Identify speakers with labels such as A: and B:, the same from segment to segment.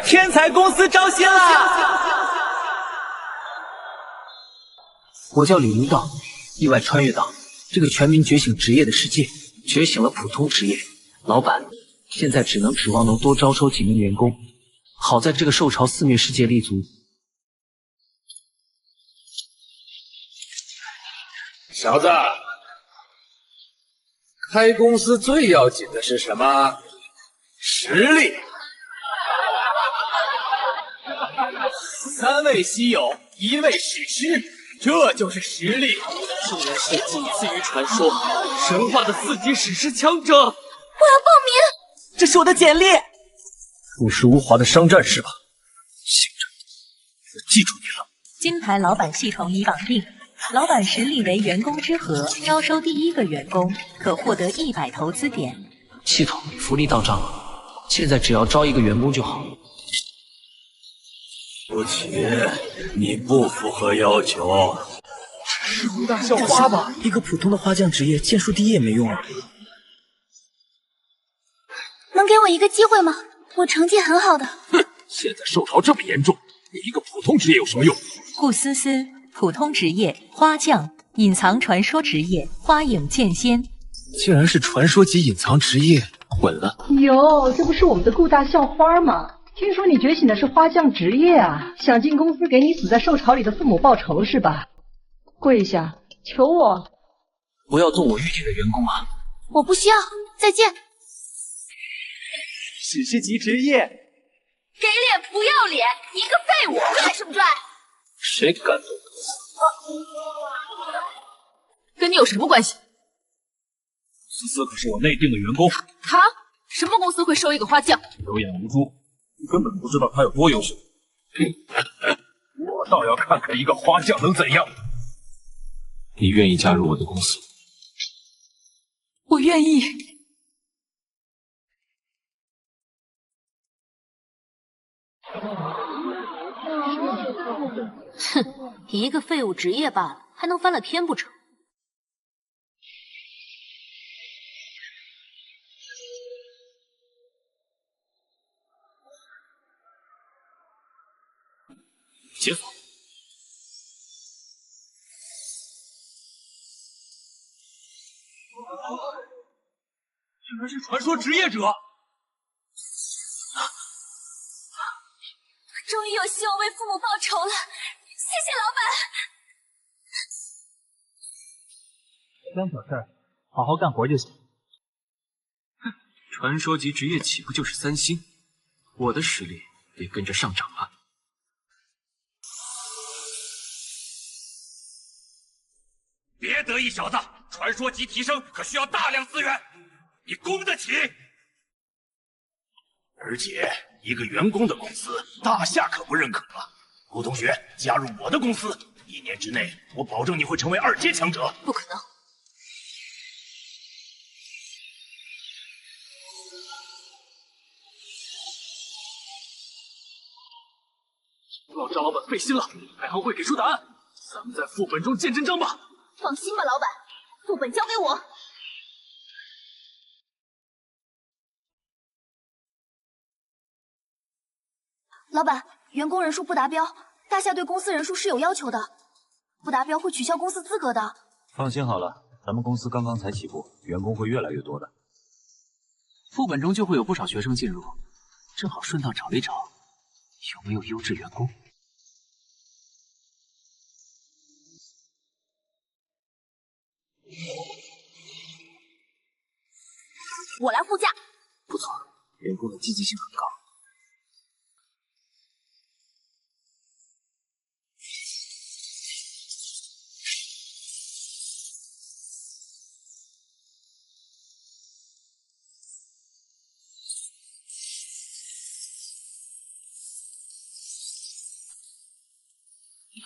A: 天才公司招新啦！
B: 我叫李明道，意外穿越到这个全民觉醒职业的世界，觉醒了普通职业。老板，现在只能指望能多招收几名员工，好在这个受潮肆虐世界立足。
C: 小子，开公司最要紧的是什么？实力。
A: 3位稀有，1位史诗，这就是实力。竟然是仅次于传说、神话的4级史诗强者。我要报名，这是我的简历。
D: 朴实无华的商战是吧？行着，我记住你了。
E: 金牌老板系统已绑定。老板实力为员工之和，招收第1个员工可获得100投资点。
B: 系统福利到账了，现在只要招1个员工就好。
D: 不起，你不符合要求。
A: 是顾大校花吧？
F: 一个普通的花匠职业，剑术第一也没用啊。
G: 能给我一个机会吗？我成绩很好的。
D: 哼，现在受潮这么严重，你一个普通职业有什么用？
E: 顾思思，普通职业花匠，隐藏传说职业花影剑仙。
F: 竟然是传说级隐藏职业，稳了。
H: 哟，这不是我们的顾大校花吗？听说你觉醒的是花匠职业啊，想进公司给你死在受潮里的父母报仇是吧？跪下，求我！
B: 不要动我预定的员工啊！
G: 我不需要，再见。
A: 史诗级职业，
G: 给脸不要脸，一个废物，拽什么拽？
D: 谁敢动？
G: 跟你有什么关系？
D: 思思可是我内定的员工。
G: 他什么公司会收一个花匠？
D: 有眼无珠，你根本不知道他有多优秀。我倒要看看一个花匠能怎样。你愿意加入我的公司？
G: 我愿意。哼，一个废物职业罢了，还能翻了天不成？
D: 解锁。
A: 竟然是传说职业者！
G: 终于有希望为父母报仇了，谢谢老板。
I: 干小事，好好干活就行。
D: 传说级职业起步就是3星，我的实力得跟着上涨啊！
J: 别得意，小子，传说级提升可需要大量资源，你供得起？而且一个员工的公司，大夏可不认可啊！顾同学，加入我的公司，1年之内，我保证你会成为2阶强者。
G: 不可能！
A: 让张老板费心了，开行会给出答案，咱们在副本中见真章吧。
G: 放心吧，老板，副本交给我。老板，员工人数不达标，大夏对公司人数是有要求的，不达标会取消公司资格的。
I: 放心好了，咱们公司刚刚才起步，员工会越来越多的。
B: 副本中就会有不少学生进入，正好顺道找一找有没有优质员工。
G: 我来护驾。
B: 不错，员工的积极性很高。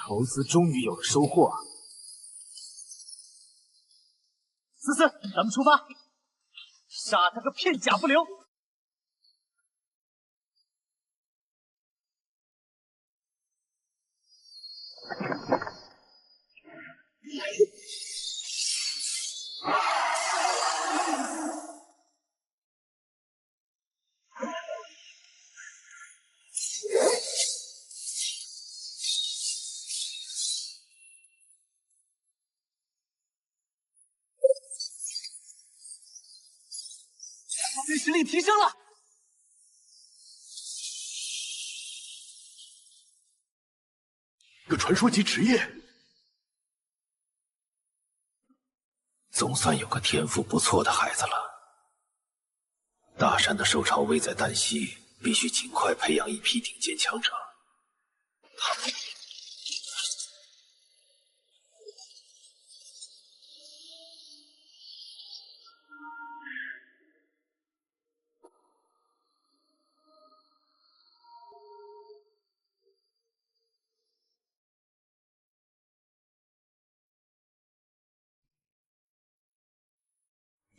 A: 投资终于有了收获啊！思思，咱们出发，杀他个片甲不留！司实力提升了。
J: 个传说级职业，
D: 总算有个天赋不错的孩子了。大山的受潮危在旦夕，必须尽快培养一批顶尖强者。他们。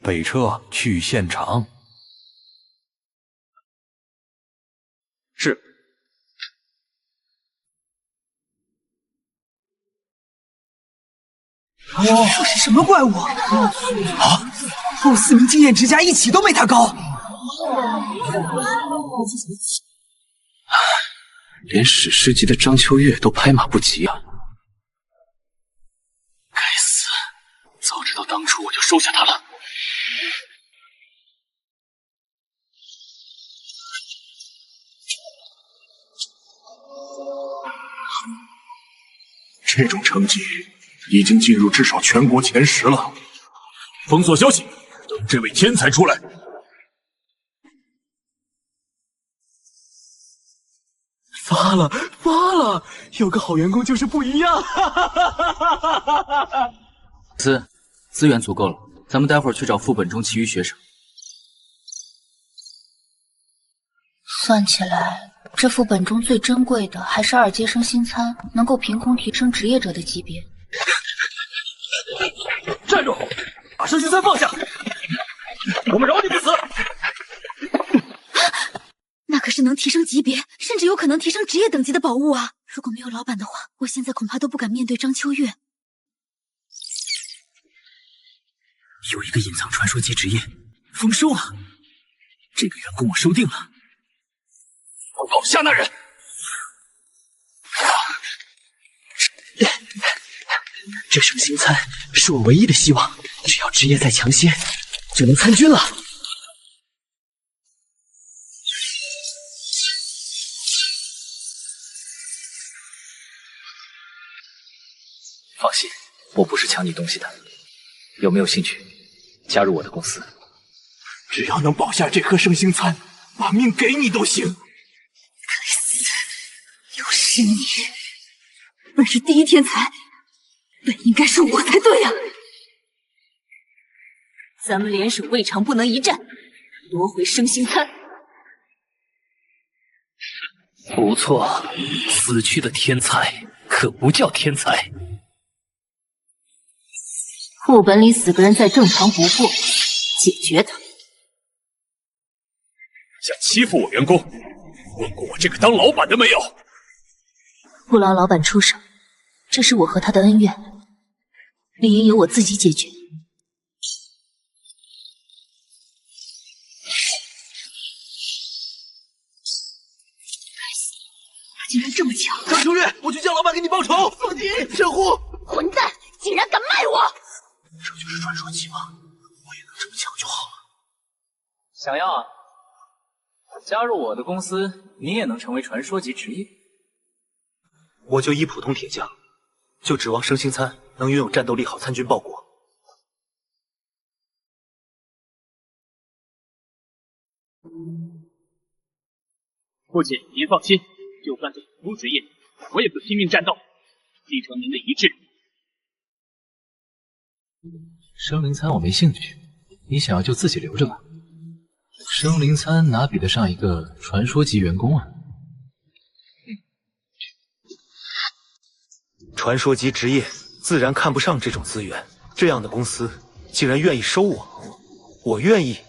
I: 北撤去现场。
A: 是。
K: 这是什么怪物？啊！后4名经验值加一起都没他高。
B: 连史诗级的张秋月都拍马不及啊！该死！早知道当初我就收下他了。
J: 这种成绩已经进入至少全国前10了。封锁消息，等这位天才出来。
A: 发了！有个好员工就是不一样。
B: 资源足够了，咱们待会儿去找副本中其余学生。
G: 算起来。 这副本中最珍贵的还是2阶升星餐，能够凭空提升职业者的级别。
A: 站住！把升星餐放下！我们饶你不死！
G: 那可是能提升级别，甚至有可能提升职业等级的宝物啊！如果没有老板的话，我现在恐怕都不敢面对张秋月。
K: 有一个隐藏传说级职业，丰收了。这个员工我收定了。
J: 保下那人！
K: 这升星餐是我唯一的希望，只要职业再强些，就能参军了。
B: 放心，我不是抢你东西的。有没有兴趣加入我的公司？
J: 只要能保下这颗升星餐，把命给你都行。
G: 又是你！本是第一天才，本应该是我才对呀！咱们联手未尝不能一战，夺回升星餐。
B: 不错，死去的天才可不叫天才。
G: 副本里死个人再正常不过，解决他。
J: 想欺负我员工，问过我这个当老板的没有？
G: 不劳老板出手，这是我和他的恩怨，理应由我自己解决。他竟然这么强！
A: 张秋月，我去叫老板给你报仇！放你！神虎，
G: 混蛋，竟然敢卖我！
J: 这就是传说级吗？我也能这么强就好了。
B: 想要啊？加入我的公司，你也能成为传说级职业。
K: 我就一普通铁匠，就指望升星餐能拥有战斗力好参军报国。
L: 父亲，您放心，就算是普通职业，我也会拼命战斗，继承您的遗志。
F: 生灵餐我没兴趣，你想要就自己留着吧。生灵餐哪比得上一个传说级员工啊？
K: 传说级职业自然看不上这种资源，这样的公司竟然愿意收我，我愿意。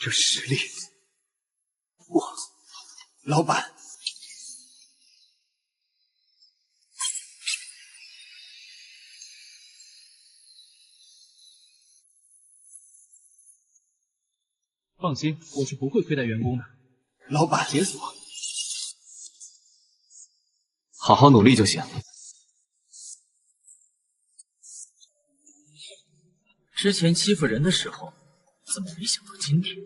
J: 这实力，老板，
L: 放心，我是不会亏待员工的。
J: 老板，
L: 解锁。
F: 好好努力就行。
B: 之前欺负人的时候，怎么没想到今天？我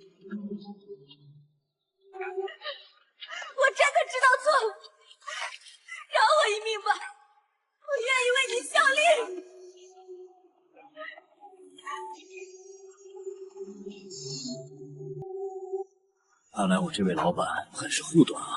M: 真的知道错了，饶我一命吧，我愿意为你效力。
J: 看来我这位老板很是护短啊。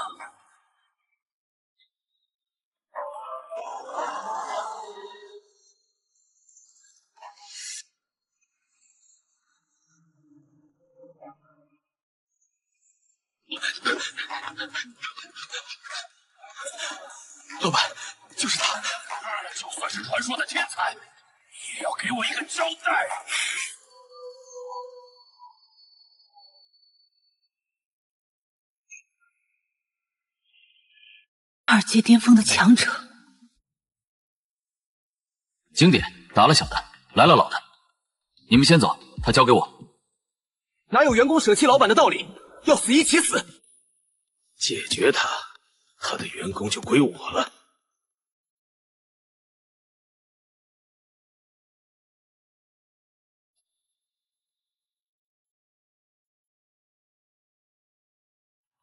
K: 老板，就是他，
J: 就算是传说的天才，也要给我一个交代。
G: 二阶巅峰的强者，
F: 经典打了小的，来了老的，你们先走，他交给我。
A: 哪有员工舍弃老板的道理？要死一起死！
J: 解决他，他的员工就归我了。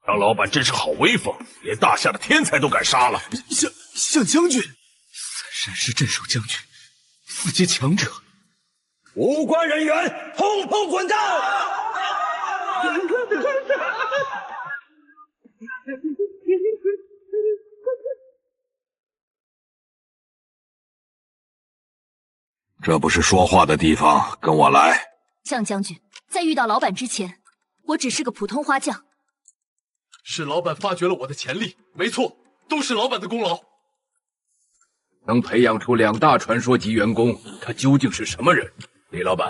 J: 张老板真是好威风，连大夏的天才都敢杀了。
K: 向将军，
A: 三山市镇守将军，4阶强者，
J: 无关人员通通滚蛋！
D: 这不是说话的地方，跟我来。
M: 向将军，在遇到老板之前，我只是个普通花匠。
K: 是老板发掘了我的潜力，没错，都是老板的功劳。
J: 能培养出2大传说级员工，他究竟是什么人？李老板，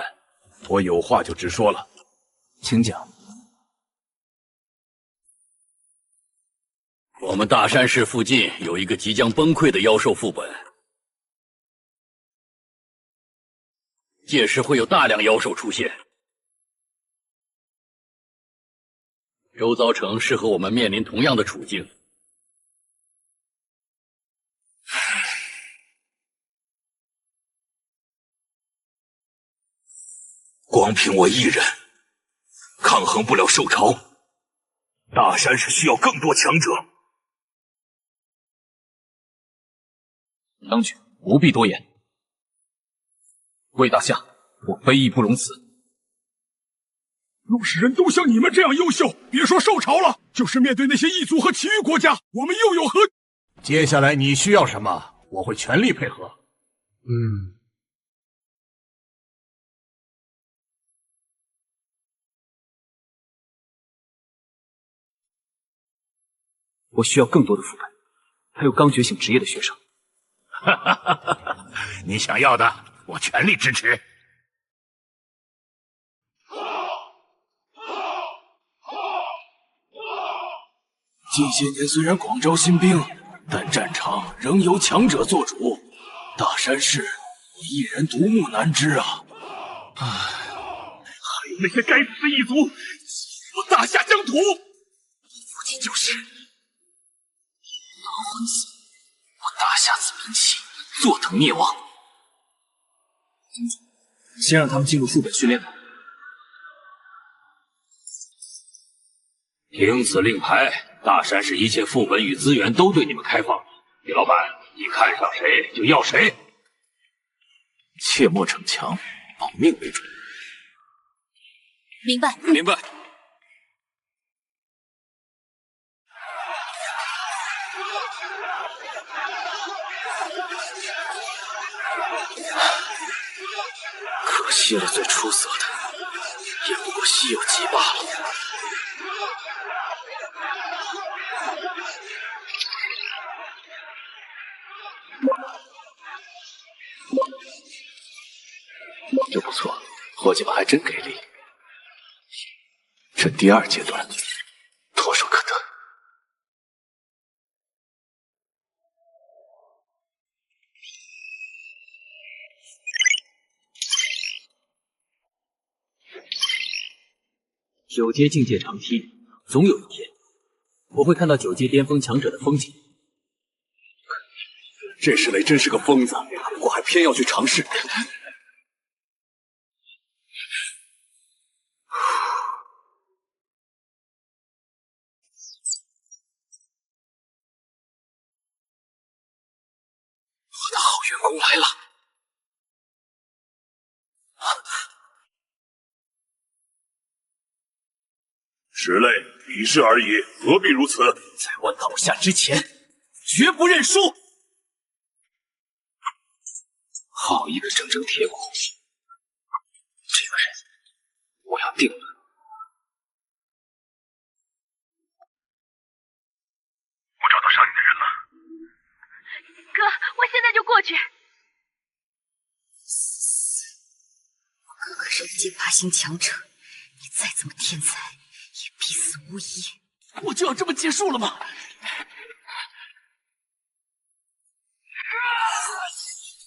J: 我有话就直说了，
B: 请讲。
N: 我们大山市附近有一个即将崩溃的妖兽副本，届时会有大量妖兽出现。周遭城市和我们面临同样的处境。
J: 光凭我一人，抗衡不了兽潮。大山市需要更多强者。
F: 将军不必多言。魏大夏，我非义不容辞。
J: 若是人都像你们这样优秀，别说受潮了，就是面对那些异族和其余国家，我们又有何？接下来你需要什么，我会全力配合。
B: 我需要更多的副本，还有刚觉醒职业的学生。
J: 你想要的，我全力支持。近些年虽然广招新兵，但战场仍由强者做主。大山市一人独木难支啊！还有那些该死的异族，我大夏疆土，附近就是狼魂寺，
B: 我大夏子民气坐等灭亡。先让他们进入副本训练吧。
J: 凭此令牌。大山市一切副本与资源都对你们开放。李老板，你看上谁就要谁，切莫逞强，保命为准。
M: 明白。
J: 明白。
B: 可惜了，最出色的也不过稀有级罢了。
J: 这不错，伙计们还真给力。这第2阶段，唾手可得。
B: 9阶境界长梯，总有一天，我会看到9阶巅峰强者的风景。可
N: 这石磊真是个疯子，不过还偏要去尝试。
J: 我的好员工来了！
O: 石磊，比试而已，何必如此？
J: 在我倒下之前，绝不认输！好一个铮铮铁骨！这个人，我要定了。
O: 我找到杀你的人了。
M: 哥，我现在就过去。
P: 我哥哥是个剑法型强者，你再怎么天才，也必死无疑。
J: 我就要这么结束了吗？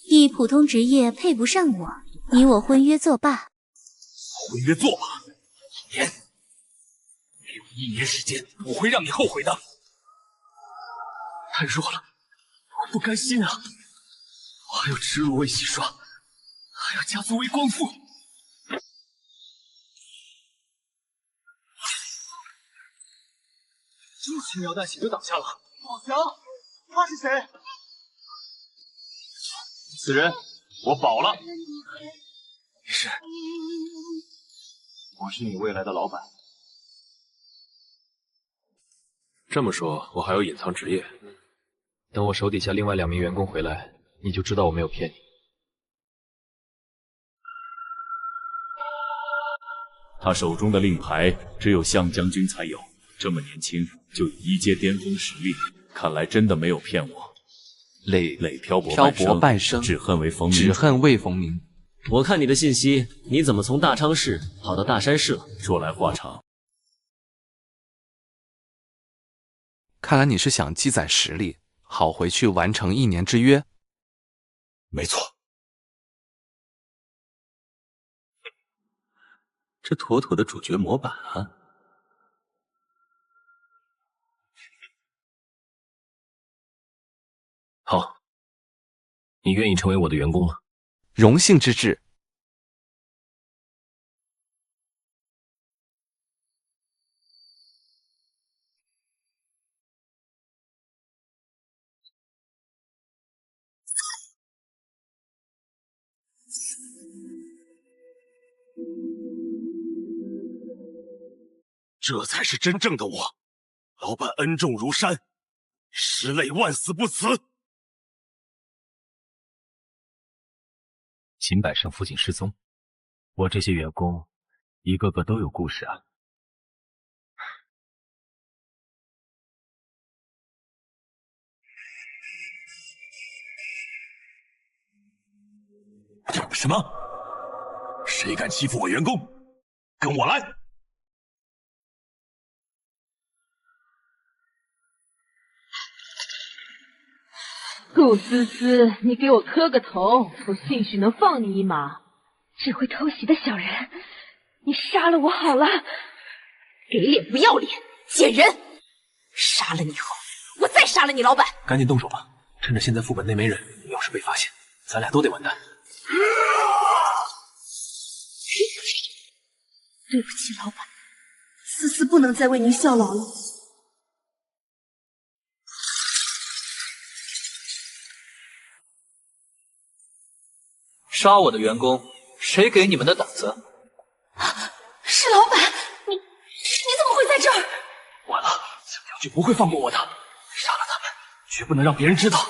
Q: 以普通职业配不上我，你我婚约作罢。
J: 婚约作罢？1年，给我1年时间，我会让你后悔的。太弱了，我不甘心啊！我还要耻辱为洗刷，还要家族为光复。轻描淡写就倒下了。
A: 老强，他是谁？
O: 此人我保了。
J: 你是？
I: 我是你未来的老板。
R: 这么说，我还有隐藏职业。等我手底下另外2名员工回来，你就知道我没有骗你。
I: 他手中的令牌只有向将军才有，这么年轻就有1阶巅峰实力，看来真的没有骗我。
S: 磊
I: 漂泊
S: 半生，
I: 只恨未逢鸣。
S: 我看你的信息，你怎么从大昌市跑到大山市了？
I: 说来话长。
S: 看来你是想积攒实力，好回去完成1年之约。
O: 没错。
D: 这妥妥的主角模板啊！好，你愿意成为我的员工吗？
S: 荣幸之至。
O: 这才是真正的我，老板恩重如山，石磊万死不辞。
D: 秦百胜父亲失踪，我这些员工一个个都有故事啊。
O: 什么？谁敢欺负我员工？跟我来！
H: 顾思思，你给我磕个头，我兴许能放你一马。
M: 只会偷袭的小人，你杀了我好了。
P: 给脸不要脸，贱人！杀了你后，我再杀了你老板。
J: 赶紧动手吧，趁着现在副本内没人，要是被发现，咱俩都得完蛋。
P: 对不起，老板，思思不能再为您效劳了。
B: 杀我的员工，谁给你们的胆子？
P: 是老板，你怎么会在这儿？
J: 完了，向将军不会放过我的，杀了他们，绝不能让别人知道。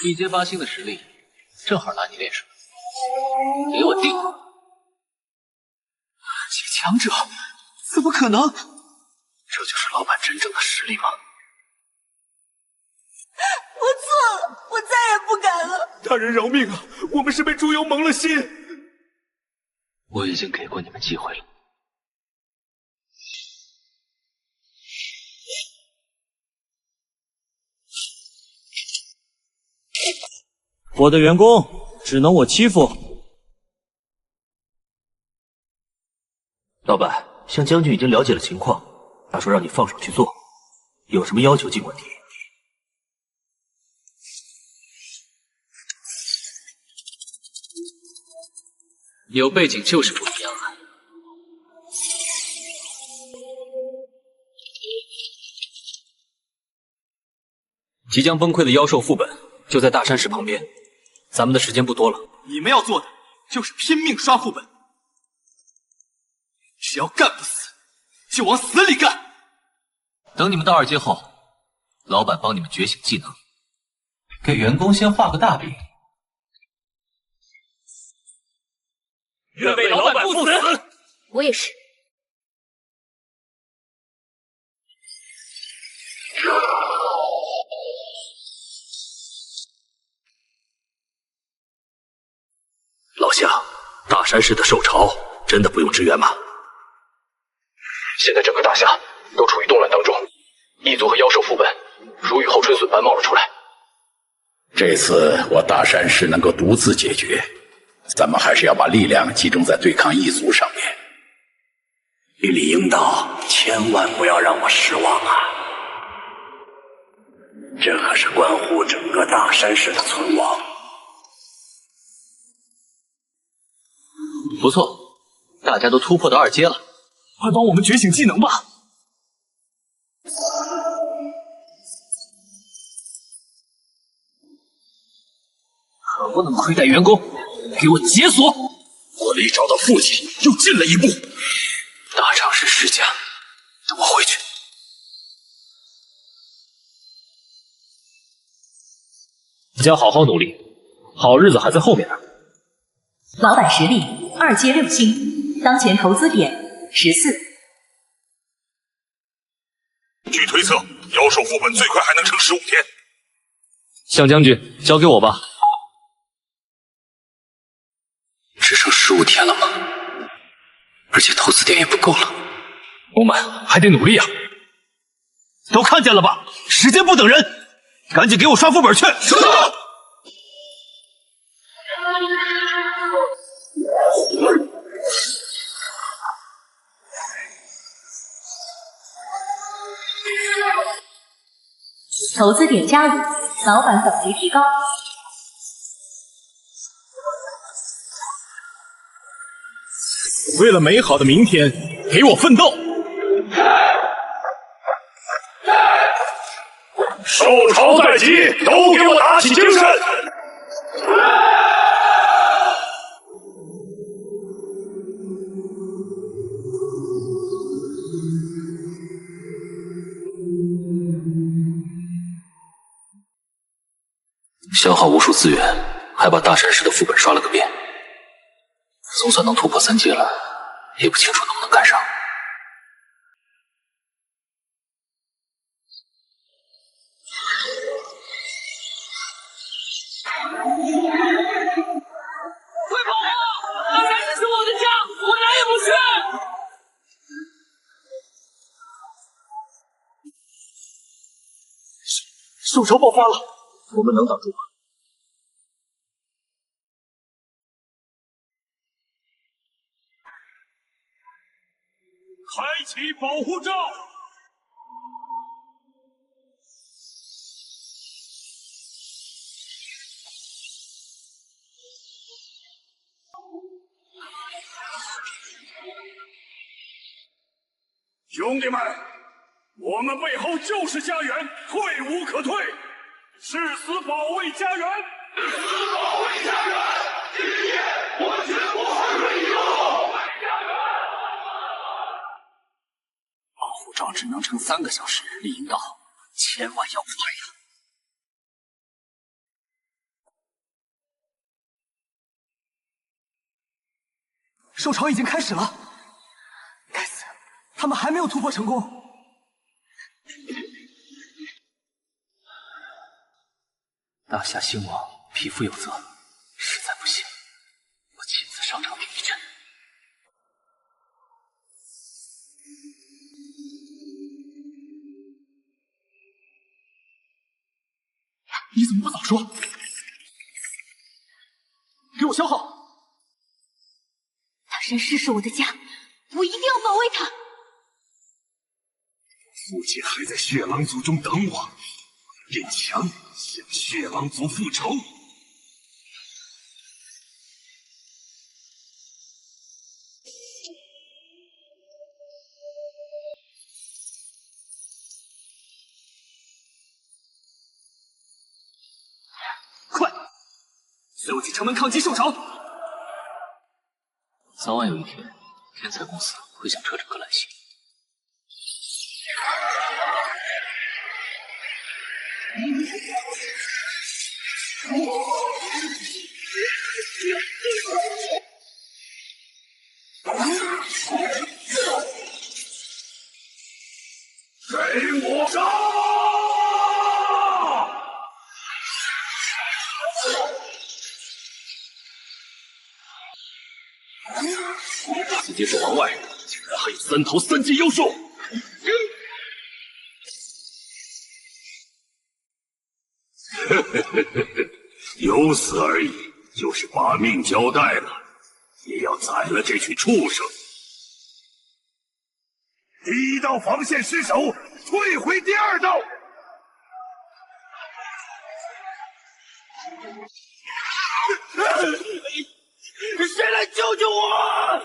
B: 1阶8星的实力，正好拿你练手。给我定！
J: 强者，怎么可能？这就是老板真正的实力吗？
P: 我错了，我再也不敢了。
O: 大人饶命啊！我们是被猪油蒙了心。
B: 我已经给过你们机会了。
T: 我的员工只能我欺负。
B: 老板，向将军已经了解了情况，他说让你放手去做，有什么要求尽管提。
F: 有背景就是不一样啊。即将崩溃的妖兽副本就在大山石旁边，咱们的时间不多了。
A: 你们要做的就是拼命刷副本，只要干不死，就往死里干。
B: 等你们到2阶后，老板帮你们觉醒技能，给员工先画个大饼。
L: 愿为老板不死。
G: 我也是。
O: 老夏，大山市的兽潮真的不用支援吗？
R: 现在整个大夏都处于动乱当中，异族和妖兽副本如雨后春笋般冒了出来。
N: 这次我大山市能够独自解决，咱们还是要把力量集中在对抗异族上面。
O: 李李应道，千万不要让我失望啊！这可是关乎整个大山市的存亡。
B: 不错，大家都突破到2阶了，
A: 快帮我们觉醒技能吧！
B: 可不能亏待员工，给我解锁！
O: 我离找到父亲又近了一步。
B: 大长是世家，等我回去。
L: 大家好好努力，好日子还在后面呢。
E: 老板实力2阶6星，当前投资点14。
O: 据推测，妖兽副本最快还能撑15天。
L: 向将军，交给我吧。
K: 只剩15天了吗？而且投资点也不够了。
L: 我们还得努力啊！都看见了吧？时间不等人，赶紧给我刷副本去！收到。
E: 投资点加5，老板等级提高。
J: 为了美好的明天，给我奋斗！
O: 受潮在即，都给我打起精神！
B: 消耗无数资源，还把大山市的副本刷了个遍，总算能突破3阶了，也不清楚能不能赶上。
A: 快跑啊！大山市是我的家，我哪也不去。兽潮爆发了，我们能挡住吗？
O: 开启保护罩！兄弟们，我们背后就是家园，退无可退，誓死保卫家园！誓死保卫家园！今夜我绝不后退一步！
B: 保护罩只能撑3个小时，李引导，千万要快呀！
A: 兽潮已经开始了，该死，他们还没有突破成功。
B: 大夏兴亡，匹夫有责，实在不行，我亲自上场顶一阵。
A: 你怎么不早说？给我消耗！
M: 大山市是我的家，我一定要保卫它。
O: 父亲还在血狼族中等我，变强向血狼族复仇。
A: 快，随我去城门抗击兽潮。
F: 早晚有一天，天才公司会响彻整个蓝星。
O: 给我杀！四阶兽王外，竟然还有3头3阶妖兽！有死而已，就是把命交代了，也要宰了这群畜生。第1道防线失守，退回第2道。
A: 谁来救救我？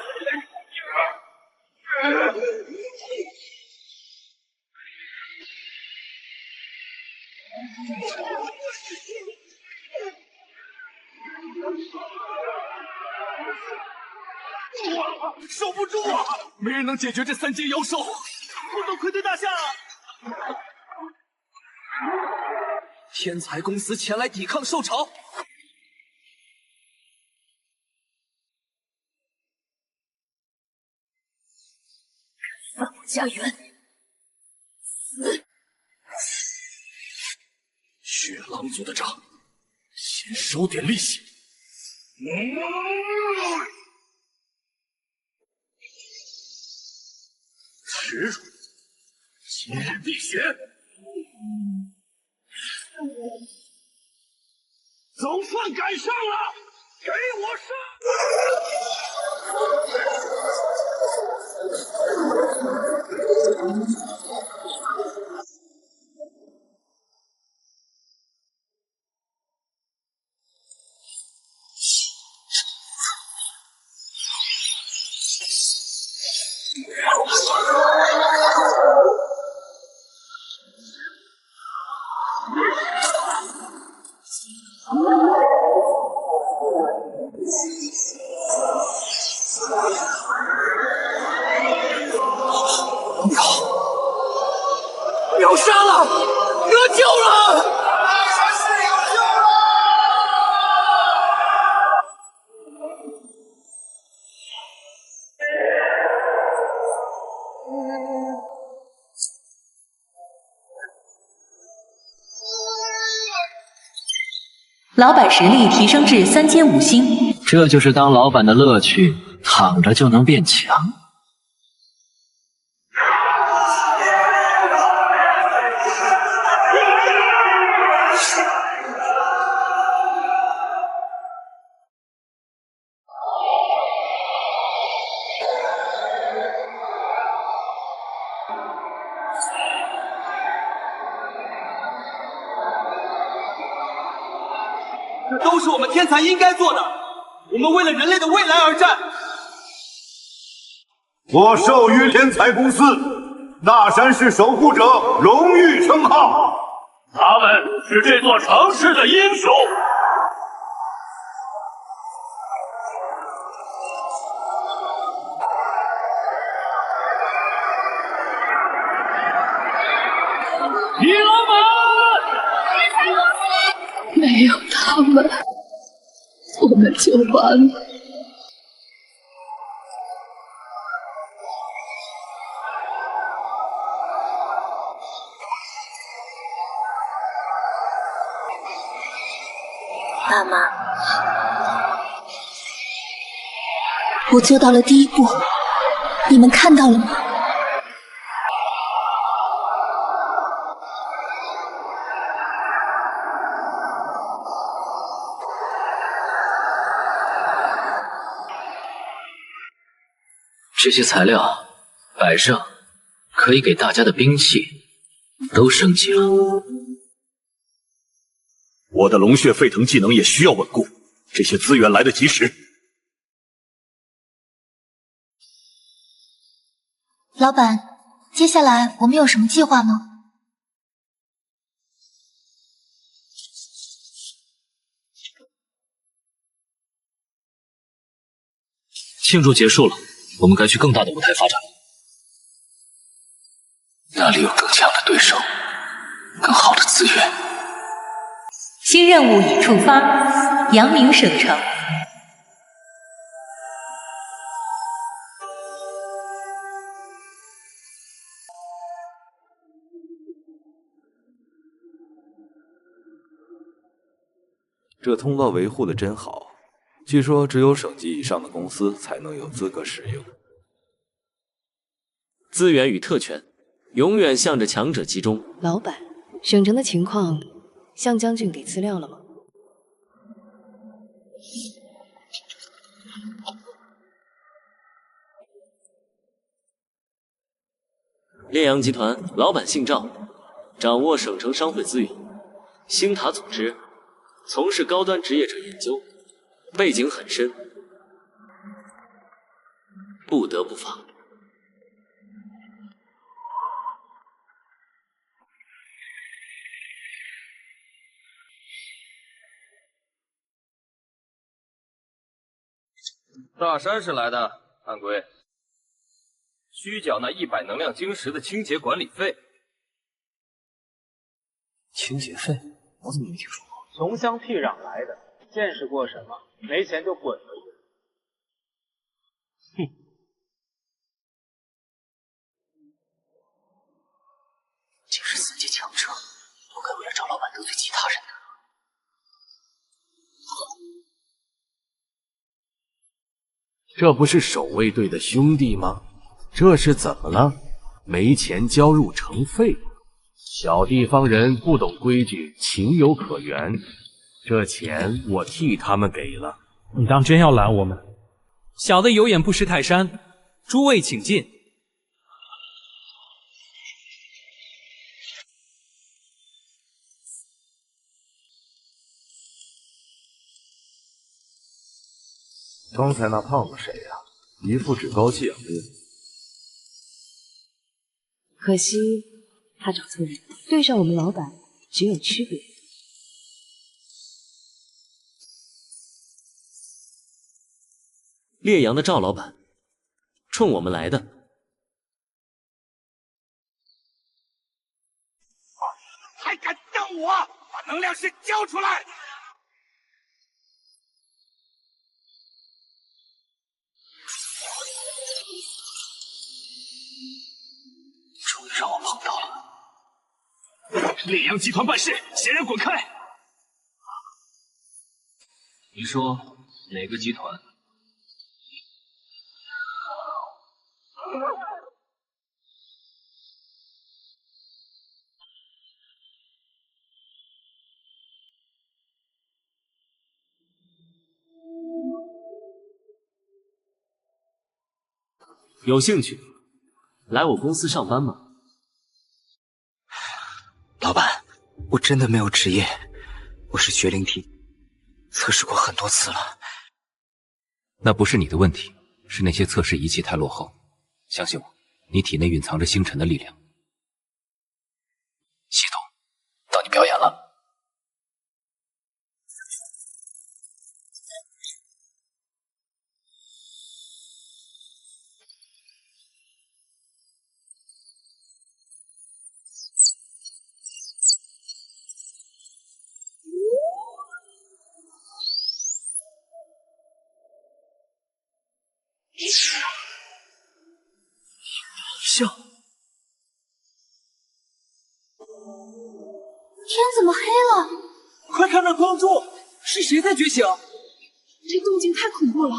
A: 守不住啊！没人能解决这3阶妖兽，我都愧对大夏了。天才公司前来抵抗兽潮。
M: 犯我家园！死！
O: 血狼族的账，先收点利息。耻辱！今日必血！总算赶上了，给我上！
A: 秒杀了！得救了！
E: 老板实力提升至3阶5星。
B: 这就是当老板的乐趣，躺着就能变强。
A: 这都是我们天才应该做的，我们为了人类的未来而战。
O: 我授予天才公司那山市守护者荣誉称号。他们是这座城市的英雄。
A: 李老板，
M: 没有他们，我们就完了。爸妈，我做到了第1步，你们看到了吗？
B: 这些材料摆上，可以给大家的兵器都升级了。
L: 我的龙血沸腾技能也需要稳固，这些资源来得及时。
G: 老板，接下来我们有什么计划吗？
B: 庆祝结束了，我们该去更大的舞台发展了。
D: 那里有更强的对手，更好的资源。
E: 新任务已触发，阳明省城。
U: 这通道维护的真好，据说只有省级以上的公司才能有资格使用。
A: 资源与特权永远向着强者集中。
V: 老板，省城的情况，向将军给资料了吗？
A: 烈阳集团老板姓赵，掌握省城商会资源，星塔组织，从事高端职业者研究，背景很深，不得不防。
C: 大山是来的，暗龟，需缴那100能量晶石的清洁管理费。
B: 清洁费？我怎么没听说过？
W: 穷乡僻壤来的，见识过什么？没钱就滚回去。哼！
B: 竟是4级强者，不该为了赵老板得罪其他人的。
J: 这不是守卫队的兄弟吗？这是怎么了？没钱交入城费？小地方人不懂规矩，情有可原。这钱我替他们给了。
X: 你当真要拦我们？
Y: 小的有眼不识泰山，诸位请进。
U: 刚才那胖子谁呀？一副趾高气扬的样子。
V: 可惜他找错人，对上我们老板只有区别。
A: 烈阳的赵老板，冲我们来的。
O: 还敢瞪我？把能量石交出来！
B: 终于让我碰到了。
O: 烈阳集团办事，闲人滚开！
B: 你说哪个集团？
A: 有兴趣来我公司上班吗？
B: 老板，我真的没有职业，我是绝灵体，测试过很多次了。
F: 那不是你的问题，是那些测试仪器太落后。相信我，你体内蕴藏着星辰的力量。
B: 系统，到你表演了。
M: 笑，天怎么黑了？
Y: 快看那光柱，是谁在觉醒？
M: 这动静太恐怖了。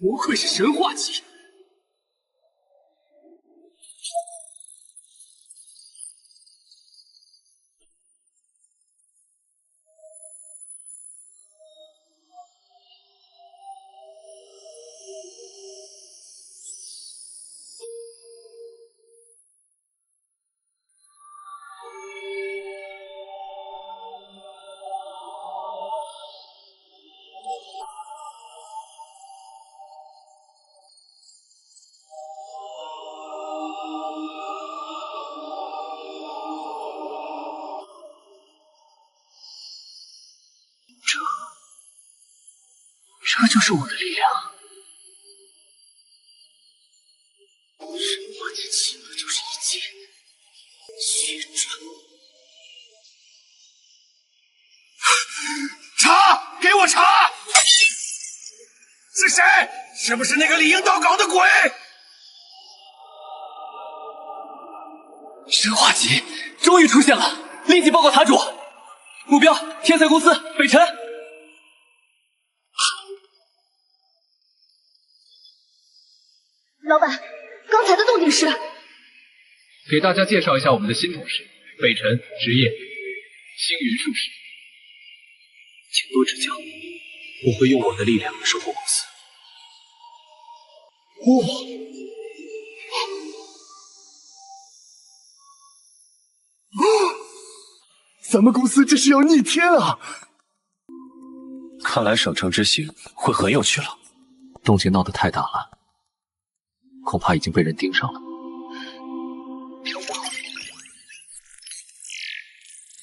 A: 不愧是神话级。这就是我的力量。神话级起码就是一剑，血转。
O: 查！给我查！是谁？是不是那个理应到岗的鬼？
A: 神话级终于出现了，立即报告塔主。目标：天才公司北辰。
M: 老板，刚才的动静是？
F: 给大家介绍一下我们的新同事，北辰，职业星云术士，
B: 请多指教，我会用我的力量守护公司。
J: 咱们公司这是要逆天啊！
K: 看来省城之行会很有趣了。
F: 动静闹得太大了，恐怕已经被人盯上了。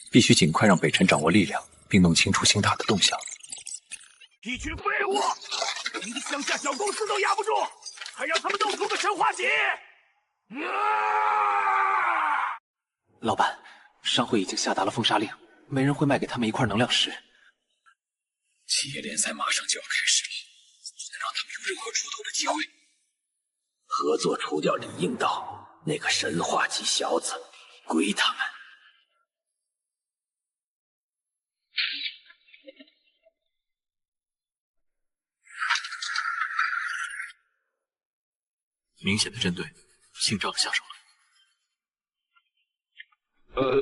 K: 必须尽快让北辰掌握力量，并弄清楚星塔的动向。
O: 一群废物，一个乡下小公司都压不住，还让他们弄出个神话级！
B: 老板，商会已经下达了封杀令，没人会卖给他们一块能量石。
N: 企业联赛马上就要开始了，不能让他们有任何出头的机会。合作除掉李应道那个神话级小子，归他们。
F: 明显的针对，姓赵的下手了。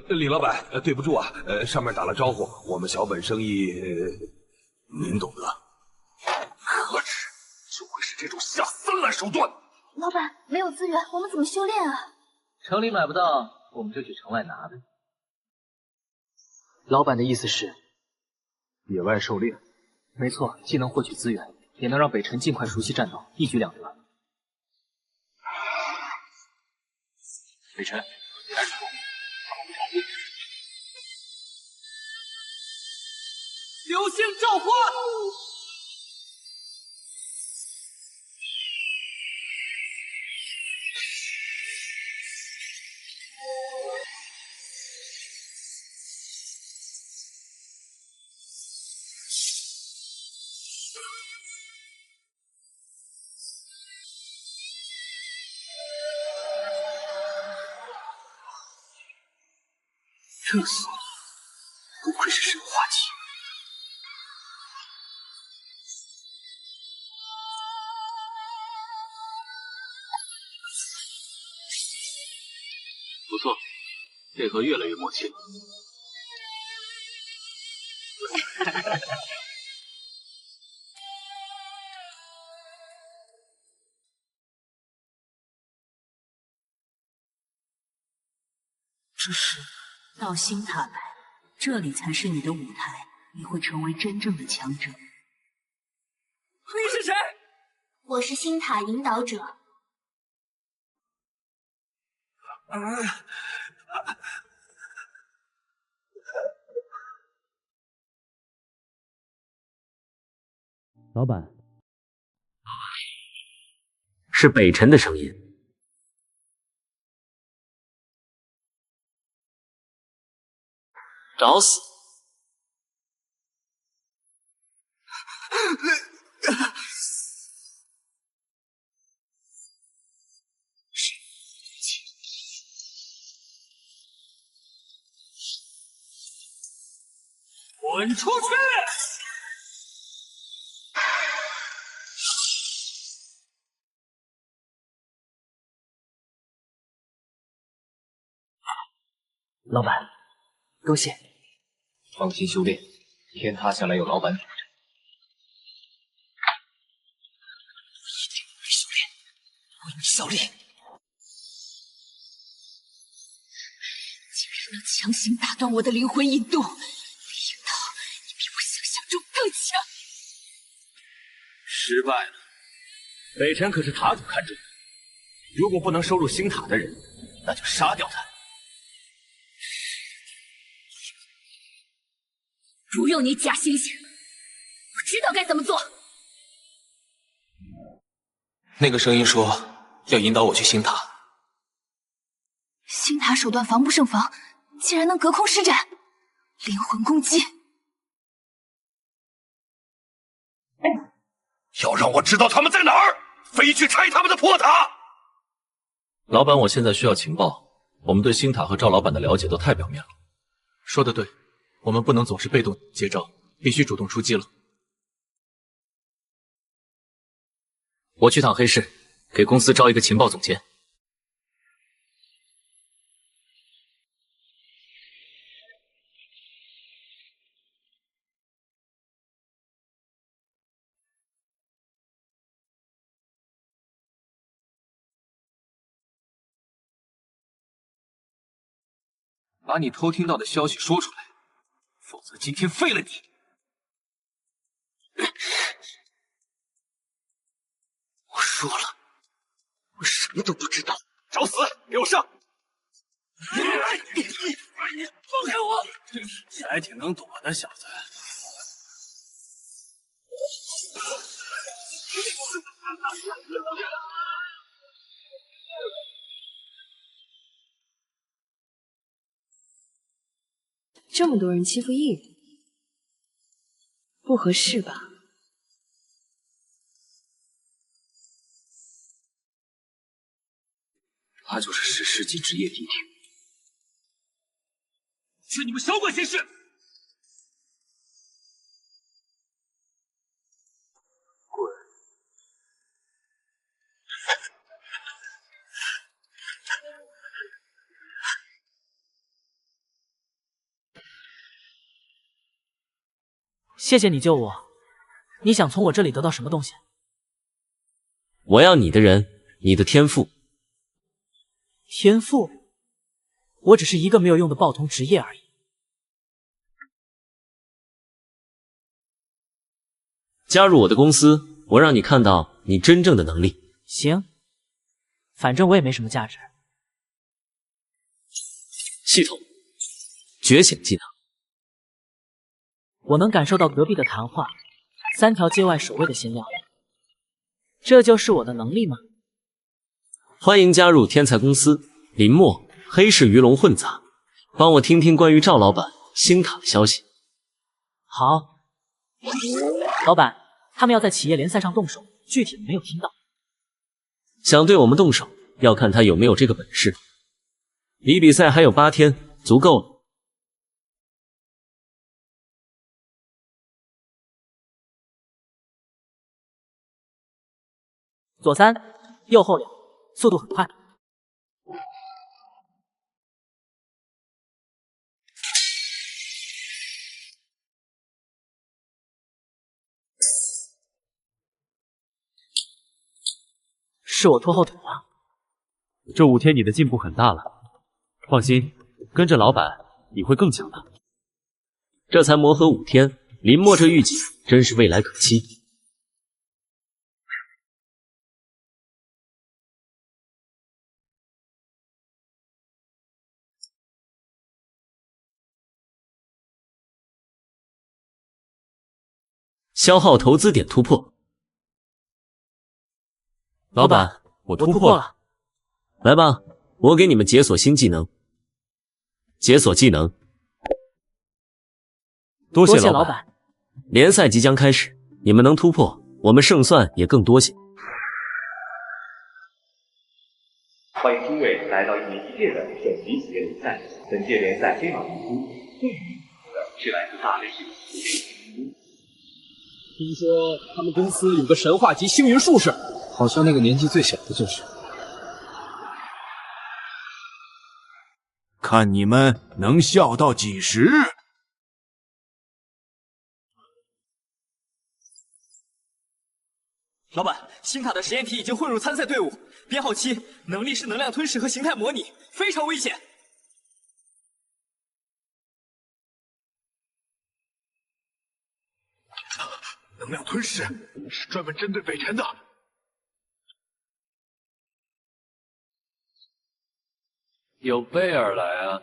L: 李老板，对不住啊，上面打了招呼，我们小本生意，您懂得。
O: 可耻，就会是这种下三滥手段。
M: 老板，没有资源，我们怎么修炼啊？
B: 城里买不到，我们就去城外拿呗。老板的意思是，
F: 野外狩猎。
B: 没错，既能获取资源，也能让北辰尽快熟悉战斗，一举两得。
F: 北辰，开始。
A: 流星召唤！
B: 热死我了！不愧是神话级。
F: 不错，配合越来越默契了。
E: 这是到星塔来，这里才是你的舞台，你会成为真正的强者。
A: 你是谁？
M: 我是星塔引导者。
B: 老板，是北辰的声音。
A: 找死！滚出去！
B: 老板，多谢。
U: 放心修炼，天塌下来有老板顶着。
B: 一定努力修炼，为你效力。
M: 竟然能强行打断我的灵魂引渡，李应道，你比我想象中更强。
C: 失败了，北辰可是塔主看中的，如果不能收入星塔的人，那就杀掉他。
M: 不用你假惺惺，我知道该怎么做。
K: 那个声音说要引导我去星塔。
G: 星塔手段防不胜防，竟然能隔空施展灵魂攻击。
O: 要让我知道他们在哪儿，非去拆他们的破塔！
F: 老板，我现在需要情报。我们对星塔和赵老板的了解都太表面了。
K: 说得对，我们不能总是被动接招，必须主动出击了。
B: 我去趟黑市，给公司招一个情报总监。
C: 把你偷听到的消息说出来，否则今天废了你！
B: 我说了，我什么都不知道。
O: 找死！给我上！
J: 你放开我！还挺能躲的小子。
V: 这么多人欺负艺人，不合适吧？
C: 他就是10世纪职业第一，劝你们少管闲事。滚！
B: 谢谢你救我。你想从我这里得到什么东西？
H: 我要你的人，你的天赋。
B: 天赋？我只是一个没有用的报童职业而已。
H: 加入我的公司，我让你看到你真正的能力。
B: 行，反正我也没什么价值。
H: 系统，觉醒技能。
B: 我能感受到隔壁的谈话，3条街外守卫的心跳。这就是我的能力吗？
H: 欢迎加入天才公司，林墨，黑市鱼龙混杂，帮我听听关于赵老板、星塔的消息。
B: 好，老板，他们要在企业联赛上动手，具体的没有听到。
H: 想对我们动手，要看他有没有这个本事。离比赛还有8天，足够了。
B: 左3，右后2，速度很快。是我拖后腿了。
F: 这5天你的进步很大了，放心，跟着老板你会更强的。
H: 这才磨合5天，林墨这预警真是未来可期。消耗投资点突破。
F: 老板，我突破了。
H: 来吧，我给你们解锁新技能。解锁技能。
F: 多谢老板。
H: 联赛即将开始，你们能突破，我们胜算也更多些。
I: 欢迎诸位来到1年1届的省级企业联赛。本届联赛黑马评估最赢的是来自大连市。
A: 听说他们公司有个神话级星云术士，
P: 好像那个年纪最小的就是。
J: 看你们能笑到几时？
A: 老板，星塔的实验体已经混入参赛队伍，编号7，能力是能量吞噬和形态模拟，非常危险。
J: 能量吞噬是专门针对北辰的。
C: 有贝尔来啊！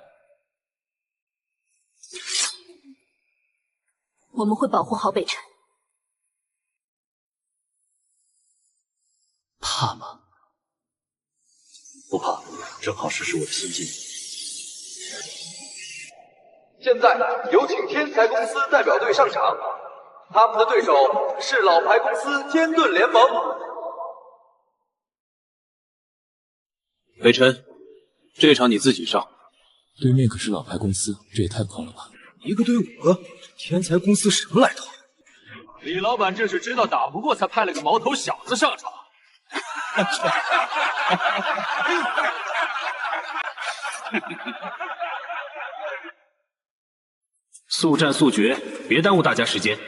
G: 我们会保护好北辰。
H: 怕吗？
K: 不怕，正好试试我的心境。
C: 现在有请天才公司代表队上场，他们的对手是老牌公司天盾联盟。
L: 北辰，这场你自己上。对面可是老牌公司，这也太狂了吧！
J: 一个队5个，天才公司什么来头？
C: 李老板这是知道打不过，才派了个毛头小子上场。
L: 速战速决，别耽误大家时间。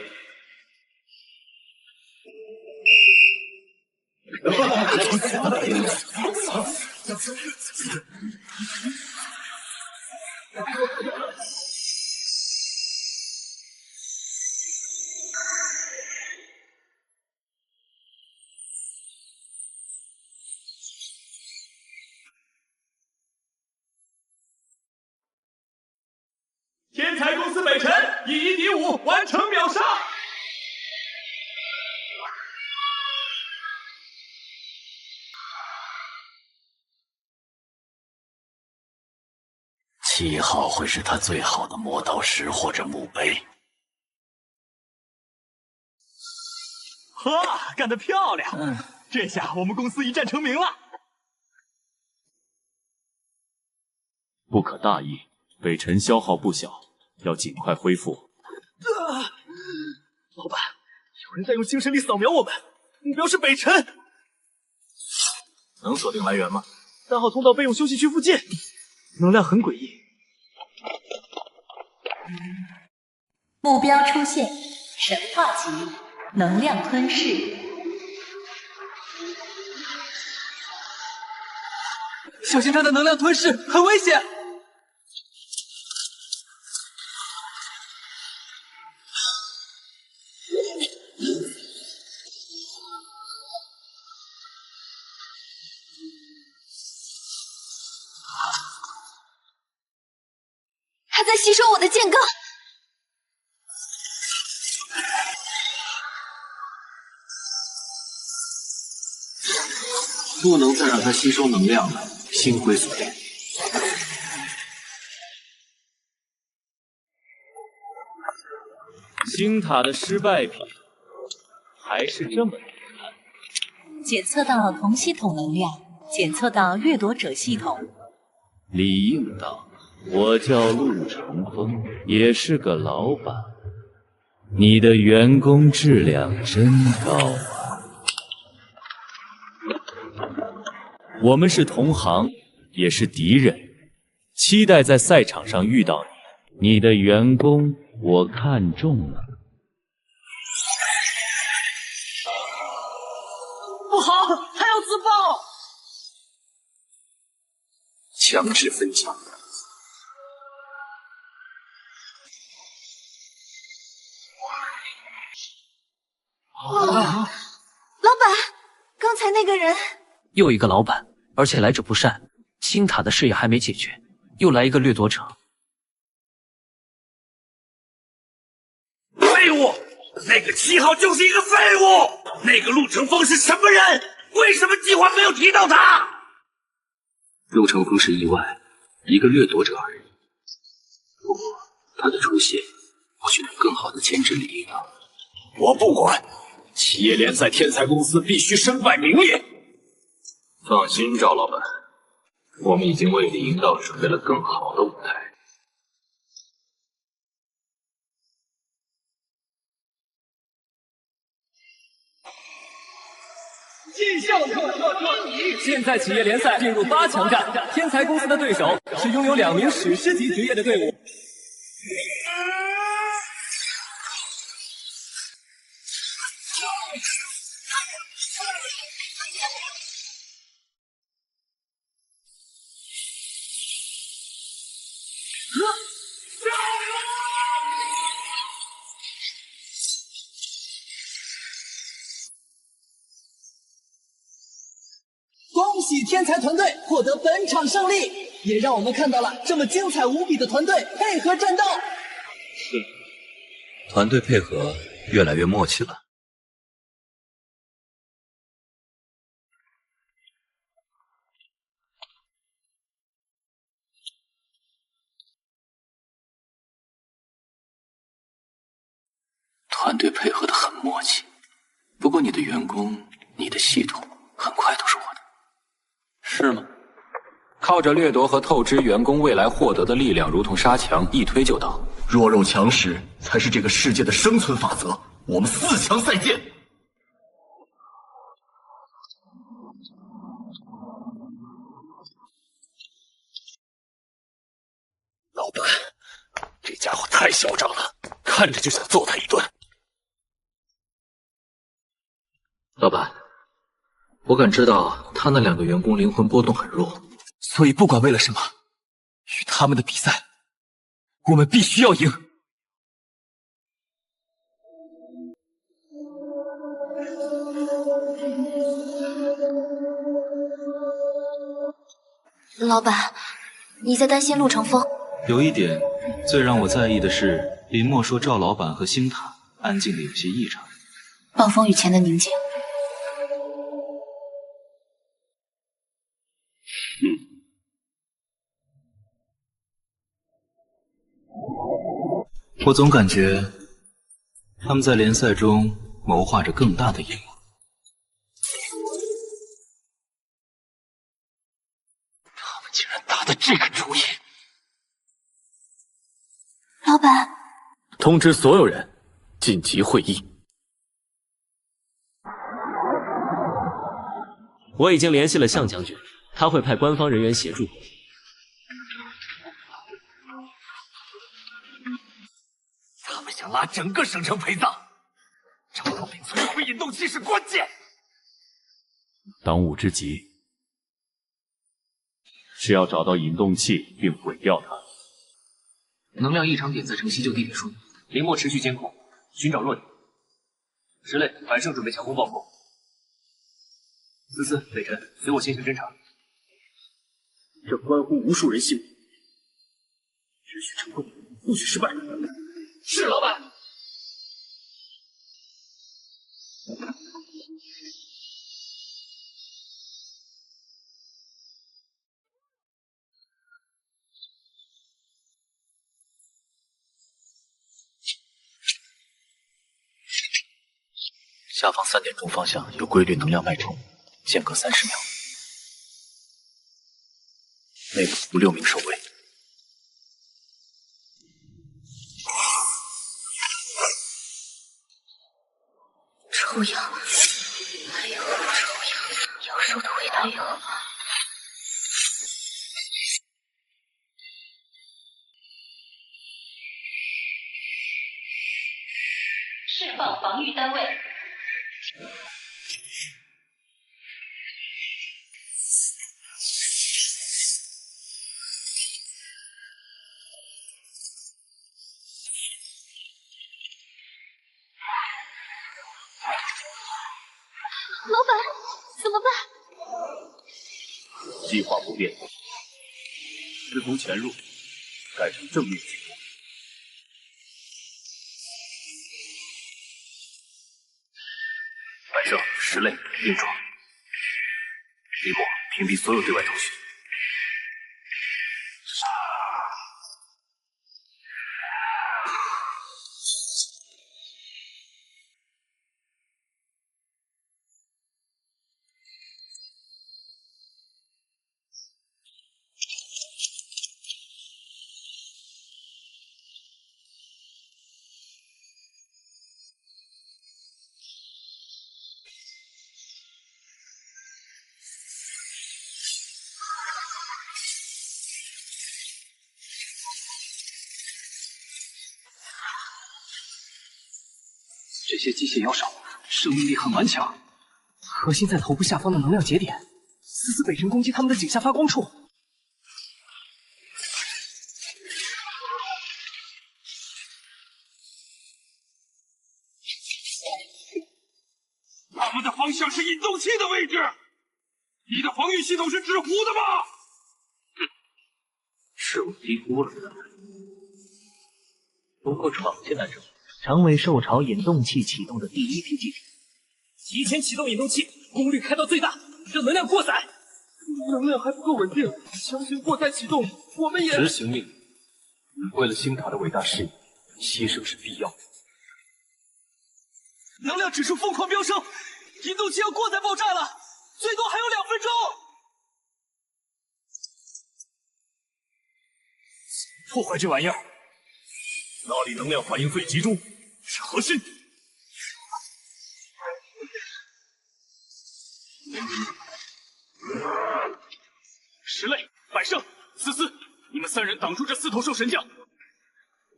A: 天才公司北辰以1敌5完成秒杀。
N: 7号会是他最好的磨刀石或者墓碑。
A: 呵，干得漂亮！这下我们公司一战成名了。
L: 不可大意，北辰消耗不小，要尽快恢复。
A: 老板，有人在用精神力扫描我们，目标是北辰。
J: 能锁定来源吗
A: 3号通道备用休息区附近，能量很诡异。
E: 目标出现，神话级能量吞噬。
A: 小心他的能量吞噬，很危险。
M: 他在吸收我的剑罡。
B: 不能再让它吸收能量了，心灰锁定。
L: 星塔的失败品还是这么难看。
E: 检测到同系统能量，检测到掠夺者系统。
L: 李应道，我叫陆成风，也是个老板。你的员工质量真高啊！我们是同行，也是敌人，期待在赛场上遇到你。你的员工我看中了。
A: 不好，他要自爆！
J: 强制分级。
M: 老板，刚才那个人。
B: 又一个老板，而且来者不善。星塔的事也还没解决，又来一个掠夺者。
O: 废物！那个7号就是一个废物！那个陆成风是什么人？为什么计划没有提到他？
B: 陆成风是意外，一个掠夺者而已。不过他的出现，或许能更好的牵制李应道。
J: 我不管，企业联赛天才公司必须身败名裂。
B: 放心，赵老板，我们已经为李应道准备了更好的舞台。
A: 绩效特现在企业联赛进入8强战，天才公司的对手是拥有2名史诗级职业的队伍。
P: 恭喜天才团队获得本场胜利，也让我们看到了这么精彩无比的团队配合战斗。
U: 是，团队配合越来越默契了。
N: 团队配合的很默契，不过你的员工、你的系统很快都是我的，是吗？靠着掠夺和透支员工未来获得的力量，如同沙墙，一推就倒。
J: 弱肉强食才是这个世界的生存法则。我们4强赛见。
N: 老板，这家伙太嚣张了，看着就想揍他一顿。
B: 老板，我感知到他那2个员工灵魂波动很弱，
J: 所以不管为了什么，与他们的比赛，我们必须要赢。
G: 老板，你在担心陆成风？
F: 有一点，最让我在意的是，林默说赵老板和星塔安静的有些异常。
G: 暴风雨前的宁静。
F: 我总感觉他们在联赛中谋划着更大的阴谋。
J: 他们竟然打的这个主意！
G: 老板，
J: 通知所有人晋级会议。
H: 我已经联系了向将军，他会派官方人员协助。
J: 他们想拉整个省城陪葬，找到并摧毁引动器是关键。
L: 当务之急是要找到引动器并毁掉它。
B: 能量异常点在城西旧地铁处，林默持续监控，寻找弱点。石磊、反胜准备强攻报复。思思、北辰，随我先行侦查。
J: 这关乎无数人性命，只许成功，不许失败。
A: 是老板。
B: 下方3点钟方向有规律能量脉冲，间隔30秒。内部6名守卫。
G: 臭氧，还有臭氧，妖兽的味道有。
E: 释放防御单位。
M: 老板，怎么办？
L: 计划不变，是从潜入改成正面进攻。
J: 反胜，石类硬闯。林默，屏蔽所有对外通讯。
B: 这些机械妖兽生命力很顽强，核心在头部下方的能量节点，丝丝北辰攻击他们的颈下发光处。
O: 他们的方向是引动器的位置，你的防御系统是纸糊的吗？
B: 是我低估了他们。不过闯进来之后，成为兽潮引动器启动的第一批机体。
A: 提前启动引动器，功率开到最大，让能量扩散。能量还不够稳定，强行过载启动，我们也
F: 执行命令。为了星塔的伟大事业，牺牲是必要的。
A: 能量指数疯狂飙升，引动器要过载爆炸了，最多还有2分钟。
O: 破坏这玩意儿，那里能量反应最集中，是核心。石类、百胜、思思，你们3人挡住这4头兽神将。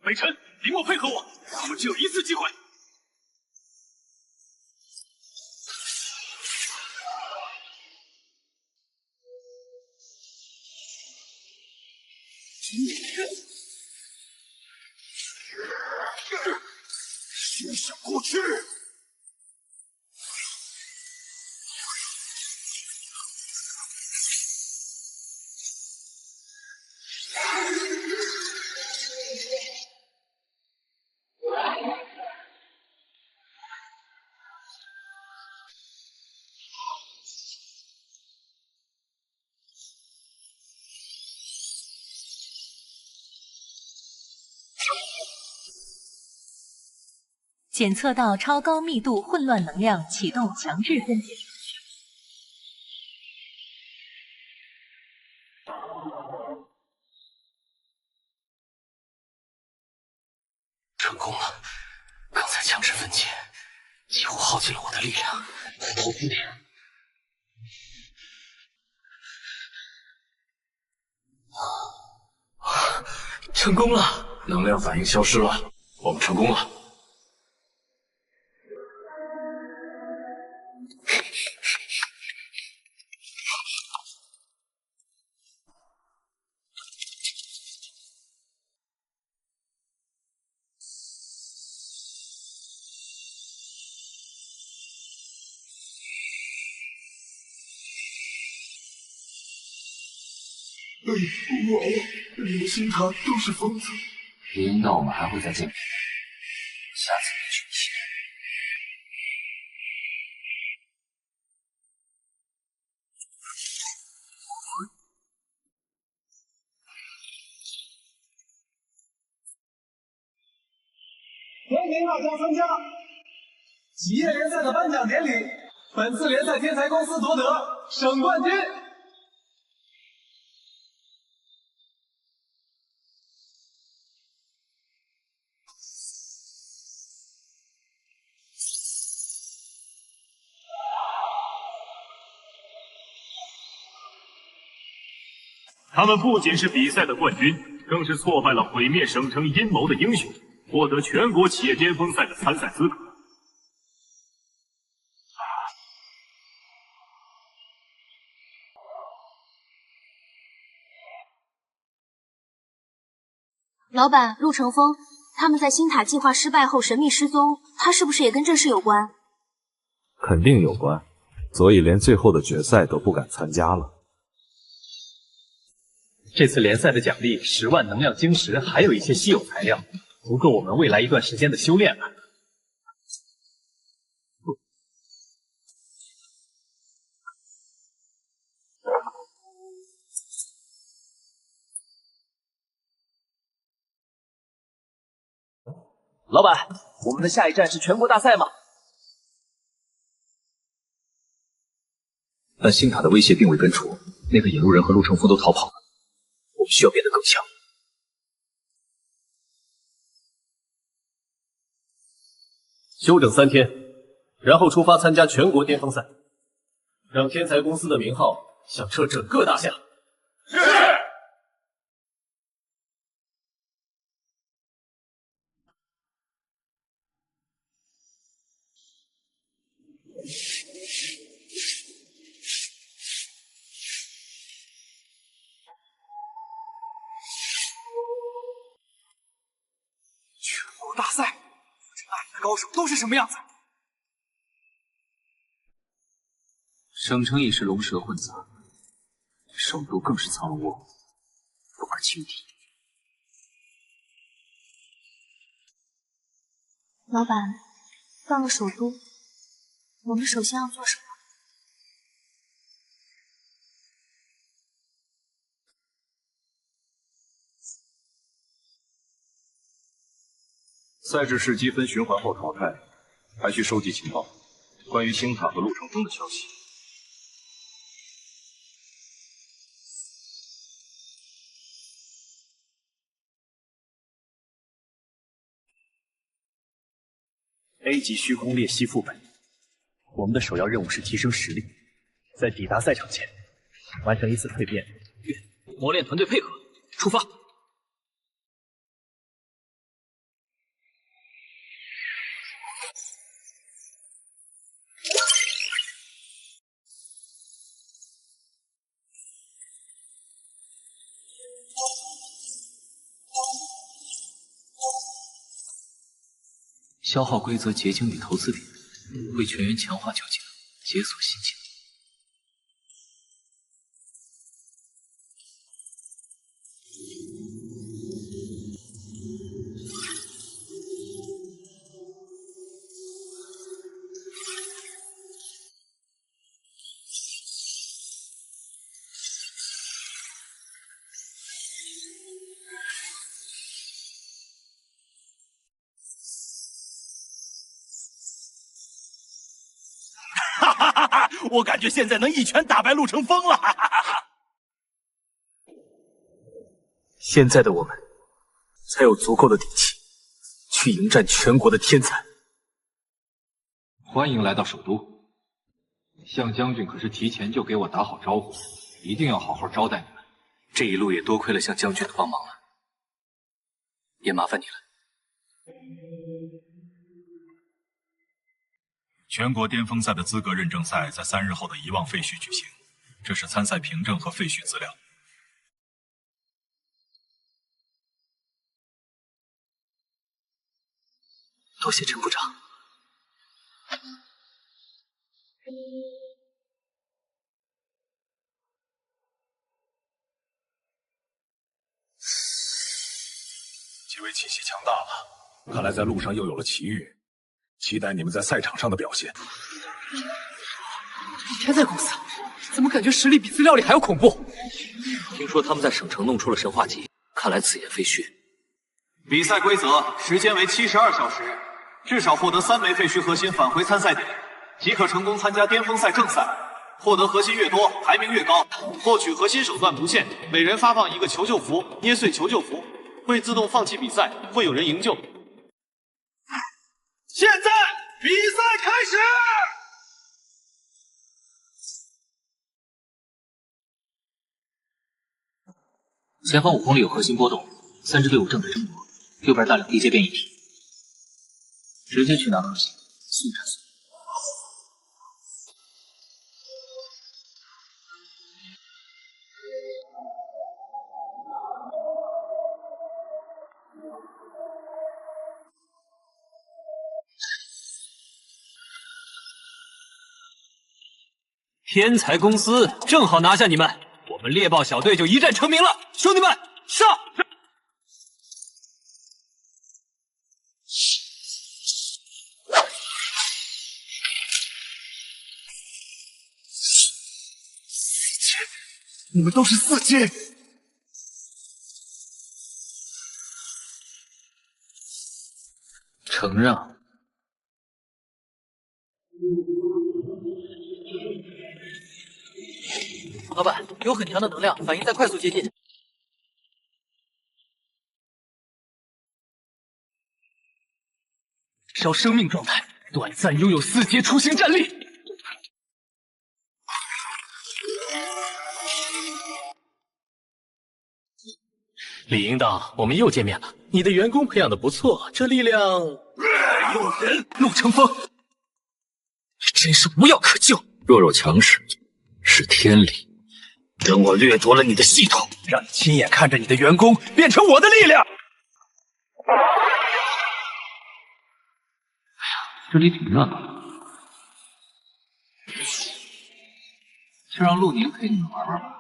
O: 北辰、林墨配合我，他们只有一次机会。休想过去！
E: 检测到超高密度混乱能量，启动强制分解。
B: 成功了！刚才强制分解，几乎耗尽了我的力量。头部点。成功了！
O: 能量反应消失了，我们成功了。
J: 完了，你们星塔都是疯子。
B: 别应到我们还会再见面，下次别去期待。
P: 欢迎大家参加企业联赛的颁奖典礼。本次联赛天才公司夺得省冠军。
O: 他们不仅是比赛的冠军，更是挫败了毁灭省城阴谋的英雄，获得全国企业巅峰赛的参赛资格。
M: 老板，陆成风，他们在星塔计划失败后神秘失踪，他是不是也跟这事有关？
U: 肯定有关，所以连最后的决赛都不敢参加了。
F: 这次联赛的奖励10万能量晶石，还有一些稀有材料，足够我们未来一段时间的修炼了。
A: 老板，我们的下一站是全国大赛吗？
F: 但星塔的威胁并未根除，那个引路人和陆成风都逃跑了，我们需要变得更强。
A: 休整3天，然后出发参加全国巅峰赛，让天才公司的名号响彻整个大夏。是。高手都是什么样子？
B: 省城已是龙蛇混杂，首都更是藏龙卧虎，不可轻敌。
G: 老板，到了首都，我们首先要做什么？
I: 赛制试积分循环后淘汰，还需收集情报，关于星塔和陆成风的消息。
D: A 级虚空裂隙副本，我们的首要任务是提升实力，在抵达赛场前完成一次蜕变。
B: 磨练团队配合，出发。消耗规则结晶与投资点，为全员强化旧技能，解锁新技能。
O: 我感觉现在能一拳打败陆成风了。
J: 现在的我们才有足够的底气去迎战全国的天才。
F: 欢迎来到首都，向将军可是提前就给我打好招呼，一定要好好招待你们。
B: 这一路也多亏了向将军的帮忙了，也麻烦你了。
I: 全国巅峰赛的资格认证赛在3日后的遗忘废墟举行，这是参赛凭证和废墟资料。
B: 多谢陈部长。
O: 几位气息强大了，看来在路上又有了奇遇。期待你们在赛场上的表现。
A: 天才公司怎么感觉实力比资料里还要恐怖？
B: 听说他们在省城弄出了神话级，看来此言非虚。
C: 比赛规则：时间为72小时，至少获得3枚废墟核心返回参赛点，即可成功参加巅峰赛正赛。获得核心越多，排名越高。获取核心手段不限，每人发放1个求救符，捏碎求救符会自动放弃比赛，会有人营救。现在比赛开始！
B: 前方5公里有核心波动，3支队伍正在争夺，右边大量地阶变异体，直接去拿东西，速战速决。
Y: 天才公司正好拿下你们，我们猎豹小队就一战成名了。兄弟们，上！
O: 你们都是4阶，
B: 承让。老板，有很强的能量，反应在快速接近。烧生命状态，短暂拥有4阶雏形战力。
A: 李营长，我们又见面了。你的员工培养的不错，这力量……
O: 诱人！
B: 陆成风，你真是无药可救。
N: 弱肉强食是天理。等我掠夺了你的系统，
O: 让你亲眼看着你的员工变成我的力量。
B: 这里挺热闹的，就让陆宁陪你们玩玩吧。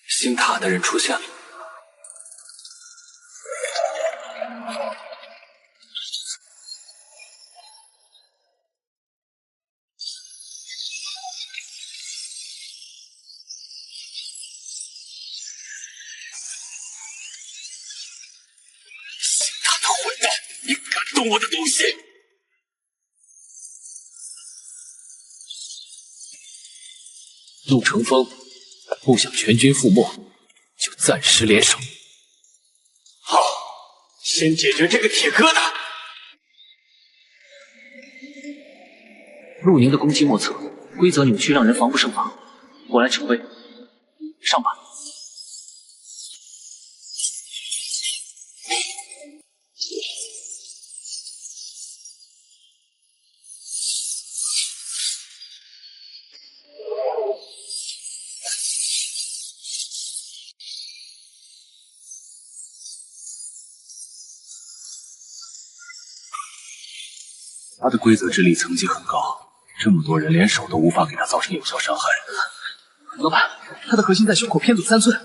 J: 星塔的人出现了。星塔的混蛋，你敢动我的东西！陆成风不想全军覆没，就暂时联手。
A: 好，先解决这个铁疙瘩。
B: 陆宁的攻击莫测，规则扭曲，让人防不胜防。我来指挥，上吧。
J: 他的规则之力层级很高，这么多人联手都无法给他造成有效伤害。
B: 老板，他的核心在胸口偏左3寸，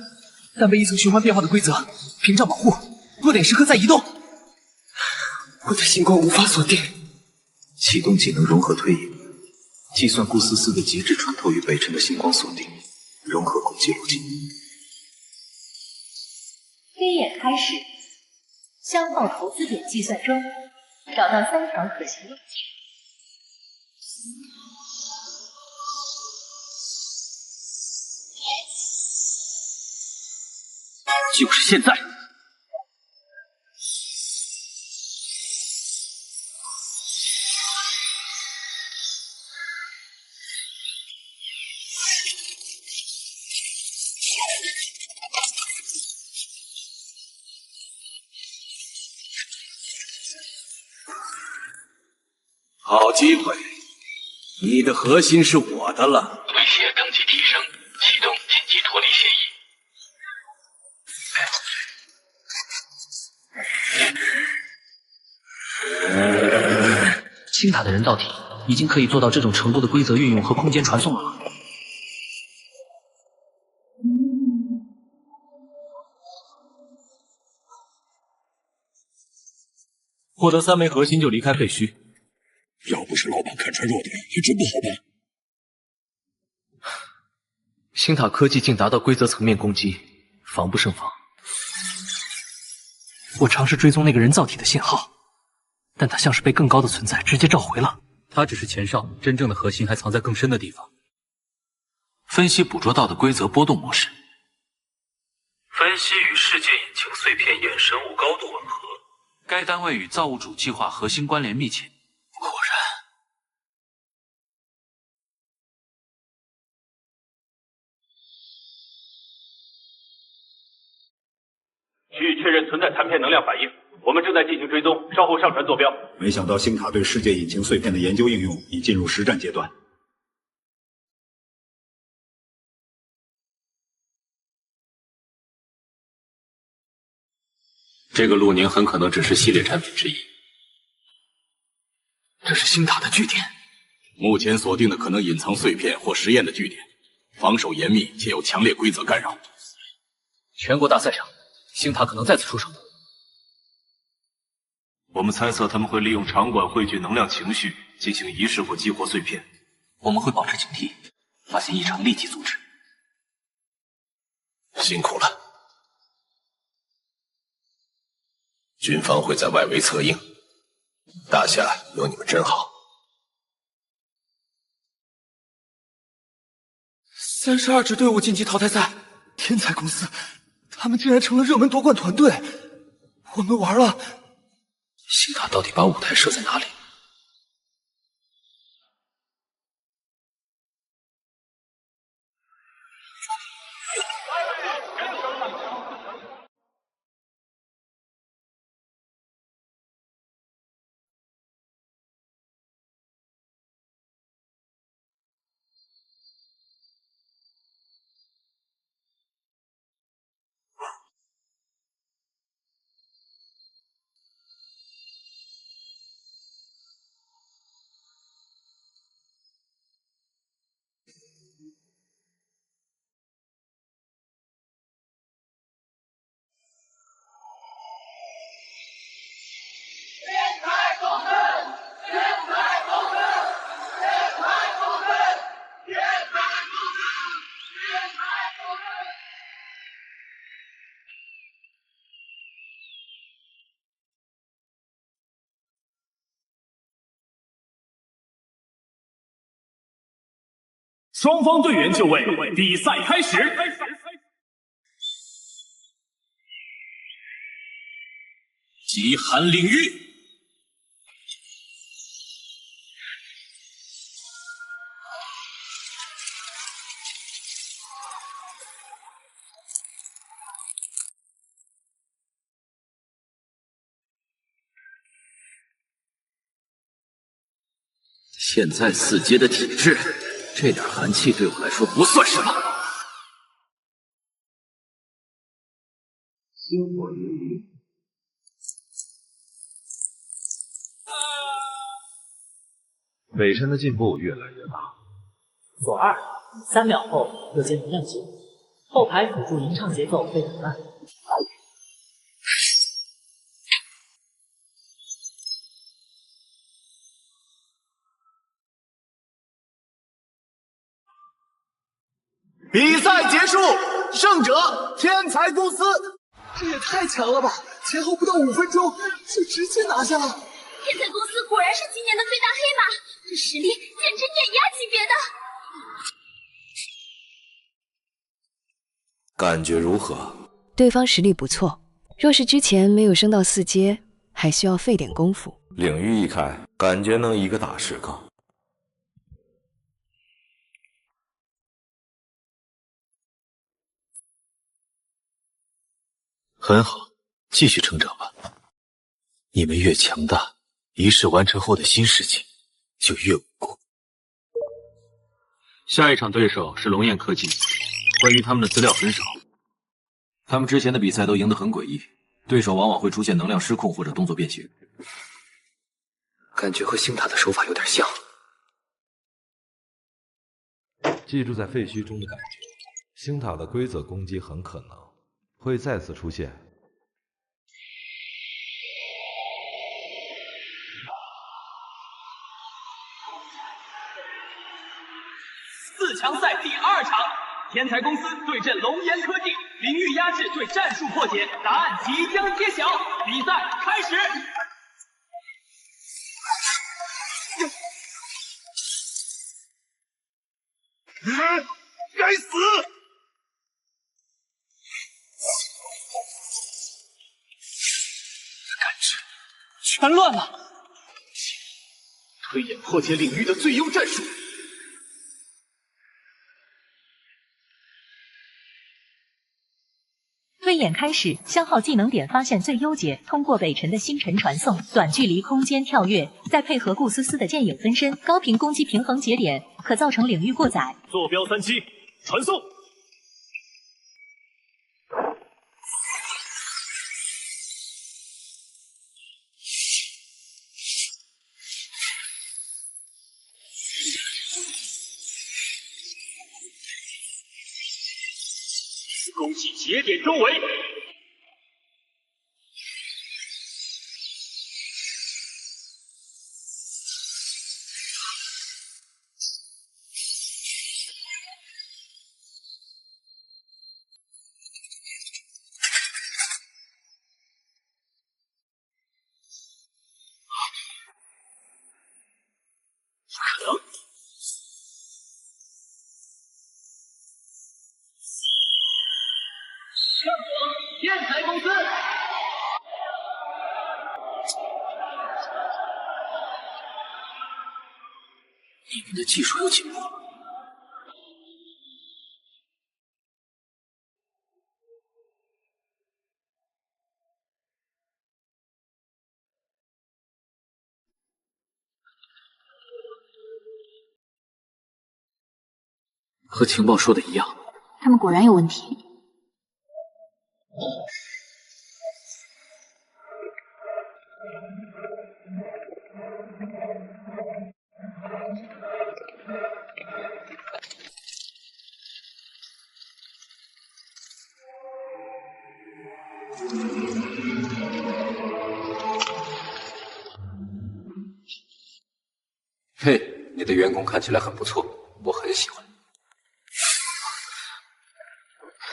B: 但被一层循环变化的规则屏障保护，弱点时刻在移动。
J: 我的星光无法锁定。启动技能融合推引，计算顾思思的极致穿透与北辰的星光锁定，融合攻击路径。
E: 飞眼开始，相貌投资点计算中，找到3条可行路径。
J: 就是现在！好机会，你的核心是我的了。
N: 威胁等级提升，启动紧急脱离协议。
B: 星塔的人道体已经可以做到这种程度的规则运用和空间传送了。
D: 获得3枚核心就离开废墟。
O: 要不是老板看穿弱点，还真不好办。
J: 星塔科技竟达到规则层面攻击，防不胜防。
B: 我尝试追踪那个人造体的信号，但他像是被更高的存在直接召回了。
D: 他只是前哨，真正的核心还藏在更深的地方。
J: 分析捕捉到的规则波动模式。
N: 分析与世界引擎碎片衍生物高度吻合。
J: 该单位与造物主计划核心关联密切。果
I: 然。需确认存在残片能量反应，我们正在进行追踪，稍后上传坐标。
O: 没想到星塔对世界引擎碎片的研究应用已进入实战阶段。
J: 这个陆宁很可能只是系列产品之一。
O: 这是星塔的据点，目前锁定的可能隐藏碎片或实验的据点，防守严密且有强烈规则干扰。
B: 全国大赛上，星塔可能再次出手。
C: 我们猜测他们会利用场馆汇聚能量情绪，进行仪式或激活碎片。
B: 我们会保持警惕，发现异常立即阻止。
O: 辛苦了。军方会在外围策应，大夏有你们真好。
J: 32支队伍晋级淘汰赛，天才公司，他们竟然成了热门夺冠团队，我们玩了。星塔到底把舞台设在哪里？
O: 双方队员就位，比赛开始。极寒领域。
N: 现在4阶的体质，这点寒气对我来说不算什么。星火云云，
K: 北辰的进步越来越大。
B: 左2， 3秒后右键能量球，后排辅助吟唱节奏被打乱。
P: 比赛结束，胜者天才公司。这也太强了吧！前后不到5分钟就直接拿下了。
M: 天才公司果然是今年的最大黑马，这实力简直碾压级别的。
U: 感觉如何？
V: 对方实力不错，若是之前没有升到4阶，还需要费点功夫。
U: 领域一开，感觉能一个打10个。
J: 很好，继续成长吧。你们越强大，仪式完成后的新世界就越稳固。
D: 下一场对手是龙焰科技，关于他们的资料很少。
C: 他们之前的比赛都赢得很诡异，对手往往会出现能量失控或者动作变形。
B: 感觉和星塔的手法有点像。
U: 记住在废墟中的感觉，星塔的规则攻击很可能 会再次出现。
A: 4强赛第2场，天才公司对阵龙岩科技，领域压制对战术破解，答案即将揭晓，比赛开始。
O: 该死！
A: 全乱了！
P: 推演破解领域的最优战术。
E: 推演开始，消耗技能点发现最优解，通过北辰的星辰传送，短距离空间跳跃，再配合顾思思的剑影分身，高频攻击平衡节点，可造成领域过载。
O: 坐标3期，传送。 攻击节点周围。
P: 不可能！
A: 天才公司，
B: 你们的技术有进步。和情报说的一样，
G: 他们果然有问题。
B: 嘿，你的员工看起来很不错，我很喜欢。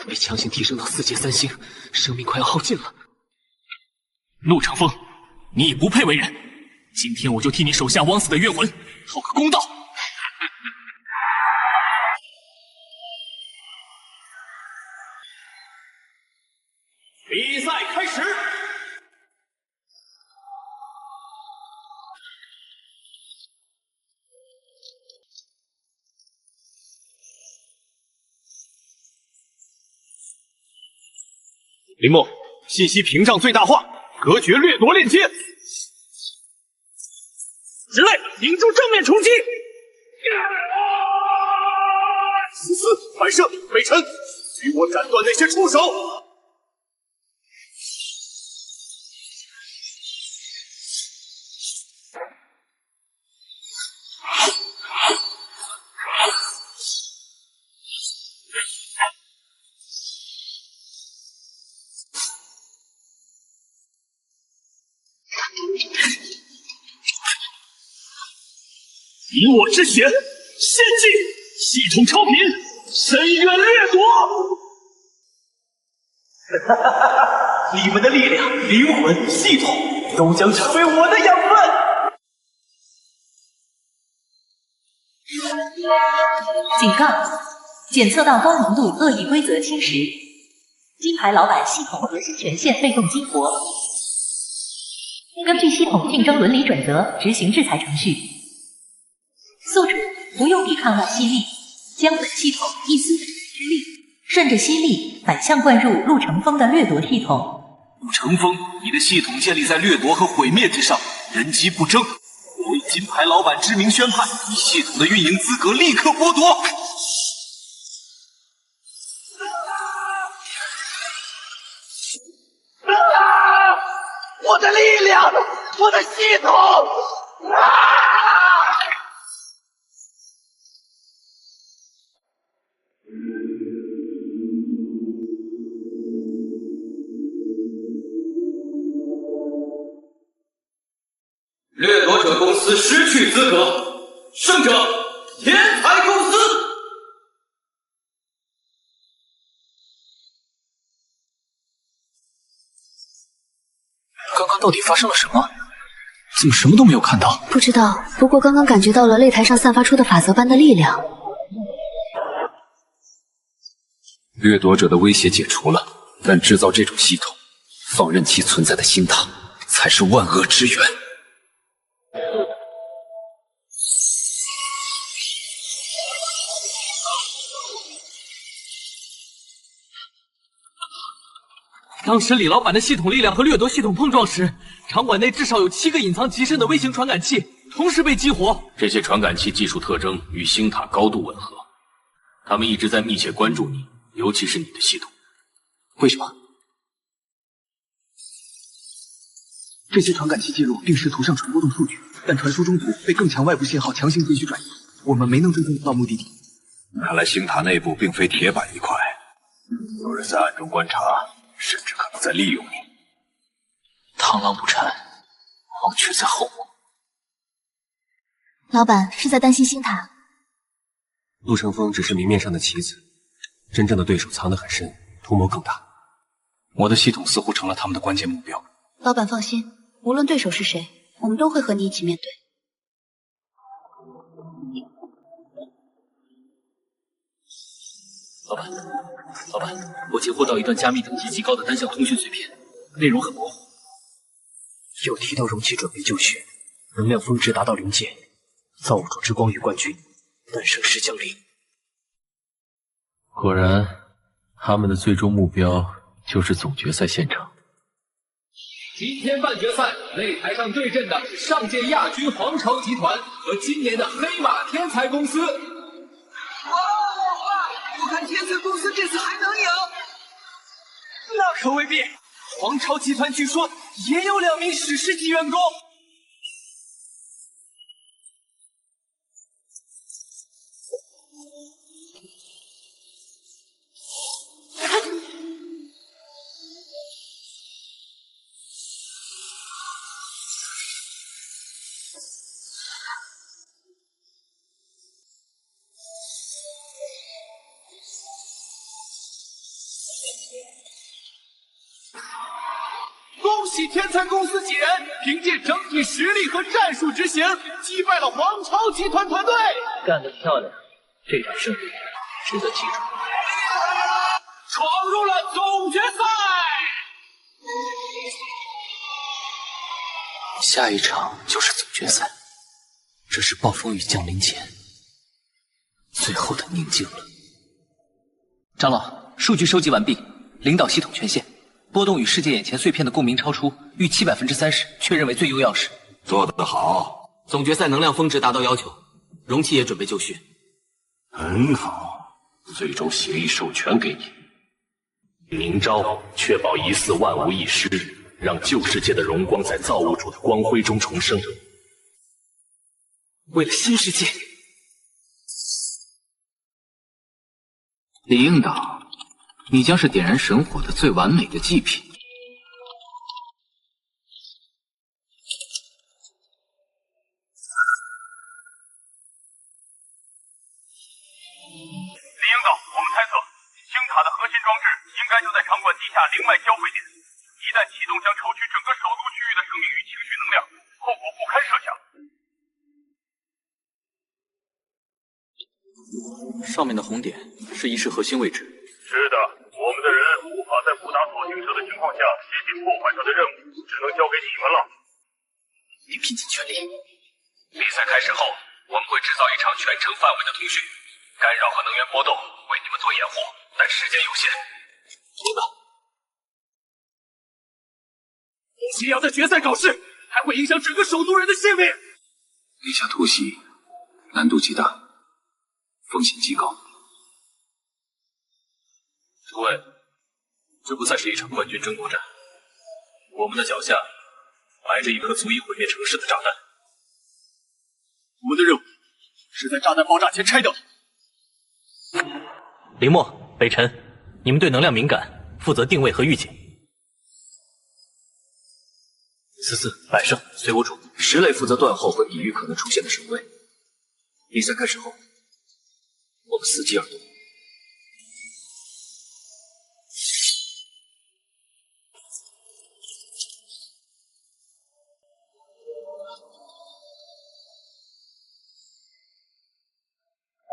B: 被强行提升到4阶3星，生命快要耗尽了。
A: 陆长风，你已不配为人，今天我就替你手下枉死的冤魂讨个公道。
C: 林默，信息屏障最大化，隔绝掠夺链接。
A: 之类，顶住正面冲击。
C: 思思，反射，北辰，与我斩断那些触手。以我之血，献祭，系统超频，深渊掠夺。
A: 你们的力量、灵魂、系统都将成为我的养分。
E: 警告：检测到高浓度恶意规则侵蚀，金牌老板系统核心权限被动激活。根据系统竞争伦理准则执行制裁程序。宿主不用抵抗外吸力，将本系统一丝之力顺着吸力反向灌入陆成风的掠夺系统。
C: 陆成风，你的系统建立在掠夺和毁灭之上，人机不争。我为金牌老板之名宣判，你系统的运营资格立刻剥夺。
A: 我的力量，我的系统！掠夺者公司失去资格，胜者天才公司。
B: 刚刚到底发生了什么？怎么什么都没有看到？
G: 不知道，不过刚刚感觉到了擂台上散发出的法则般的力量。
N: 掠夺者的威胁解除了，但制造这种系统，放任其存在的星塔，才是万恶之源。
Y: 当时李老板的系统力量和掠夺系统碰撞时，场馆内至少有7个隐藏极深的微型传感器同时被激活。
N: 这些传感器技术特征与星塔高度吻合，他们一直在密切关注你，尤其是你的系统。
B: 为什么？这些传感器记录并试图上传波动数据，但传输中途被更强外部信号强行截取转移，我们没能追踪到目的地。
N: 看来星塔内部并非铁板一块，有人在暗中观察，甚至可能在利用你。
B: 螳螂捕蝉，黄雀在后。
G: 老板是在担心星塔。
Q: 陆成风只是明面上的棋子，真正的对手藏得很深，图谋更大。
B: 我的系统似乎成了他们的关键目标。
G: 老板放心，无论对手是谁，我们都会和你一起面对。
B: 老板，我截获到一段加密等级极高的单向通讯碎片，内容很模糊，有提到容器准备就绪，能量峰值达到临界，造物主之光与冠军，诞生时降临。
L: 果然，他们的最终目标就是总决赛现场。
Y: 今天半决赛擂台上对阵的是上届亚军皇朝集团和今年的黑马天才公司。
A: 我看天才公司这次还能赢。那可未必，皇朝集团据说也有2名史诗级员工。恭喜天才公司几人凭借整体实力和战术执行，击败了皇朝集团团队。
B: 干得漂亮，这场胜利值得记住。
A: 闯入了总决赛。
B: 下一场就是总决赛，这是暴风雨降临前最后的宁静了。长老，数据收集完毕，领导系统权限，波动与世界眼前碎片的共鸣超出预期30%，确认为最优钥匙。
N: 做得好，
B: 总决赛能量峰值达到要求，容器也准备就绪。
N: 很好，最终协议授权给你。明朝确保疑似万无一失，让旧世界的荣光在造物主的光辉中重生。
B: 为了新世界，
F: 李应岛，你将是点燃神火的最完美的祭品。
O: 李应岛，我们猜测，星塔的核心装置应该就在场馆地下灵脉交汇点，一旦启动，将抽取整个首都区域的生命与情绪能量，后果不堪设想。
B: 上面的红点是仪式核心位置。
O: 是的，我们的人无法在不打锁定者的情况下接近破坏者的任务，只能交给你们了。
B: 你拼尽全力。
Y: 比赛开始后，我们会制造一场全程范围的通讯，干扰和能源波动，为你们做掩护，但时间有限。
B: 听到。
A: 也要在决赛搞事，还会影响整个首都人的性命。
N: 那下突袭难度极大，风险极高。
D: 诸位，这不再是一场冠军争夺战，我们的脚下埋着一颗足以毁灭城市的炸弹。
A: 我们的任务是在炸弹爆炸前拆掉它。
B: 林墨、北辰，你们对能量敏感，负责定位和预警。44、百胜，随我主，10类负责断后和抵御可能出现的守卫。比赛开始后，我们伺机而动。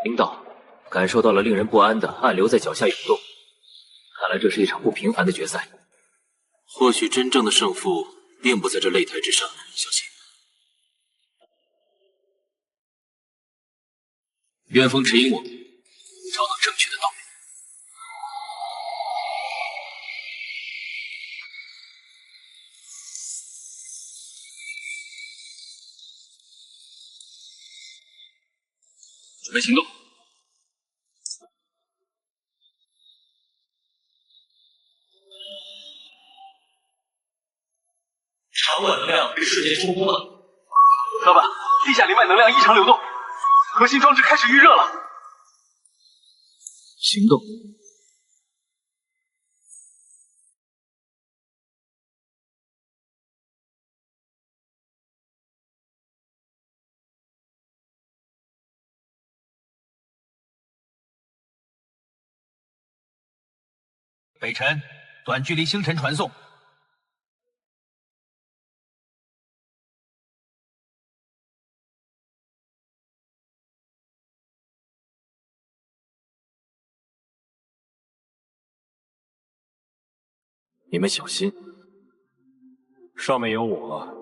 B: 领导感受到了令人不安的暗流在脚下涌动，看来这是一场不平凡的决赛。或许真正的胜负并不在这擂台之上，小心。元丰指引我们找到正确的道路。准备行动。场馆能量被瞬间抽空了。
C: 老板，地下灵脉能量异常流动，核心装置开始预热了。
B: 行动。
R: 北辰，短距离星辰传送。
B: 你们小心，
D: 上面有我。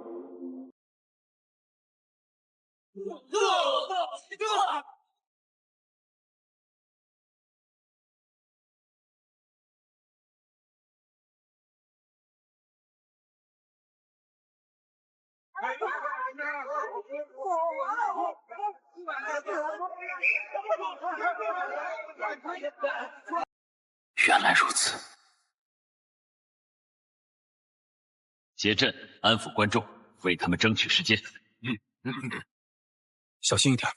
B: 原来如此。
L: 结阵，安抚观众，为他们争取时间。
Q: 小心一点。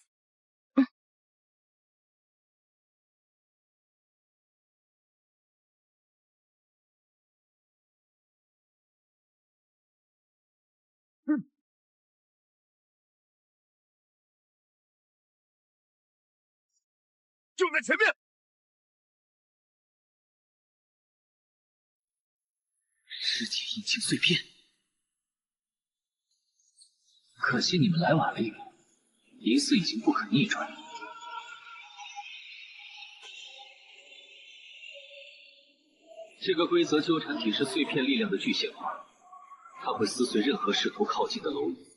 O: 就在前面。
B: 世界引擎碎片，可惜你们来晚了一步，疑似已经不可逆转。这个规则纠缠体是碎片力量的具现化，它会撕碎任何试图靠近的蝼蚁。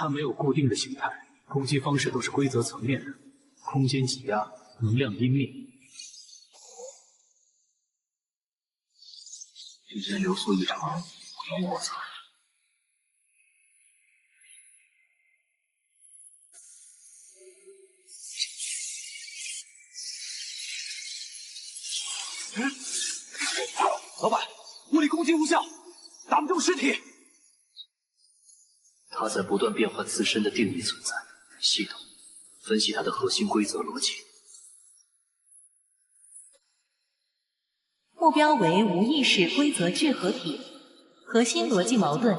F: 它没有固定的形态，攻击方式都是规则层面的，空间挤压，能量湮灭。之前流速异常，我操！
J: 老板，物理攻击无效，打不中尸体。
B: 它在不断变换自身的定义存在。系统分析它的核心规则逻辑。
E: 目标为无意识规则聚合体，核心逻辑矛盾，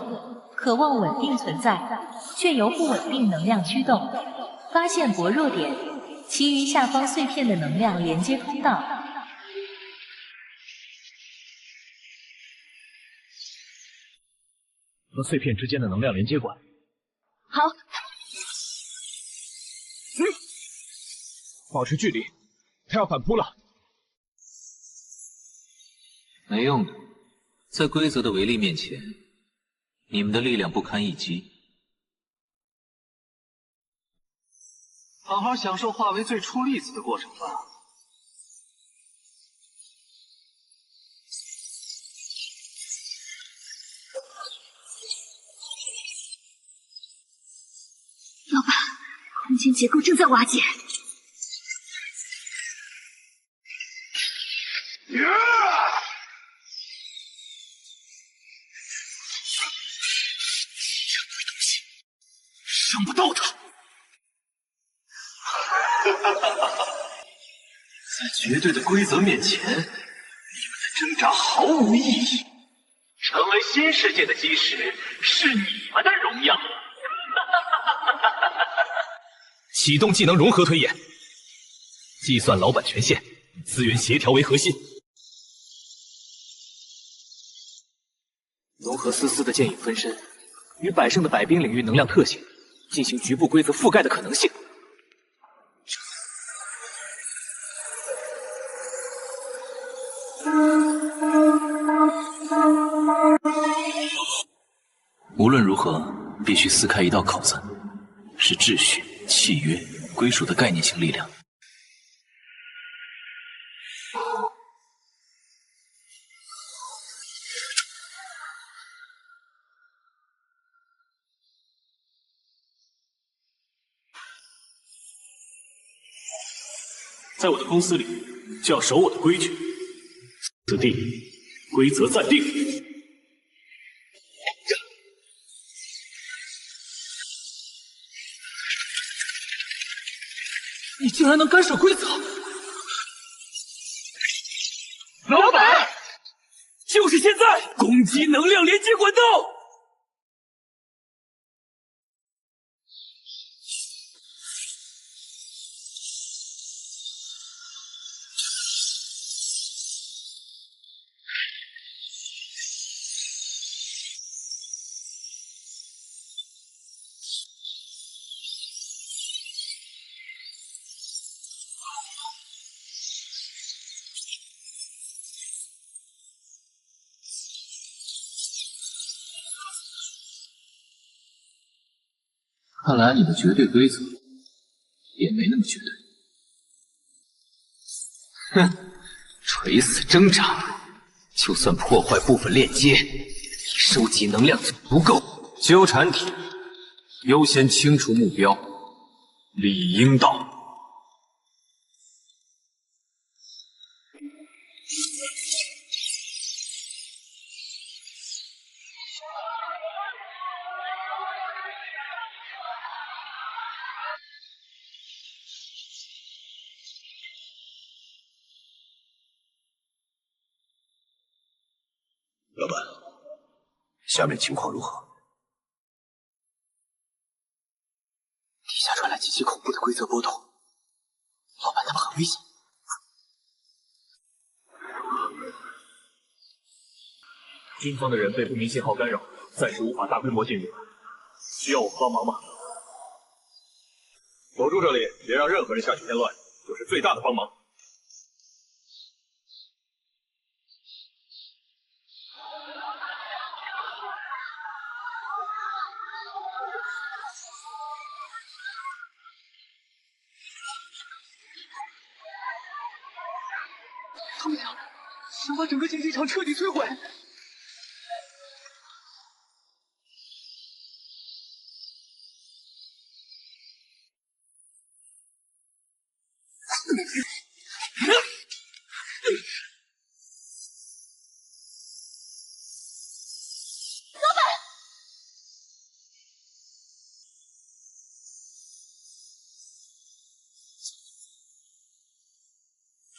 E: 渴望稳定存在，却由不稳定能量驱动。发现薄弱点，其余下方碎片的能量连接通道。
D: 和碎片之间的能量连接管。
M: 好。
D: 保持距离，他要反扑了。
F: 没用的，在规则的威力面前，你们的力量不堪一击。
J: 好好享受化为最初粒子的过程吧。
M: 老板，空间结构正在瓦解。
J: 伤不到他。在绝对的规则面前，你们的挣扎毫无意义。成为新世界的基石是你们的荣耀。
D: 启动技能融合推演，计算老板权限，资源协调为核心。
B: 融合丝丝的剑影分身与百胜的百兵领域能量特性，进行局部规则覆盖的可能性。
F: 无论如何，必须撕开一道口子，是秩序、契约、归属的概念性力量。
J: 在我的公司里，就要守我的规矩。此地规则暂定。
A: 你竟然能干涉规则！
J: 老板，
A: 就是现在！攻击能量连接管道！
F: 看来你的绝对规则也没那么绝对。哼，垂死挣扎，就算破坏部分链接，你收集能量足够。纠缠体优先清除目标，理应道。
N: 老板，下面情况如何？
B: 底下传来极其恐怖的规则波动，老板他们很危险。
D: 军方的人被不明信号干扰，暂时无法大规模进入，需要我们帮忙吗？守住这里，别让任何人下去添乱，就是最大的帮忙。
A: 他们想把整个竞技场彻底摧毁。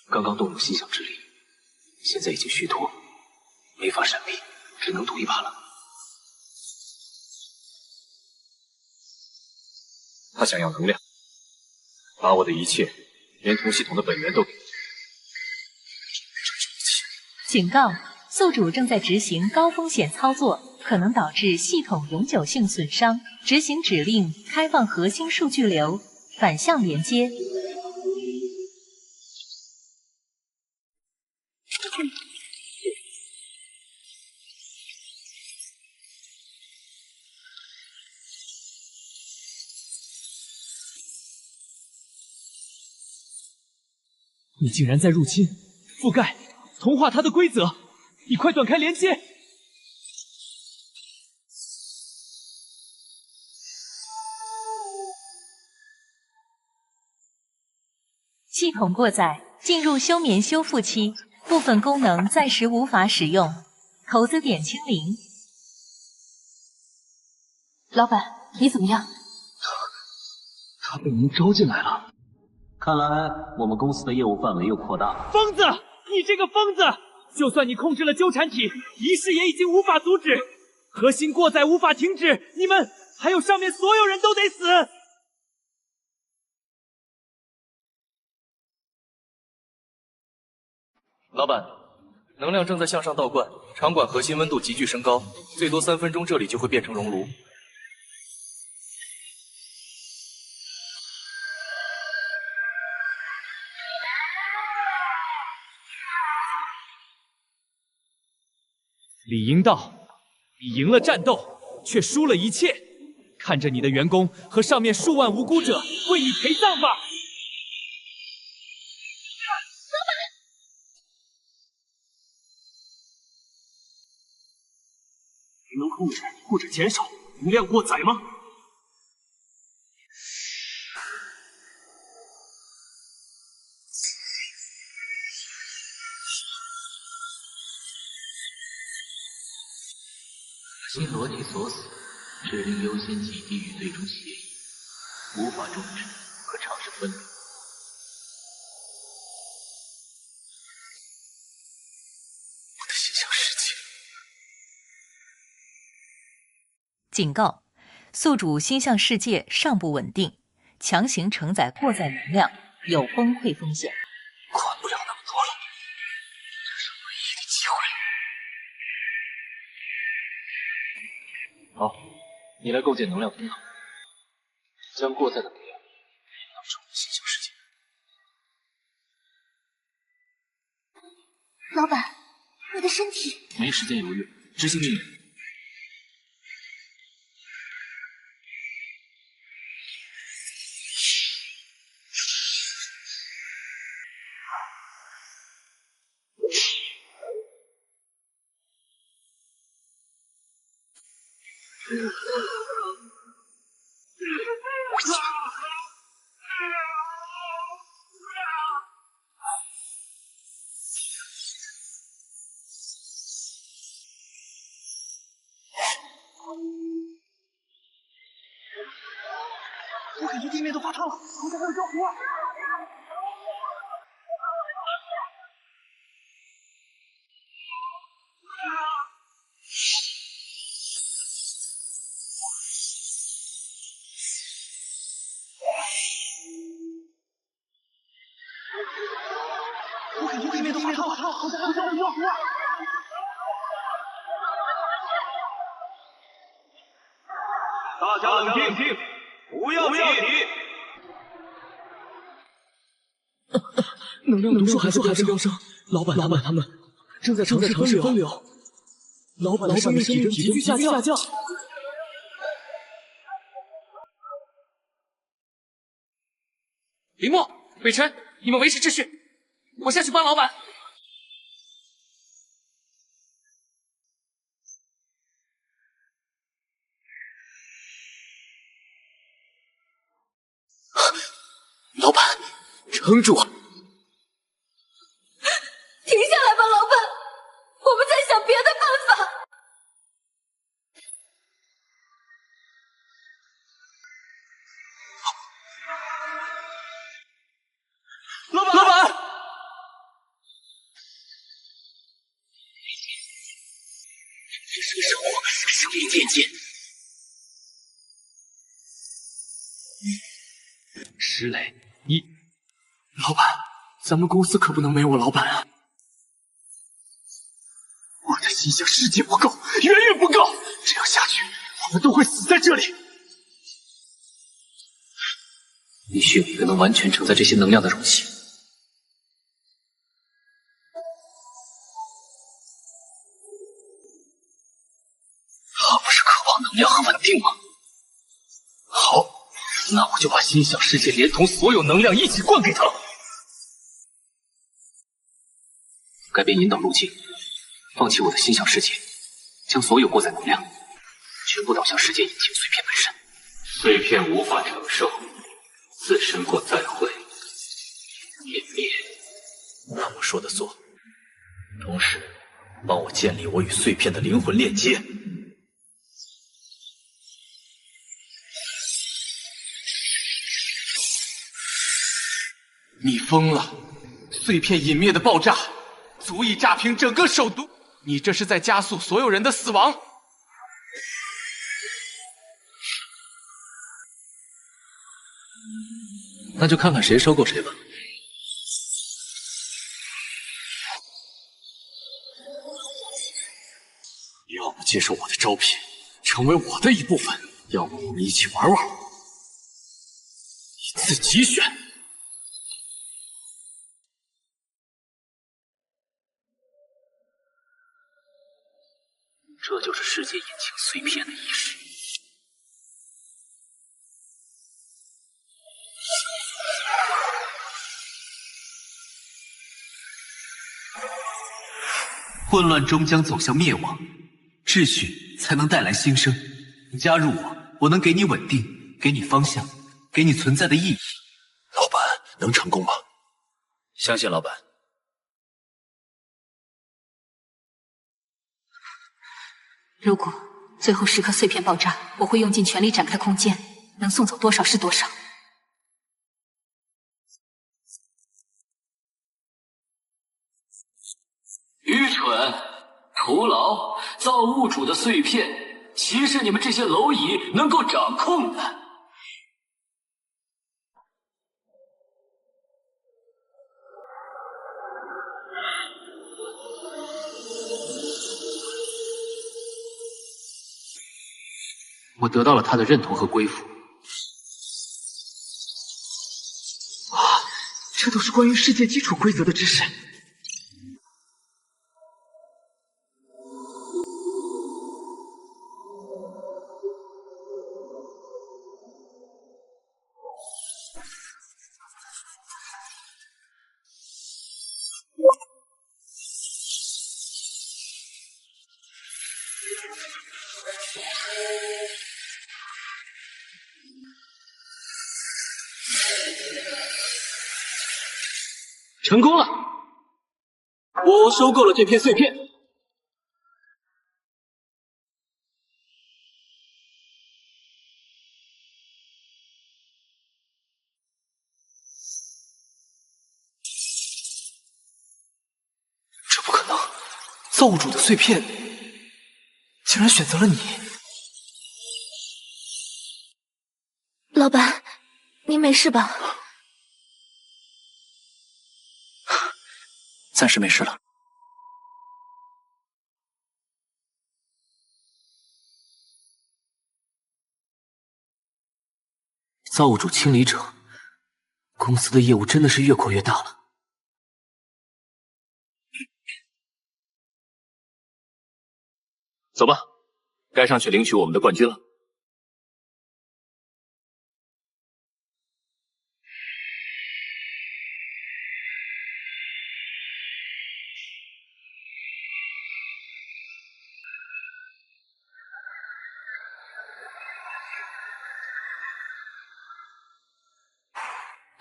B: 刚刚动用心想之力，现在已经虚脱，没法闪避，只能赌一把了。他想要能量，把我的一切，连同系统的本源都给我。
E: 警告：宿主正在执行高风险操作，可能导致系统永久性损伤。执行指令：开放核心数据流，反向连接。
A: 你竟然在入侵、覆盖、同化它的规则！你快断开连接！
E: 系统过载，进入休眠修复期，部分功能暂时无法使用。投资点清零。
G: 老板，你怎么样？
A: 他被您招进来了。
B: 看来我们公司的业务范围又扩大了。
A: 疯子，你这个疯子！就算你控制了纠缠体，仪式也已经无法阻止，核心过载无法停止，你们还有上面所有人都得死！
K: 老板，能量正在向上倒灌，场馆核心温度急剧升高，最多3分钟这里就会变成熔炉。
A: 李应道，你赢了战斗，却输了一切。看着你的员工和上面数万无辜者为你陪葬吧！
J: 你能控制或者减少能量过载吗？
B: 核心逻辑锁死，指令优先级低于最终协议，无法终止和产生分离。我的心想事情。
E: 警告：宿主心象世界尚不稳定，强行承载过载能量，有崩溃风险。
J: 管不了那么多了，这是唯一的机会。
B: 好，你来构建能量通道，将过载的能量引导至我的心象世界。
G: 老板，我的身体……
B: 没时间犹豫，执行命令。
A: 我感觉地面都发烫了，好像还有着火。我感觉地面都发烫了，好像还有着火。
O: 大家冷静，不要急。
A: 能量读数还在飙升，老板他们正在尝试分流。老板的生命体征急剧下降。林墨、北辰，你们维持秩序，我下去帮老板。
B: 老板，撑住！
M: 停下来吧，老板，我们再想别的办法。
B: 老板！这是个什么？是个生命链接。石磊，你，老板，咱们公司可不能没我老板啊！我的心想世界不够，远远不够，这样下去，我们都会死在这里。你需要一个能完全承载这些能量的容器。他不是渴望能量和稳定吗？好，那我就把心想世界连同所有能量一起灌给他。改变引导路径，放弃我的心想世界，将所有过载能量全部导向世界引擎碎片本身。
F: 碎片无法承受，自身过载会湮灭。
K: 那我说的做，同时帮我建立我与碎片的灵魂链接。
A: 你疯了！碎片湮灭的爆炸足以炸平整个首都，你这是在加速所有人的死亡。
B: 那就看看谁收购谁吧。
J: 要么接受我的招聘，成为我的一部分；要么我们一起玩玩，你自己选。
B: 这就是世界引擎碎片的意识。
C: 混乱终将走向灭亡，秩序才能带来新生。你加入我，我能给你稳定，给你方向，给你存在的意义。
K: 老板，能成功吗？
B: 相信老板。
G: 如果最后时刻碎片爆炸，我会用尽全力展开空间，能送走多少是多少。
H: 愚蠢、徒劳、造物主的碎片，岂是你们这些蝼蚁能够掌控的？
B: 我得到了他的认同和归附。
A: 啊，这都是关于世界基础规则的知识。
B: 成功了！我收购了这片碎片。
A: 这不可能！造物主的碎片竟然选择了你。
G: 老板，您没事吧？
B: 暂时没事了。造物主清理者，公司的业务真的是越扩越大了。
D: 走吧，该上去领取我们的冠军了。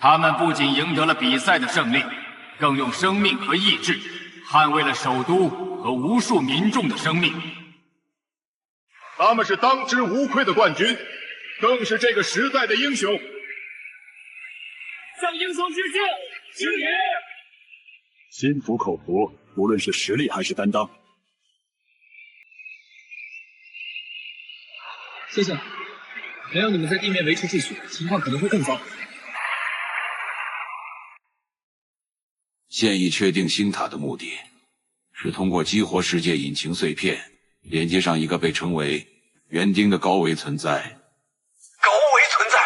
Y: 他们不仅赢得了比赛的胜利，更用生命和意志捍卫了首都和无数民众的生命。
O: 他们是当之无愧的冠军，更是这个时代的英雄。
Y: 向英雄致敬！敬礼！
O: 心服口服，无论是实力还是担当。
A: 谢谢。没有你们在地面维持秩序，情况可能会更糟。
I: 现已确定星塔的目的是通过激活世界引擎碎片，连接上一个被称为园丁的高维存在。
F: 高维存在？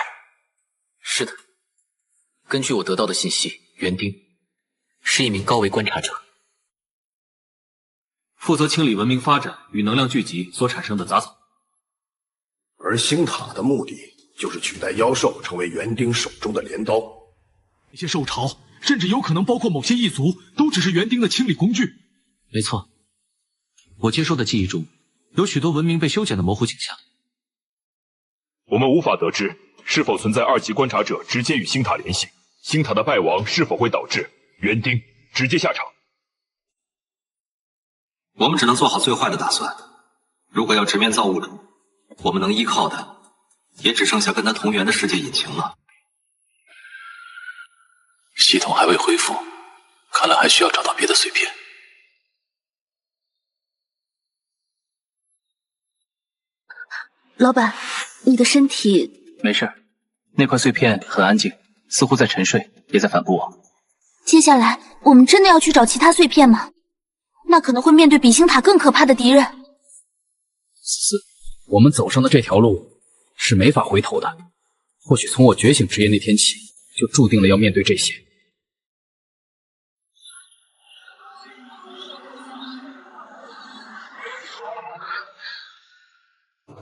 S: 是的，根据我得到的信息，园丁是一名高维观察者，
D: 负责清理文明发展与能量聚集所产生的杂草。
T: 而星塔的目的就是取代妖兽，成为园丁手中的镰刀。
J: 那些兽潮，甚至有可能包括某些异族，都只是园丁的清理工具。
D: 没错，我接收的记忆中有许多文明被修剪的模糊景象。
O: 我们无法得知是否存在2级观察者直接与星塔联系，星塔的败亡是否会导致园丁直接下场。
C: 我们只能做好最坏的打算。如果要直面造物主，我们能依靠的也只剩下跟他同源的世界引擎了。
F: 系统还未恢复，看来还需要找到别的碎片。
G: 老板，你的身体
B: 没事，那块碎片很安静，似乎在沉睡，也在反复我。
G: 接下来我们真的要去找其他碎片吗？那可能会面对比星塔更可怕的敌人。
B: 我们走上的这条路是没法回头的，或许从我觉醒职业那天起，就注定了要面对这些。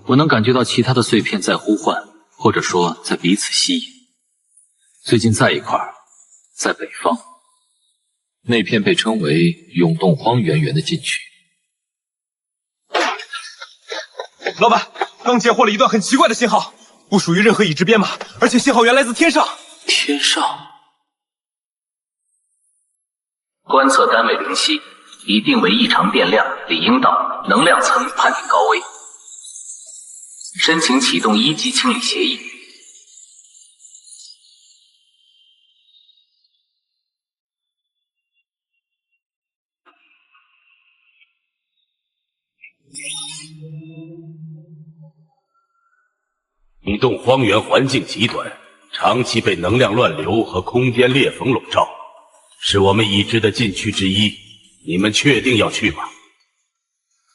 S: 我能感觉到其他的碎片在呼唤，或者说在彼此吸引。最近在一块儿，在北方，那片被称为永动荒原园的禁区。
K: 老板，刚截获了一段很奇怪的信号，不属于任何已知编码，而且信号源来自天上。
S: 天上？观测单位灵犀已定为异常变量，理应岛能量层判定高危。申请启动1级清理协议。
N: 永动荒原环境极端，长期被能量乱流和空间裂缝笼罩，是我们已知的禁区之一。你们确定要去吗？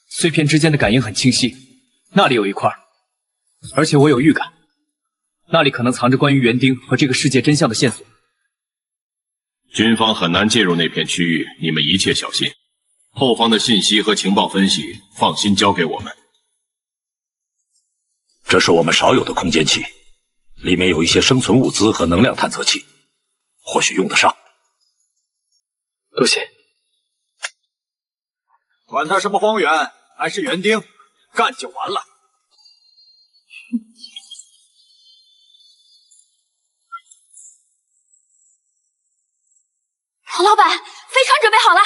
B: 碎片之间的感应很清晰，那里有一块，而且我有预感，那里可能藏着关于园丁和这个世界真相的线索。
O: 军方很难介入那片区域，你们一切小心。后方的信息和情报分析，放心交给我们。
N: 这是我们少有的空间器，里面有一些生存物资和能量探测器，或许用得上。
B: 多谢。
C: 管他什么荒原还是园丁，干就完了。
M: 老板，飞船准备好了。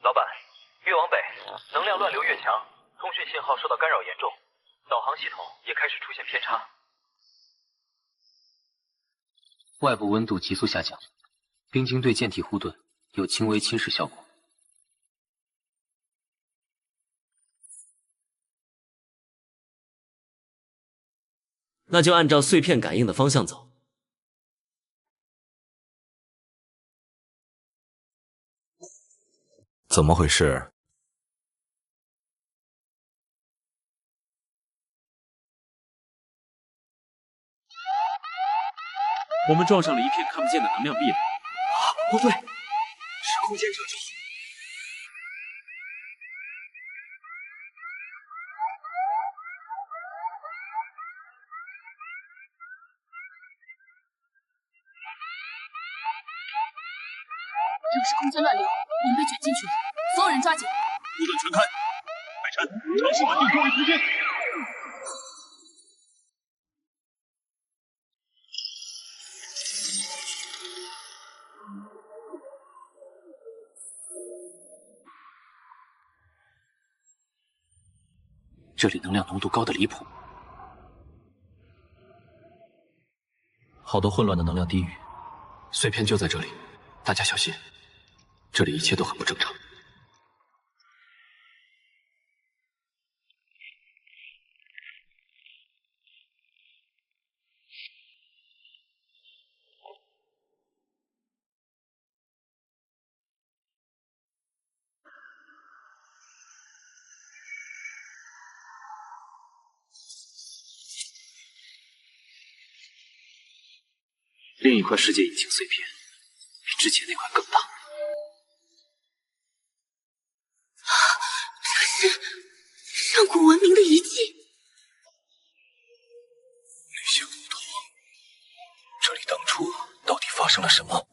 K: 老板，越往北，能量乱流越强，通讯信号受到干扰严重，导航系统也开始出现偏差。
S: 外部温度急速下降，冰晶对舰体护盾有轻微侵蚀效果。
A: 那就按照碎片感应的方向走。
U: 怎么回事？
L: 我们撞上了一片看不见的能量壁垒。
A: 不对，是空间掣肘。
M: 这里是空间乱流，我们被卷进去了，所有人抓紧！
O: 路灯全开，海晨，尝试稳定周围空间。
B: 这里能量浓度高的离谱，好多混乱的能量地域，碎片就在这里，大家小心，这里一切都很不正常。另一块世界引擎碎片比之前那块更大。
M: 这是上古文明的遗迹。
J: 那些骨头，这里当初到底发生了什么？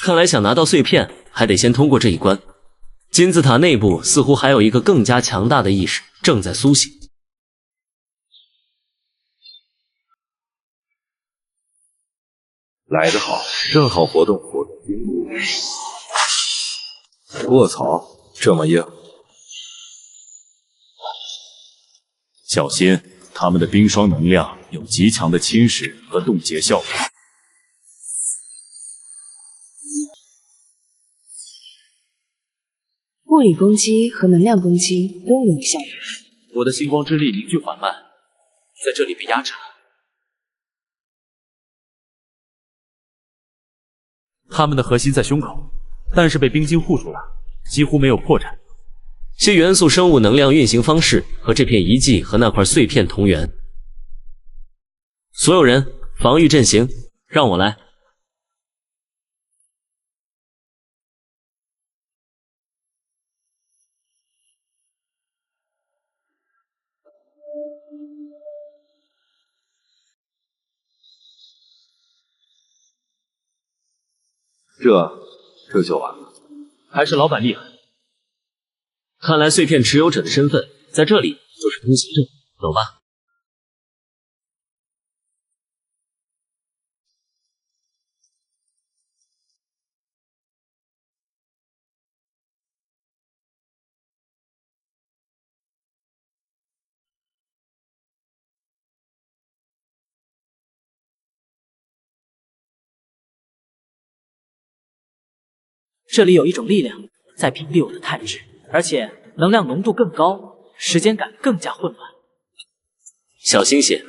A: 看来想拿到碎片，还得先通过这一关。金字塔内部似乎还有一个更加强大的意识正在苏醒。
U: 来得好，正好活动筋骨。卧槽，这么硬！
L: 小心，他们的冰霜能量有极强的侵蚀和冻结效果。
P: 物理攻击和能量攻击都有效。
B: 我的星光之力凝聚缓慢，在这里被压制了。
D: 他们的核心在胸口，但是被冰晶护住了，几乎没有破绽。
A: 些元素生物能量运行方式和这片遗迹和那块碎片同源。所有人防御阵型，让我来。
U: 这就完了，
B: 还是老板厉害。
A: 看来碎片持有者的身份在这里就是通行证。走吧。
B: 这里有一种力量在屏蔽我的探知，而且能量浓度更高，时间感更加混乱。
A: 小心些。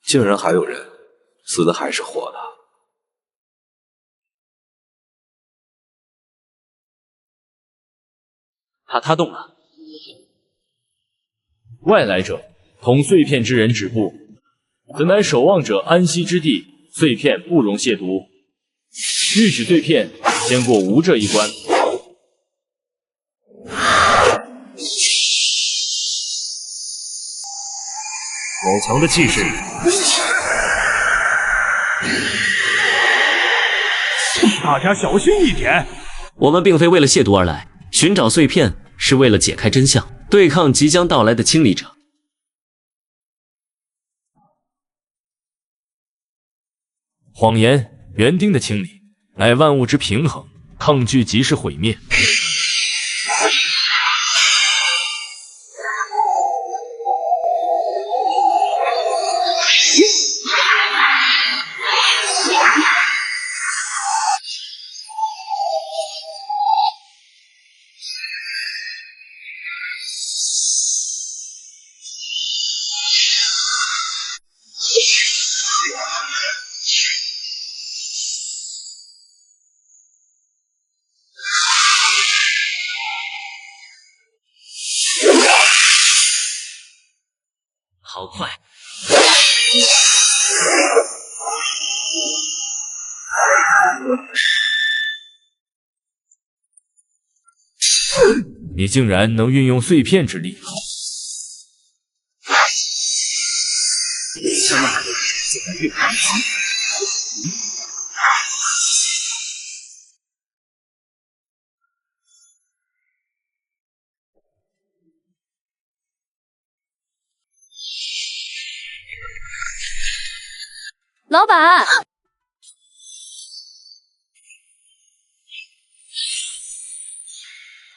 U: 竟然还有人，死的还是活的。
B: 他动了。
L: 外来者，同碎片之人止步。此乃守望者安息之地，碎片不容亵渎。欲取碎片，先过吾这一关。
U: 好强的气势！
O: 大家小心一点。
A: 我们并非为了亵渎而来，寻找碎片是为了解开真相，对抗即将到来的清理者。
L: 谎言，园丁的清理，乃万物之平衡，抗拒即是毁灭。
B: 好快！
L: 你竟然能运用碎片之力！
B: 千万竟然越看越急！
M: 老板，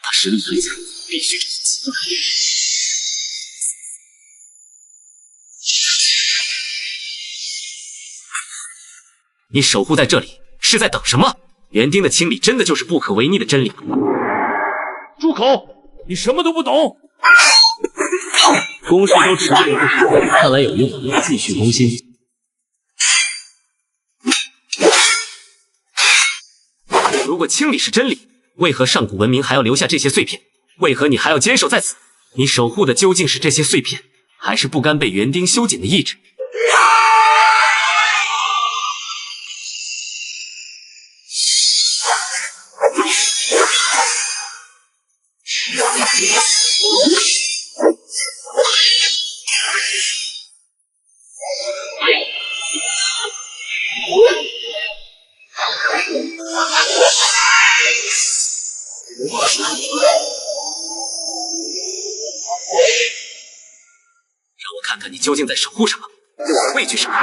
B: 他实力最强，必须这么急。你守护在这里是在等什么？园丁的清理真的就是不可违逆的真理吗？
L: 住口！你什么都不懂。
B: 攻势都持续了不少，看来有用，继续攻心。如果清理是真理，为何上古文明还要留下这些碎片？为何你还要坚守在此？你守护的究竟是这些碎片，还是不甘被园丁修剪的意志？让我看看你究竟在守护什么，对我畏惧什么。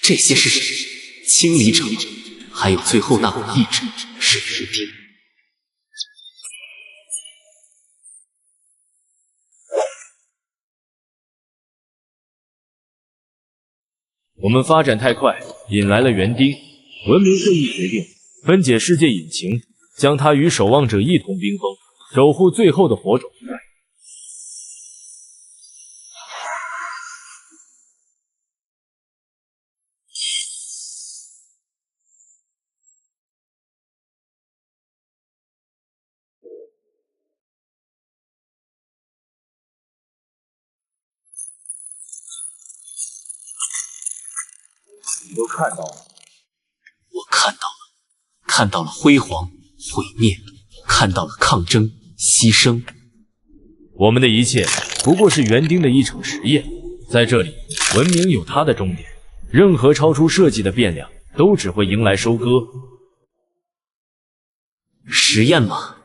B: 这些是谁？清理者，还有最后那股意志是园丁。
L: 我们发展太快，引来了园丁。文明会议决定分解世界引擎，将它与守望者一同冰封，守护最后的火种。你都看到了？
B: 我看到了，看到了辉煌、毁灭，看到了抗争、牺牲。
L: 我们的一切不过是园丁的一场实验，在这里，文明有它的终点，任何超出设计的变量都只会迎来收割。
B: 实验吗？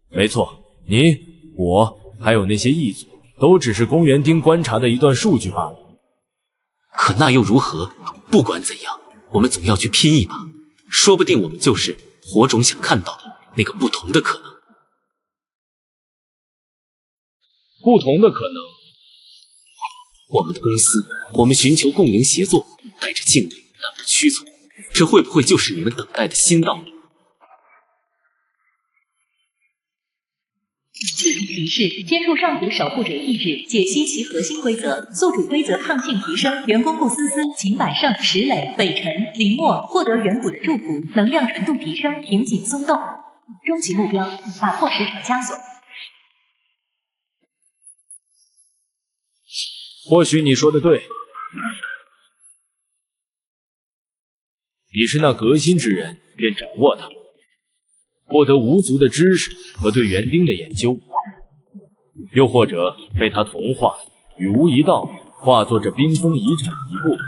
L: 没错，你、我还有那些异族，都只是公园丁观察的一段数据罢了。
B: 可那又如何？不管怎样，我们总要去拼一把，说不定我们就是火种想看到的那个不同的可能。
L: 不同的可能。
B: 我们的公司，我们寻求共赢协作，带着敬畏，但不屈从。这会不会就是你们等待的新道路？
E: 系统提示：接触上古守护者意志，解析其核心规则，宿主规则抗性提升。员工顾思思、秦百胜、石磊、北辰、林墨获得远古的祝福，能量纯度提升，瓶颈松动。终极目标：打破时场枷锁。
L: 或许你说的对，你是那革新之人，便掌握它。获得无足的知识和对园丁的研究，又或者被他同化，与无一道，化作这冰封遗产一部分。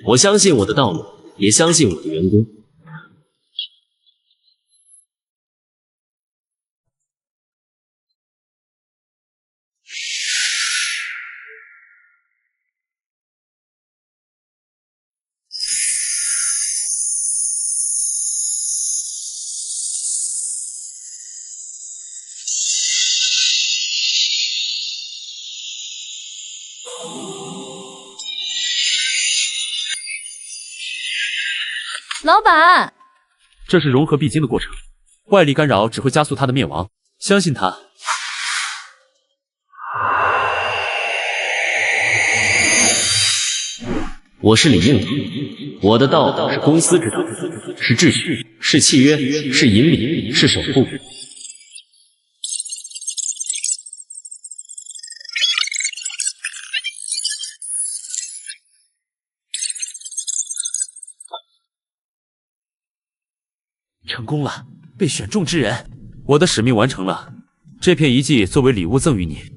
B: 我相信我的道路，也相信我的员工。
M: 老板，
L: 这是融合必经的过程，外力干扰只会加速它的灭亡。相信它。我是李应，我的道是公司之道，是秩序，是契约，是引领，是守护。成功了，被选中之人，我的使命完成了。这片遗迹作为礼物赠予你。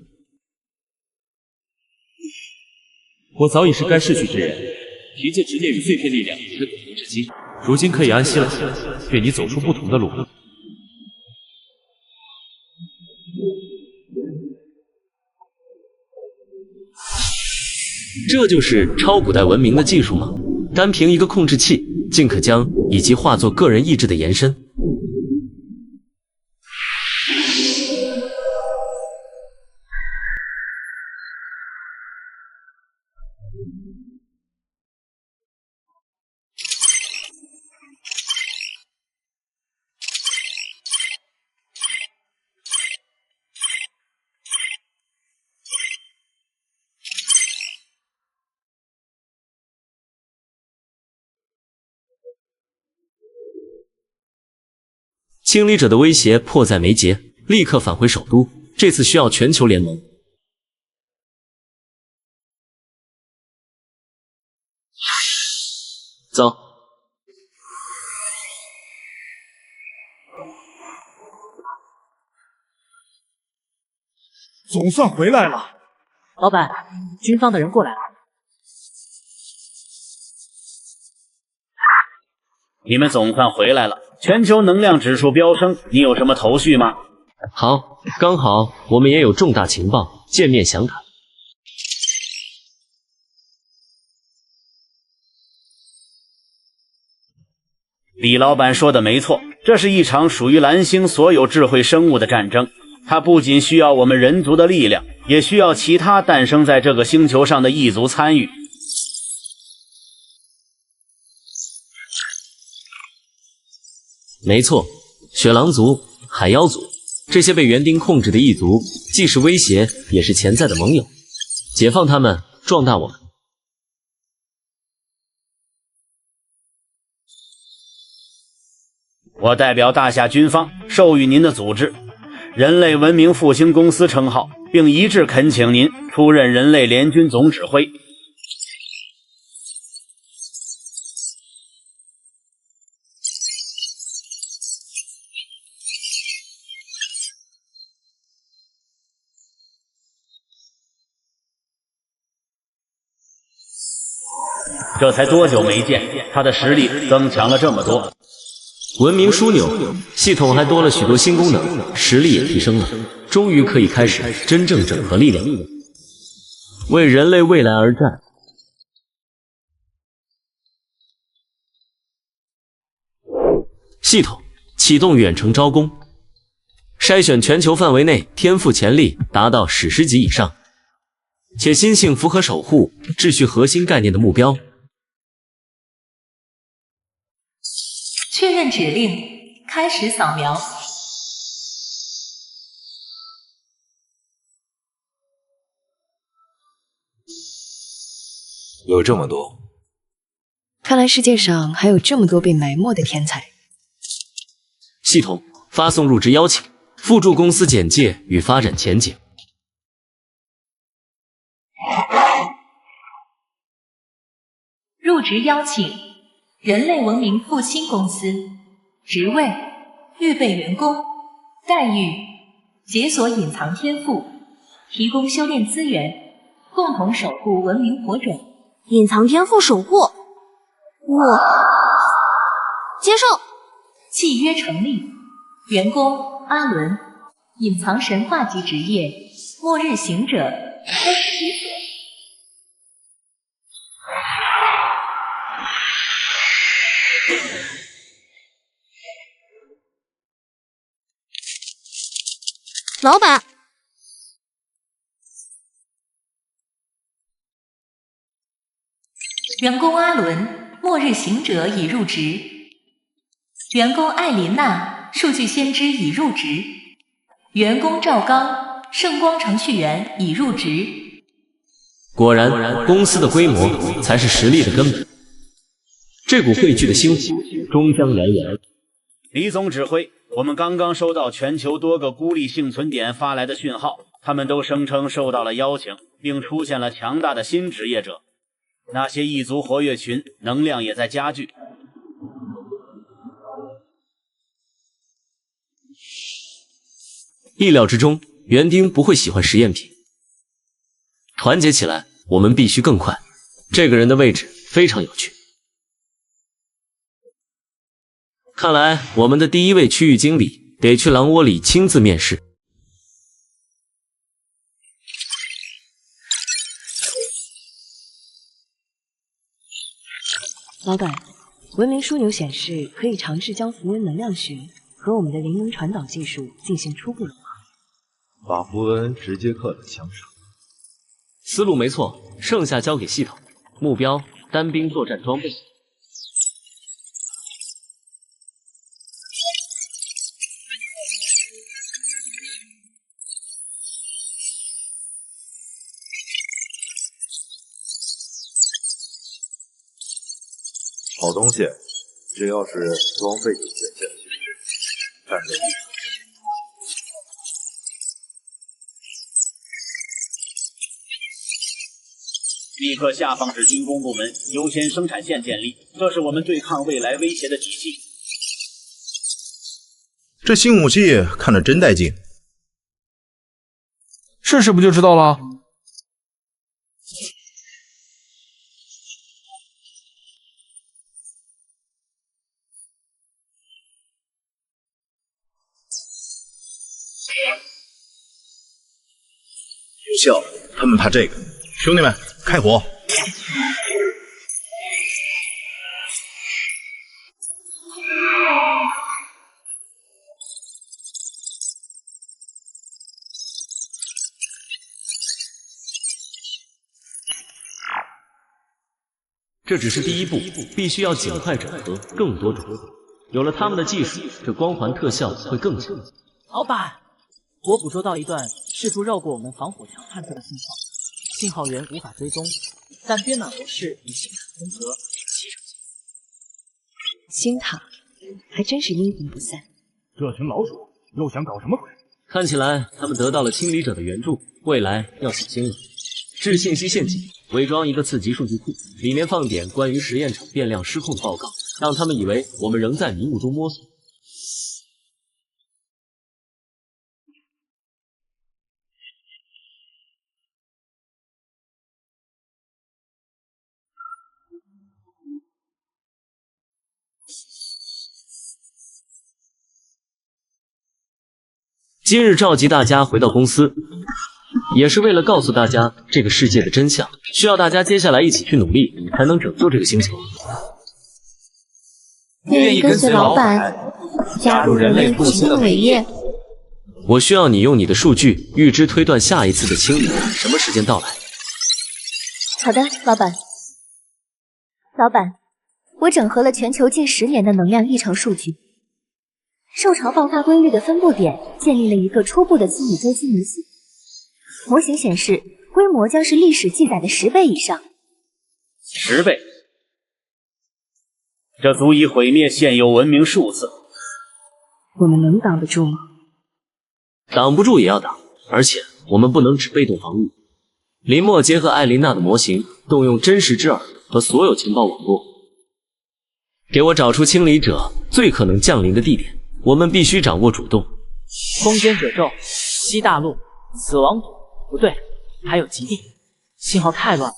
L: 我早已是该逝去之人，凭借执念与碎片力量才苟活至今，如今可以安息了，愿你走出不同的路。这就是超古代文明的技术吗？单凭一个控制器，竟可将以及化作个人意志的延伸。清理者的威胁迫在眉睫，立刻返回首都。这次需要全球联盟。走。
J: 总算回来了。
B: 老板，军方的人过来了。
Q: 你们总算回来了。全球能量指数飙升，你有什么头绪吗？
L: 好，刚好我们也有重大情报，见面详谈。
Q: 李老板说的没错，这是一场属于蓝星所有智慧生物的战争。它不仅需要我们人族的力量，也需要其他诞生在这个星球上的异族参与。
L: 没错，雪狼族、海妖族这些被园丁控制的异族，既是威胁，也是潜在的盟友。解放他们，壮大我们。
Q: 我代表大夏军方授予您的组织“人类文明复兴公司”称号，并一致恳请您出任人类联军总指挥。这才多久没见，他的实力增强了这么多。
L: 文明枢纽系统还多了许多新功能，实力也提升了，终于可以开始真正整合力量，为人类未来而战。系统启动远程招工，筛选全球范围内天赋潜力达到史诗级以上，且心性符合守护秩序核心概念的目标。
E: 确认指令，开始扫描。
U: 有这么多，
P: 看来世界上还有这么多被埋没的天才。
L: 系统发送入职邀请，附注公司简介与发展前景。
E: 入职邀请：人类文明复兴公司，职位：预备员工，待遇：解锁隐藏天赋，提供修炼资源，共同守护文明火种。
M: 隐藏天赋守护，我接受。
E: 契约成立，员工阿伦，隐藏神话级职业，末日行者，开始解锁。
M: 老板，
E: 员工阿伦，末日行者已入职，员工艾琳娜，数据先知已入职。员工赵刚，圣光程序员已入职。
A: 果然，公司的规模才是实力的根本。这股汇聚的星火终将燎原。
Q: 李总指挥，我们刚刚收到全球多个孤立幸存点发来的讯号，他们都声称受到了邀请，并出现了强大的新职业者。那些异族活跃群能量也在加剧。
A: 意料之中，园丁不会喜欢实验品。团结起来，我们必须更快。这个人的位置非常有趣。看来我们的第一位区域经理得去狼窝里亲自面试。
P: 老板，文明枢纽显示可以尝试将符文能量学和我们的灵能传导技术进行初步融合，
U: 把符文直接刻在墙上。
A: 思路没错，剩下交给系统。目标：单兵作战装备。
U: 好东西，只要是装备有权限的形式，战斗力。
Q: 立刻下放至军工部门，优先生产线建立，这是我们对抗未来威胁的底气。
H: 这新武器看着真带劲，
J: 试试不就知道了。
H: 有效，他们怕这个。兄弟们，开火！
A: 这只是第一步，必须要尽快整合更多种。有了他们的技术，这光环特效会更强。
B: 老板，我捕捉到一段试图绕过我们防火墙探测的信号，信号源无法追踪，但编码模式与星塔分隔7成。
P: 星塔还真是阴魂不散。
O: 这群老鼠又想搞什么鬼？
A: 看起来他们得到了清理者的援助，未来要小心了。制信息陷阱，伪装一个次级数据库，里面放点关于实验场变量失控的报告，让他们以为我们仍在迷雾中摸索。今日召集大家回到公司，也是为了告诉大家这个世界的真相，需要大家接下来一起去努力，才能拯救这个星球。
G: 愿意跟随老板，加入人类复兴的伟业。
A: 我需要你用你的数据预知推断下一次的清理什么时间到来。
G: 好的，老板。老板，我整合了全球近10年的能量异常数据。受潮爆发规律的分布点建立了一个初步的心理周期模型，模型显示规模将是历史记载的10倍以上。
Q: 10倍，这足以毁灭现有文明数次。
P: 我们能挡得住吗？
A: 挡不住也要挡，而且我们不能只被动防御。林默结合艾琳娜的模型，动用真实之耳和所有情报网络，给我找出清理者最可能降临的地点。我们必须掌握主动。
B: 攻坚褶皱、西大陆、死亡组，不对，还有极地。信号太乱了，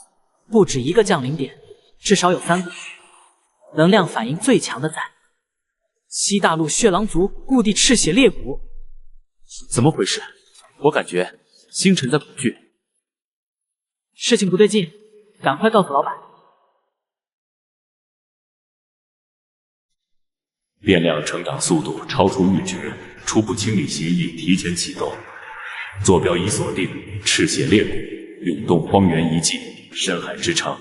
B: 不止一个降临点，至少有3个。能量反应最强的在西大陆血狼族故地赤血裂谷。
A: 怎么回事？我感觉星辰在恐惧。
B: 事情不对劲，赶快告诉老板。
O: 变量成长速度超出预知，初步清理协议提前启动，坐标已锁定，赤血裂谷、永动荒原遗迹、深海之城。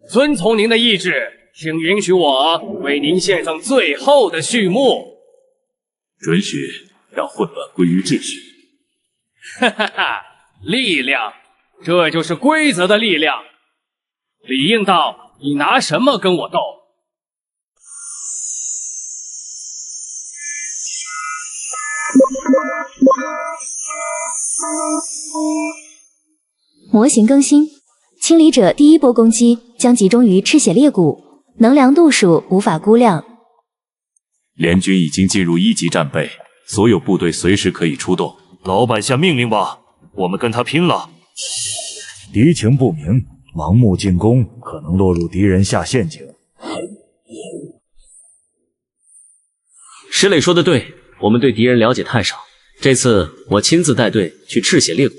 Y: 遵从您的意志，
I: 请允许我为您献上最后的序幕。
L: 准许让混乱归于秩序。
I: 哈哈哈，力量，这就是规则的力量。李应道，你拿什么跟我斗？
G: 模型更新，清理者第一波攻击将集中于赤血裂谷，能量度数无法估量。
L: 联军已经进入1级战备，所有部队随时可以出动。
R: 老板下命令吧，我们跟他拼了！
V: 敌情不明，盲目进攻可能落入敌人下陷阱。
A: 石磊说的对，我们对敌人了解太少。这次我亲自带队去赤血裂谷。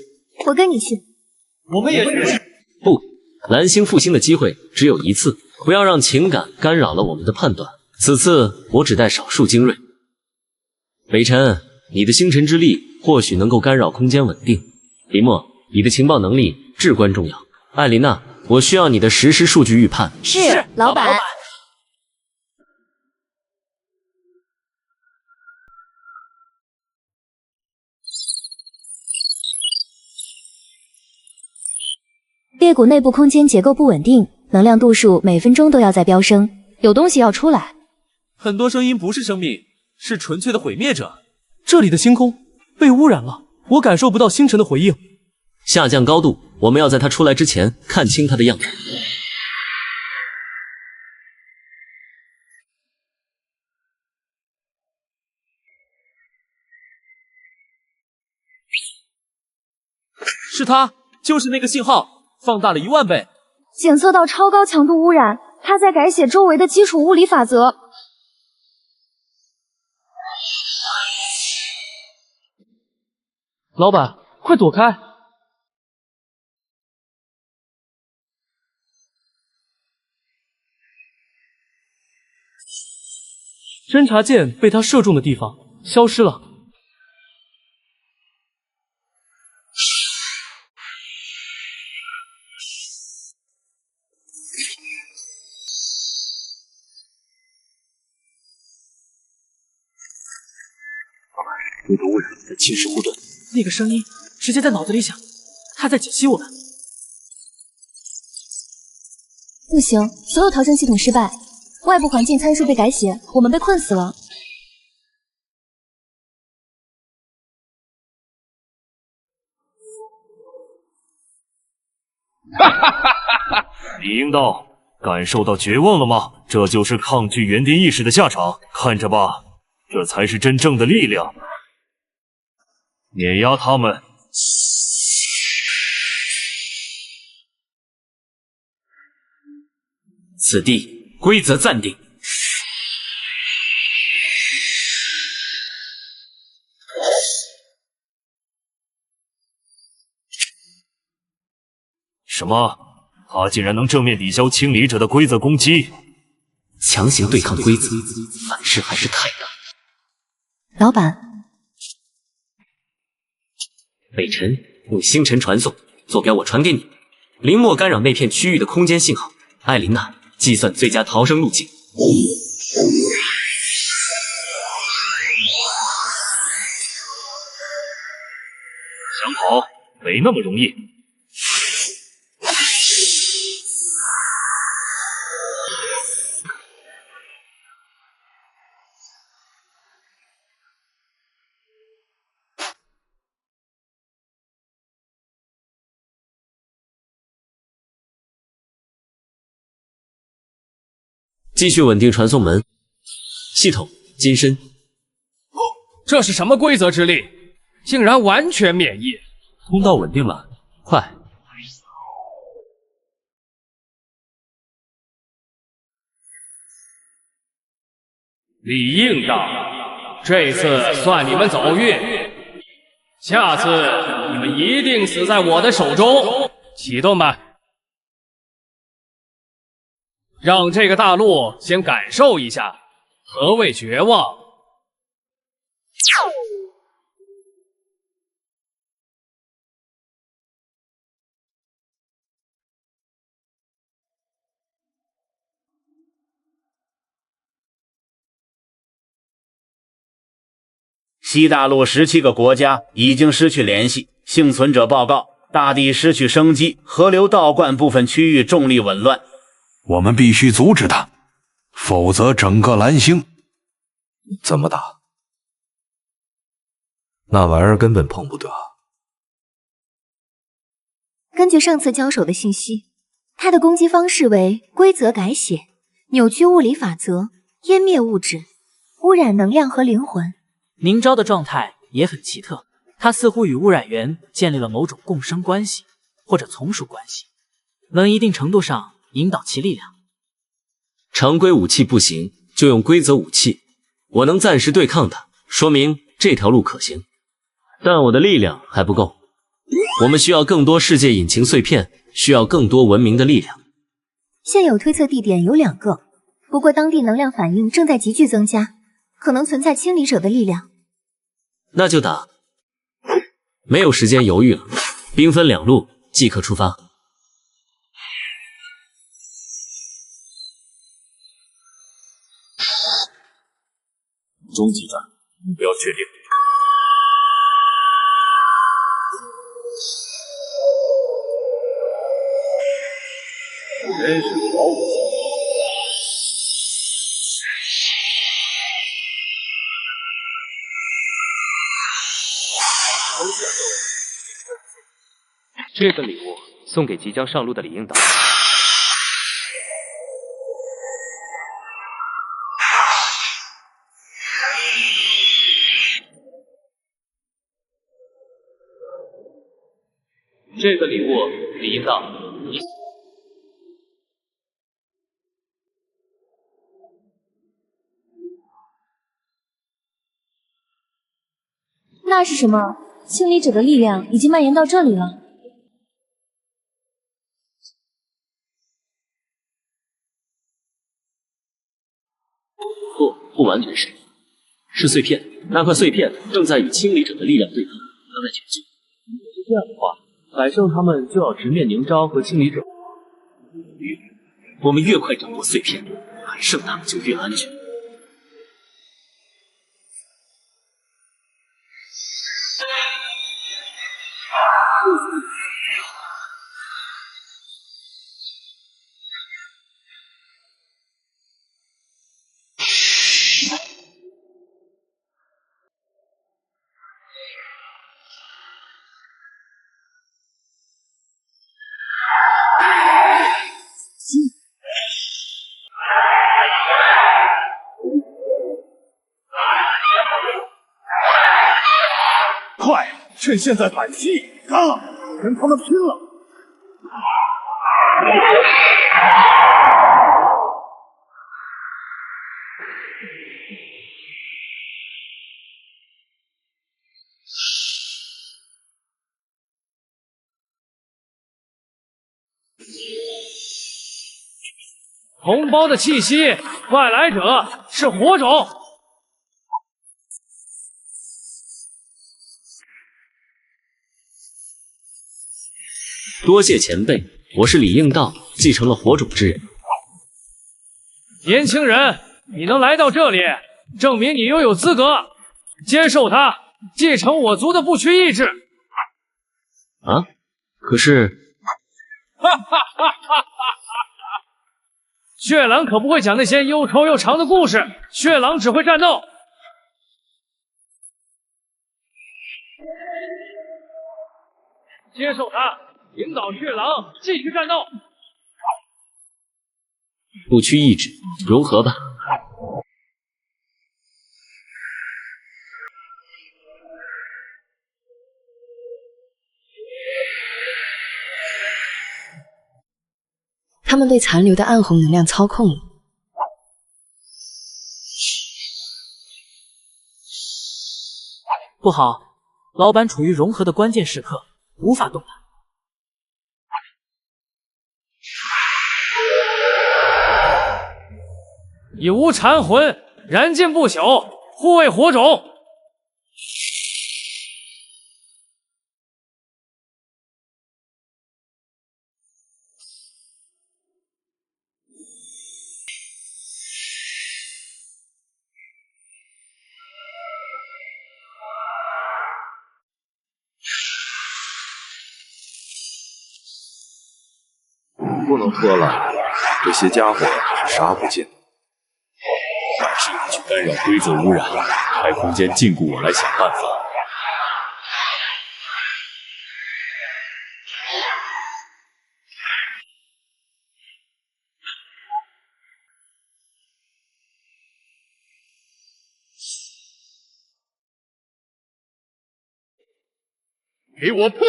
G: 我跟你去。
I: 我们也去。
A: 不，蓝星复兴的机会只有一次，不要让情感干扰了我们的判断。此次我只带少数精锐。北辰，你的星辰之力或许能够干扰空间稳定。林墨，你的情报能力至关重要。艾琳娜，我需要你的实时数据预判。
G: 是，老板。裂谷内部空间结构不稳定，能量度数每分钟都要在飙升，有东西要出来。
W: 很多声音不是生命，是纯粹的毁灭者。这里的星空被污染了，我感受不到星辰的回应。
A: 下降高度，我们要在它出来之前看清它的样子。
W: 是它，就是那个信号，放大了10000倍。
X: 检测到超高强度污染，它在改写周围的基础物理法则。
W: 老板，快躲开！侦察箭被他射中的地方消失了。
L: 微波污染在侵蚀护盾。
W: 那个声音直接在脑子里响，他在解析我们。
X: 不行，所有逃生系统失败，外部环境参数被改写，我们被困死了。
R: 哈哈哈哈哈！李应道，感受到绝望了吗？这就是抗拒园丁意识的下场，看着吧，这才是真正的力量。碾压他们！
A: 此地规则暂定。
R: 什么？他竟然能正面抵消清理者的规则攻击？
A: 强行对抗规则，反噬还是太大。
G: 老板。
A: 北辰，用星辰传送，坐标我传给你。林墨干扰那片区域的空间信号。艾琳娜，计算最佳逃生路径。
R: 想跑没那么容易。
A: 继续稳定传送门。系统金身。
I: 这是什么规则之力？竟然完全免疫！
A: 通道稳定了，快！
I: 李应道，这次算你们走运，下次你们一定死在我的手中。启动吧。让这个大陆先感受一下何谓绝望。
Q: 西大陆17个国家已经失去联系，幸存者报告，大地失去生机，河流倒灌，部分区域重力紊乱。
J: 我们必须阻止他，否则整个蓝星……
U: 怎么打？那玩意儿根本碰不得。
G: 根据上次交手的信息，他的攻击方式为规则改写、扭曲物理法则、湮灭物质、污染能量和灵魂。
B: 宁昭的状态也很奇特，他似乎与污染源建立了某种共生关系，或者从属关系，能一定程度上引导其力量。
A: 常规武器不行，就用规则武器。我能暂时对抗它，说明这条路可行。但我的力量还不够，我们需要更多世界引擎碎片，需要更多文明的力量。
G: 现有推测地点有2个，不过当地能量反应正在急剧增加，可能存在清理者的力量。
A: 那就打，没有时间犹豫了，兵分2路，即刻出发。
L: 终极战，目标确定。真是毫无希望。
C: 这份礼物送给即将上路的李应导。这份礼物，李应导，你。
X: 那是什么？清理者的力量已经蔓延到这里了。
A: 不完全是碎片。那块碎片正在与清理者的力量对抗，它在前进。
W: 是这样的话，百胜他们就要直面宁昭和清理者。
A: 我们越快掌握碎片，百胜他们就越安全。
O: 快，趁现在反击！啊，跟他们拼了！
I: 同胞的气息，外来者是火种。
A: 多谢前辈，我是李应道，继承了火种之人。
I: 年轻人，你能来到这里，证明你拥有资格，接受他，继承我族的不屈意志。
A: 啊？可是，
I: 哈哈哈哈哈！血狼可不会讲那些又臭又长的故事，血狼只会战斗。接受他，引导血狼继续战斗。
A: 不屈意志，融合吧。
P: 他们被残留的暗红能量操控了。
B: 不好，老板处于融合的关键时刻，无法动弹。
I: 以无残魂燃尽不朽，护卫火种。
U: 不能拖了，这些家伙是杀不尽的。
L: 是你去干扰规则污染，开空间禁锢我来想办法。
I: 给我破！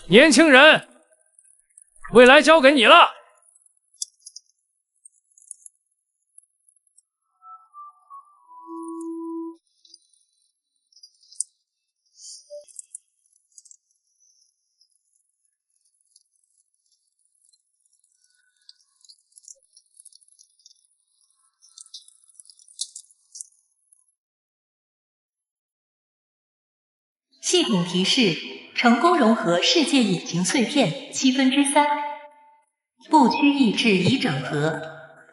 I: 年轻人，未来交给你了。
E: 系统提示：成功融合世界引擎碎片3/7，部区意志已整合，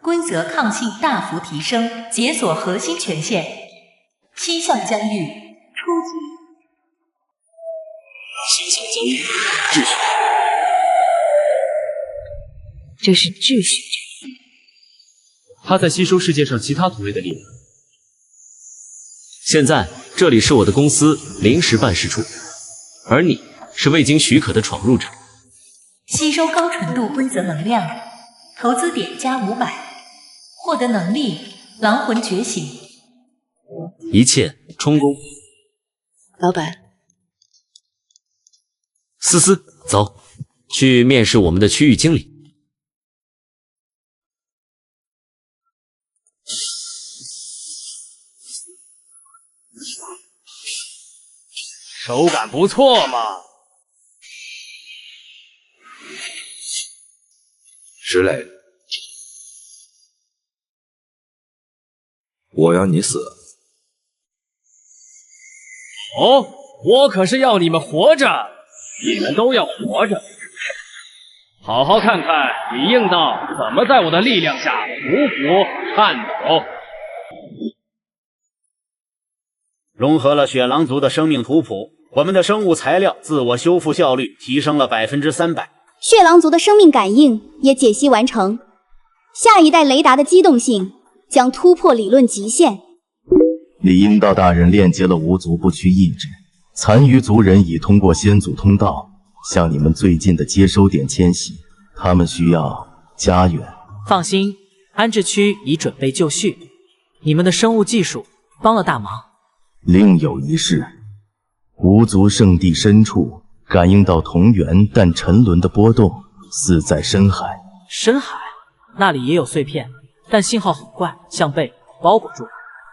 E: 规则抗性大幅提升，解锁核心权限。星象疆域初级。
A: 星象疆域秩序，
P: 这是秩序。
W: 它在吸收世界上其他土卫的力量。
A: 现在这里是我的公司临时办事处，而你是未经许可的闯入者。
E: 吸收高纯度规则能量，投资点加500，获得能力狼魂觉醒。
A: 一切充公。
P: 老板，
A: 思思，走，去面试我们的区域经理。
I: 手感不错嘛。
U: 石磊，我要你死。
I: 哦，我可是要你们活着，你们都要活着。好好看看李应道怎么在我的力量下匍匐颤抖。
Q: 融合了血狼族的生命图谱，我们的生物材料自我修复效率提升了300%。
F: 血狼族的生命感应也解析完成，下一代雷达的机动性将突破理论极限。
K: 李应道大人链接了无族不屈意志，残余族人已通过先祖通道向你们最近的接收点迁徙，他们需要家园。
B: 放心，安置区已准备就绪，你们的生物技术帮了大忙。
K: 另有一事，无族圣地深处感应到同源但沉沦的波动，似在深海。
B: 深海那里也有碎片，但信号很怪，像被包裹住。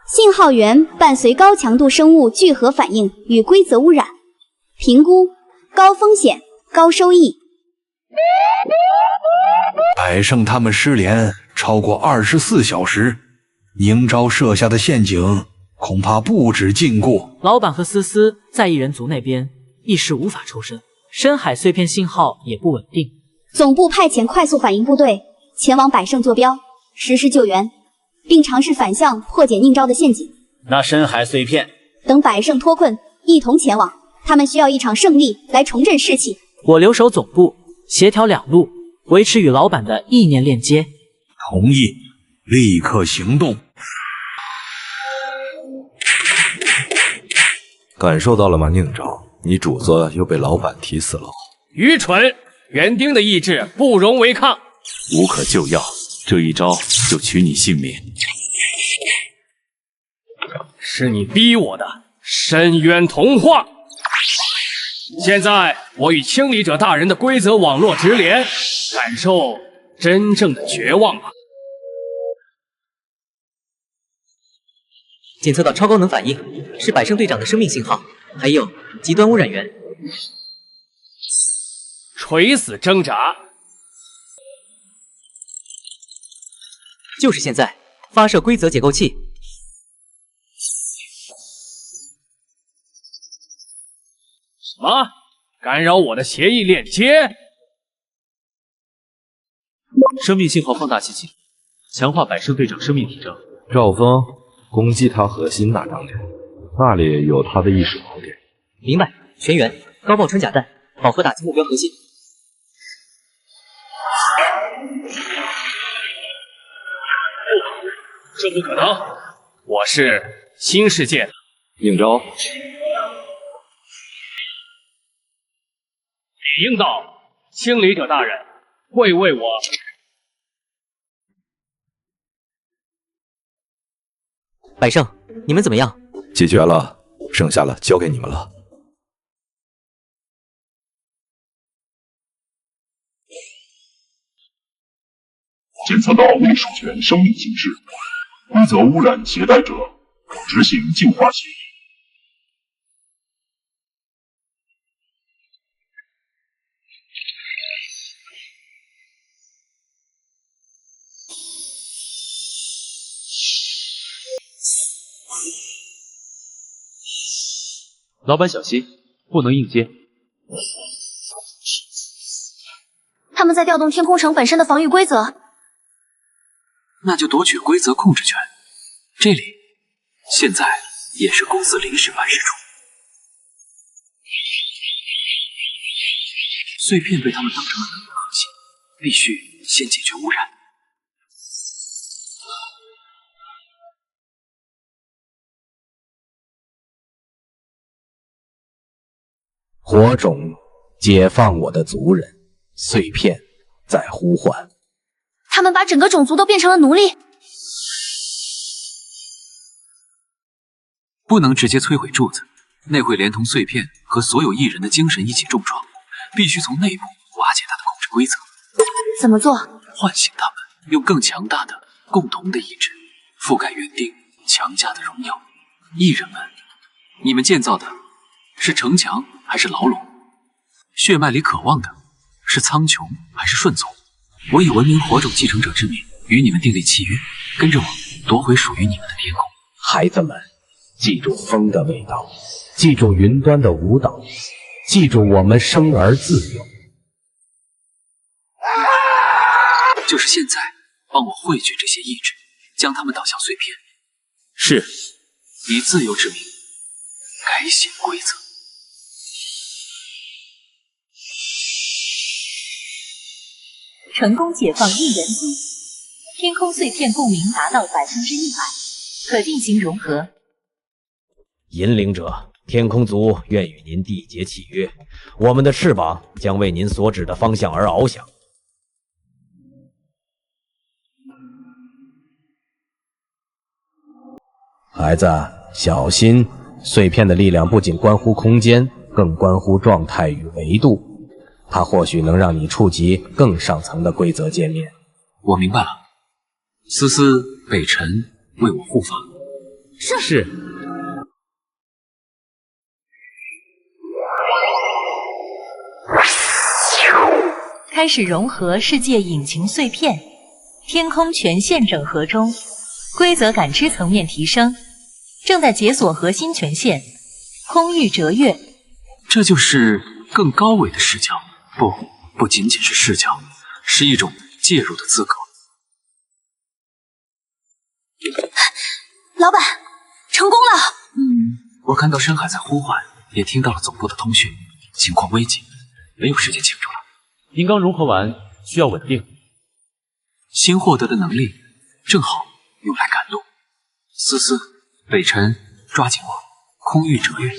F: 信号源伴随高强度生物聚合反应与规则污染，评估高风险高收益。
J: 百胜他们失联超过24小时，宁昭设下的陷阱恐怕不止禁锢。
B: 老板和思思在异人族那边一时无法抽身，深海碎片信号也不稳定。
F: 总部派遣快速反应部队前往百胜坐标，实施救援，并尝试反向破解宁昭的陷阱。
Q: 那深海碎片，
F: 等百胜脱困，一同前往。他们需要一场胜利来重振士气。
B: 我留守总部，协调两路，维持与老板的意念链接。
J: 同意，立刻行动。
U: 感受到了吗，宁昭？你主子又被老板踢死了。
I: 愚蠢！园丁的意志不容违抗。
L: 无可救药，这一招就取你性命。
I: 是你逼我的，深渊同化。现在我与清理者大人的规则网络直连，感受真正的绝望吧。
B: 检测到超高能反应，是百胜队长的生命信号，还有极端污染源。
I: 垂死挣扎，
B: 就是现在，发射规则解构器。
I: 什么？干扰我的协议链接。
W: 生命信号放大器启动，强化百胜队长生命体征。
U: 赵峰，攻击他核心那张脸，那里有他的意识锚点。
B: 明白，全员高爆穿甲弹，饱和打击目标核心。
I: 这不可能！我是新世界的
U: 应召。
I: 李应道，清理者大人会为我。
B: 百胜，你们怎么样？
U: 解决了，剩下的交给你们了。
O: 检测到未授权生命形式，规则污染携带者，执行净化协议。
W: 老板小心，不能硬接。
X: 他们在调动天空城本身的防御规则。
J: 那就夺取规则控制权。这里现在也是公司临时办事处。碎片被他们当成了能源核心，必须先解决污染。
K: 火种，解放我的族人！碎片在呼唤。
X: 他们把整个种族都变成了奴隶。
J: 不能直接摧毁柱子，那会连同碎片和所有异人的精神一起重创。必须从内部瓦解他的控制规则。
X: 怎么做？
J: 唤醒他们，用更强大的共同的意志覆盖园丁强加的荣耀。异人们，你们建造的是城墙还是牢笼？血脉里渴望的是苍穹还是顺从？我以文明火种继承者之名与你们订立契约，跟着我夺回属于你们的天空。
K: 孩子们，记住风的味道，记住云端的舞蹈，记住我们生而自由。
J: 就是现在，帮我汇聚这些意志，将它们导向碎片。
W: 是。
J: 以自由之名，改写规则。
E: 成功解放异人族，天空碎片共鸣达到100%，可进行融合。
D: 引领者，天空族愿与您缔结契约，我们的翅膀将为您所指的方向而翱翔。孩子，小心！碎片的力量不仅关乎空间，更关乎状态与维度。它或许能让你触及更上层的规则界面。
J: 我明白了，思思、北辰为我护法。
W: 是。
E: 开始融合世界引擎碎片，天空全线整合中，规则感知层面提升，正在解锁核心权限，空域折跃。
J: 这就是更高维的视角。不仅仅是视角，是一种介入的资格。
X: 老板，成功了！
J: 我看到深海在呼唤，也听到了总部的通讯，情况危急，没有时间庆祝了。
W: 银刚融合完需要稳定，
J: 新获得的能力正好用来赶路。思思、北辰，抓紧我，空域折跃。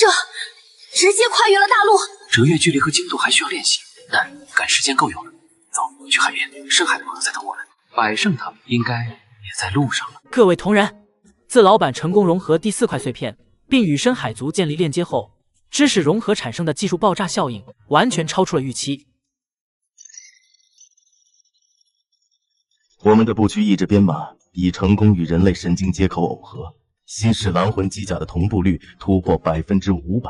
X: 这直接跨越了大陆。
J: 折跃距离和精度还需要练习，但赶时间够用了。走，去海边，深海的朋友在等我们，百胜他们应该也在路上了。
M: 各位同仁，自老板成功融合第4块碎片，并与深海族建立链接后，知识融合产生的技术爆炸效应完全超出了预期。
K: 我们的不屈意志编码已成功与人类神经接口耦合。新式狼魂机甲的同步率突破500%，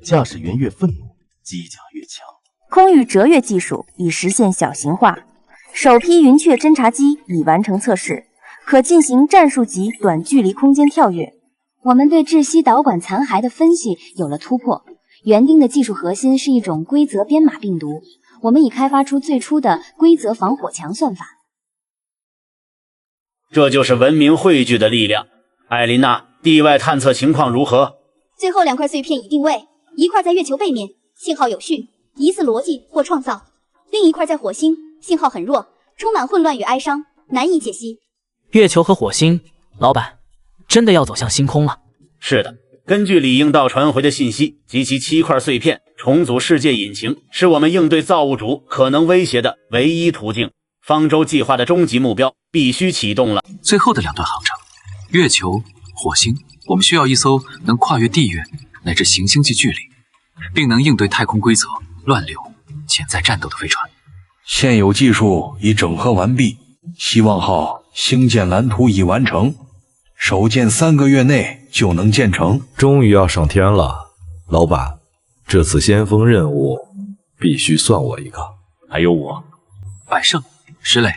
K: 驾驶员越愤怒，机甲越强。
N: 空域折跃技术已实现小型化，首批云雀侦察机已完成测试，
G: 可进行战术级短距离空间跳跃。
F: 我们对窒息导管残骸的分析有了突破。园丁的技术核心是一种规则编码病毒，我们已开发出最初的规则防火墙算法。
Q: 这就是文明汇聚的力量。艾琳娜，地外探测情况如何？
F: 最后2块碎片已定位，一块在月球背面，信号有序，疑似逻辑或创造；另一块在火星，信号很弱，充满混乱与哀伤，难以解析。
M: 月球和火星，老板，真的要走向星空了？
Q: 是的，根据李应道传回的信息及其7块碎片，重组世界引擎是我们应对造物主可能威胁的唯一途径。方舟计划的终极目标必须启动了。
H: 最后的2段航程，月球、火星，我们需要一艘能跨越地缘乃至行星级距离，并能应对太空规则、乱流、潜在战斗的飞船。
V: 现有技术已整合完毕，希望号星舰蓝图已完成，首舰3个月内就能建成。
U: 终于要上天了，老板，这次先锋任务必须算我一个。
H: 还有我，百胜、石磊，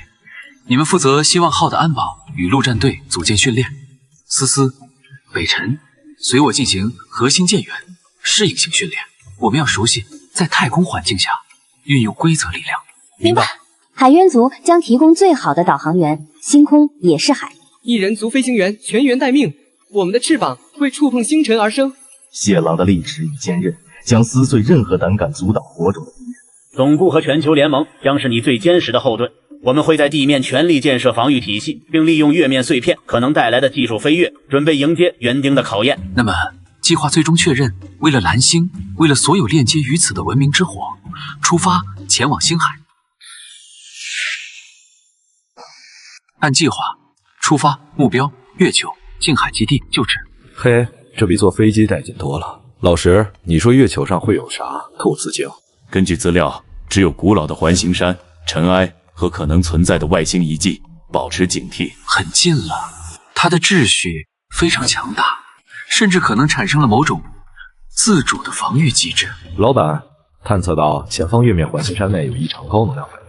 H: 你们负责希望号的安保与陆战队组建训练。思思、北辰，随我进行核心舰员适应性训练。我们要熟悉在太空环境下运用规则力量。
G: 明白。
F: 海渊族将提供最好的导航员，星空也是海。
N: 一人族飞行员全员待命，我们的翅膀为触碰星辰而生。
K: 谢狼的利齿与坚韧将撕碎任何胆敢阻挡火种的敌人。
Q: 总部和全球联盟将是你最坚实的后盾。我们会在地面全力建设防御体系，并利用月面碎片可能带来的技术飞跃，准备迎接园丁的考验。
H: 那么，计划最终确认，为了蓝星，为了所有链接于此的文明之火，出发前往星海。按计划出发，目标月球近海基地就职。
U: 嘿，这比坐飞机带劲多了。老石，你说月球上会有啥？透刺镜。
R: 根据资料，只有古老的环形山、尘埃和可能存在的外星遗迹，保持警惕。
H: 很近了，它的秩序非常强大，甚至可能产生了某种自主的防御机制。
U: 老板，探测到前方月面环形山内有异常高能量反应，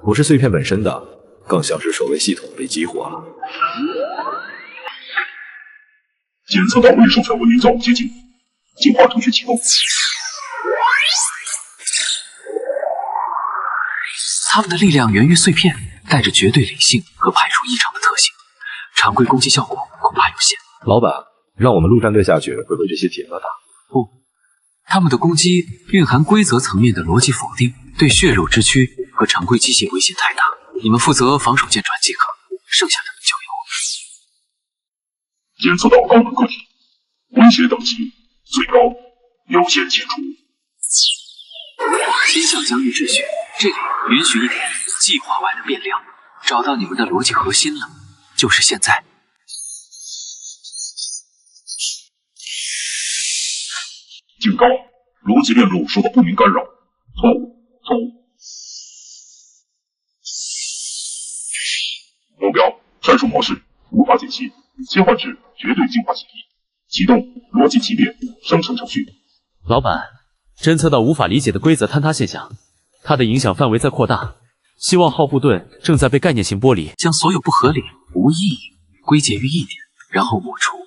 U: 不是碎片本身的，更像是守卫系统被激活了。
O: 检测到未授权文明造物接近，进化程序启动。
H: 他们的力量源于碎片，带着绝对理性和排除异常的特性，常规攻击效果恐怕有限。
U: 老板，让我们陆战队下去会被这些铁疙瘩。
H: 不，他们的攻击蕴含规则层面的逻辑否定，对血肉之躯和常规机械威胁太大。你们负责防守舰船即可，剩下的交
O: 由我。检测到高能个体，威胁等级最高，优先解除。
H: 倾向疆域秩序，这里允许一点计划外的变量。找到你们的逻辑核心了，就是现在。
O: 警告：逻辑链路受到不明干扰。错误。目标：删除模式，无法解析，切换至绝对进化协议。启动逻辑级别生成程序。
A: 老板，侦测到无法理解的规则坍塌现象，它的影响范围在扩大。希望号护盾正在被概念性剥离，
H: 将所有不合理、无意义归结于一点，然后抹除。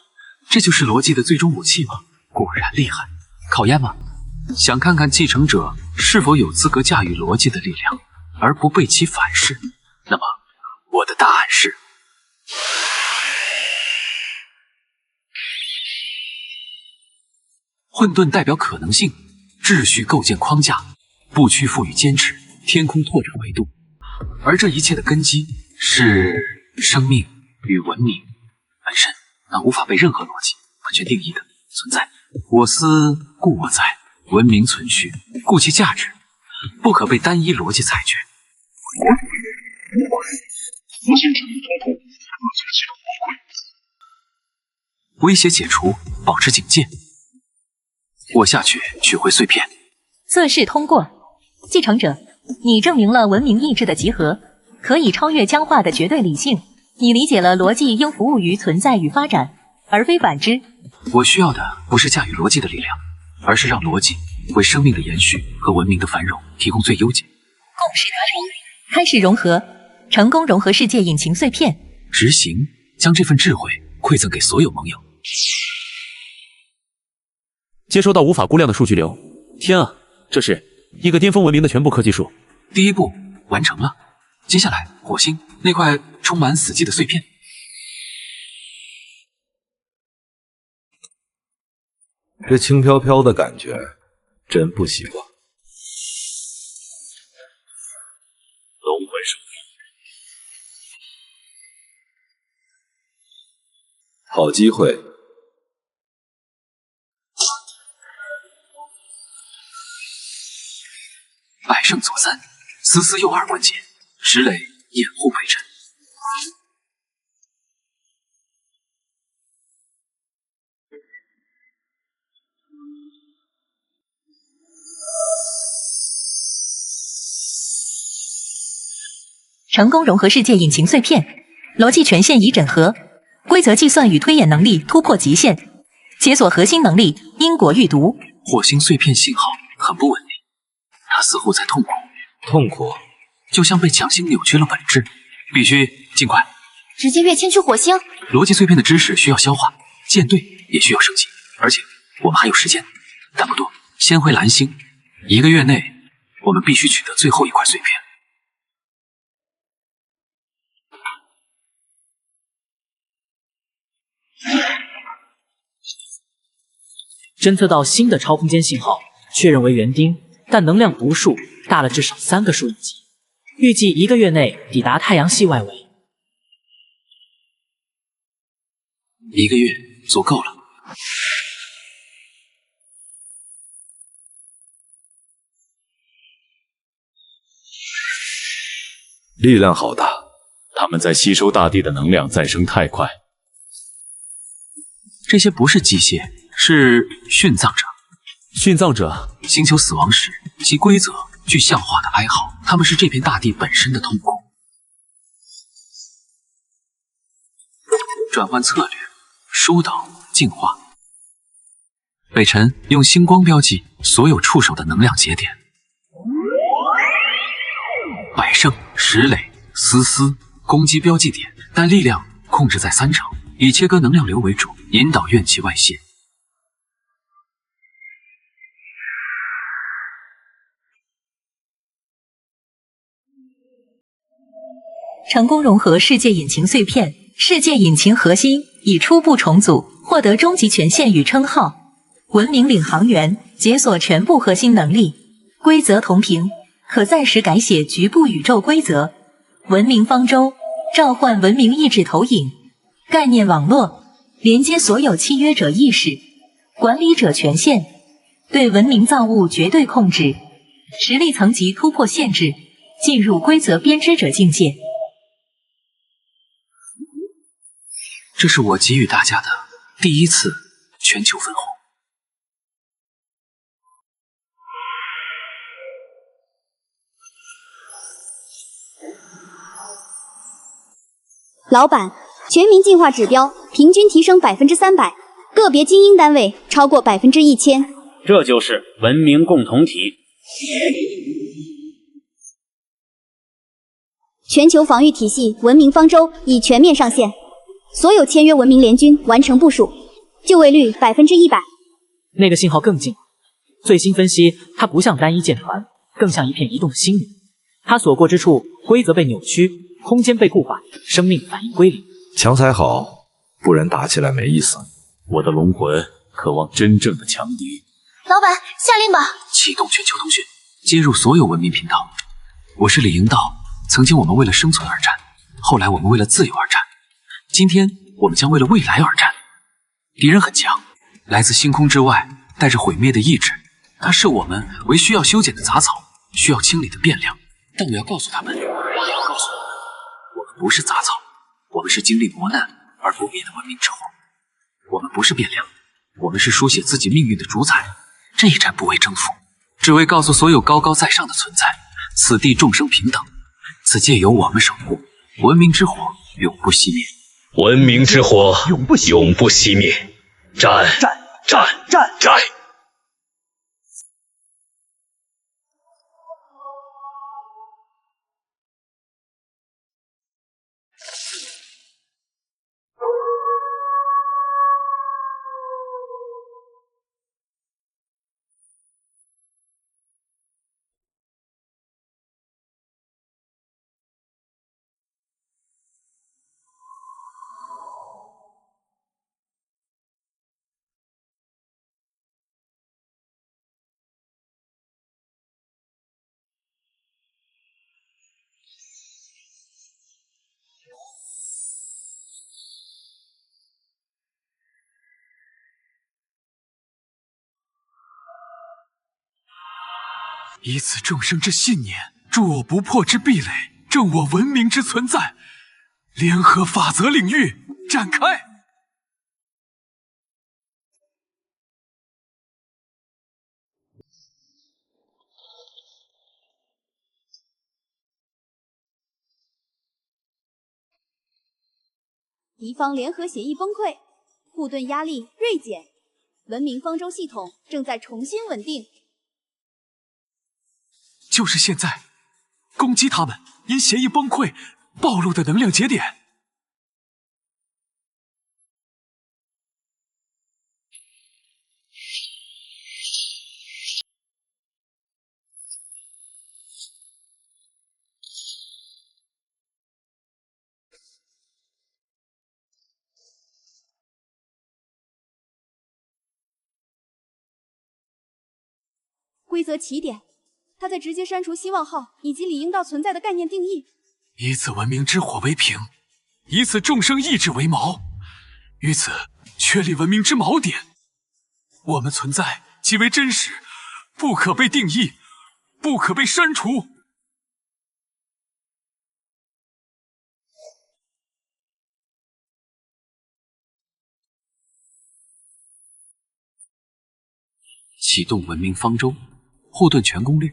H: 这就是逻辑的最终武器吗？果然厉害。考验吗？想看看继承者是否有资格驾驭逻辑的力量，而不被其反噬？那么，我的答案是。混沌代表可能性，秩序构建框架，不屈服于坚持，天空拓展维度。而这一切的根基是生命与文明本身，那无法被任何逻辑完全定义的存在。我思故我在，文明存续，故其价值不可被单一逻辑裁决。
O: 核心指令通透，自己系统崩溃。
H: 威胁解除，保持警戒。我下去取回碎片。
E: 测试通过，继承者，你证明了文明意志的集合可以超越僵化的绝对理性。你理解了逻辑应服务于存在与发展，而非反之。
H: 我需要的不是驾驭逻辑的力量，而是让逻辑为生命的延续和文明的繁荣提供最优解。
E: 共识达成，开始融合，成功融合世界引擎碎片，
H: 执行，将这份智慧馈赠给所有盟友。
W: 接收到无法估量的数据流。天啊，这是一个巅峰文明的全部科技树。
H: 第一步完成了，接下来火星那块充满死寂的碎片。
U: 这轻飘飘的感觉真不习惯。
R: 龙魂守
U: 好机会。
H: 百胜左三，思思右二关节，石磊掩护北辰。
E: 成功融合世界引擎碎片，逻辑权限已整合，规则计算与推演能力突破极限，解锁核心能力因果预读。
H: 火星碎片信号很不稳定，它似乎在痛苦。
U: 痛苦，
H: 就像被强行扭曲了本质，必须尽快。
F: 直接跃迁去火星。
H: 逻辑碎片的知识需要消化，舰队也需要升级，而且我们还有时间，但不多。先回蓝星，1个月内我们必须取得最后一块碎片。
M: 侦测到新的超空间信号，确认为园丁，但能量读数大了至少3个数以级，预计1个月内抵达太阳系外围。
H: 1个月足够了。
U: 力量好大，
R: 他们在吸收大地的能量再生太快。
H: 这些不是机械，是殉葬者。
W: 殉葬者，
H: 星球死亡时其规则具象化的哀嚎，他们是这片大地本身的痛苦。转换策略，疏导，净化。北辰用星光标记所有触手的能量节点。百胜、石磊、思思攻击标记点，但力量控制在3成，以切割能量流为主，引导怨气外泄。
E: 成功融合世界引擎碎片，世界引擎核心已初步重组，获得终极权限与称号。文明领航员解锁全部核心能力，规则同频，可暂时改写局部宇宙规则。文明方舟召唤文明意志投影，概念网络连接所有契约者意识，管理者权限，对文明造物绝对控制，实力层级突破限制，进入规则编织者境界。
H: 这是我给予大家的第1次全球分红。
F: 老板，全民进化指标平均提升300%，个别精英单位超过1000%。
Q: 这就是文明共同体。
F: 全球防御体系文明方舟已全面上线，所有签约文明联军完成部署，就位率100%。
M: 那个信号更近，最新分析，它不像单一舰团，更像一片移动的星云。它所过之处，规则被扭曲，空间被固化，生命反应归零。
U: 强才好，不然打起来没意思。
R: 我的龙魂渴望真正的强敌。
X: 老板，下令吧！
H: 启动全球通讯，接入所有文明频道。我是李营道，曾经我们为了生存而战，后来我们为了自由而战，今天我们将为了未来而战。敌人很强，来自星空之外，带着毁灭的意志。它是我们为需要修剪的杂草，需要清理的变量。但我要告诉他们，也要告诉我们不是杂草，我们是经历磨难而不灭的文明之火。我们不是变量，我们是书写自己命运的主宰。这一战不为征服，只为告诉所有高高在上的存在，此地众生平等，此界由我们守护，文明之火永不熄灭。
R: 文明之火永不熄灭。战！
H: 以此众生之信念，助我不破之壁垒，证我文明之存在。联合法则领域展开。
F: 敌方联合协议崩溃，护盾压力锐减，文明方舟系统正在重新稳定。
H: 就是现在，攻击他们因协议崩溃暴露的能量节点。
F: 规则起点，他在直接删除希望号以及李应道存在的概念定义。
H: 以此文明之火为瓶，以此众生意志为矛，于此确立文明之锚点。我们存在即为真实，不可被定义，不可被删除。启动文明方舟，护盾全攻略，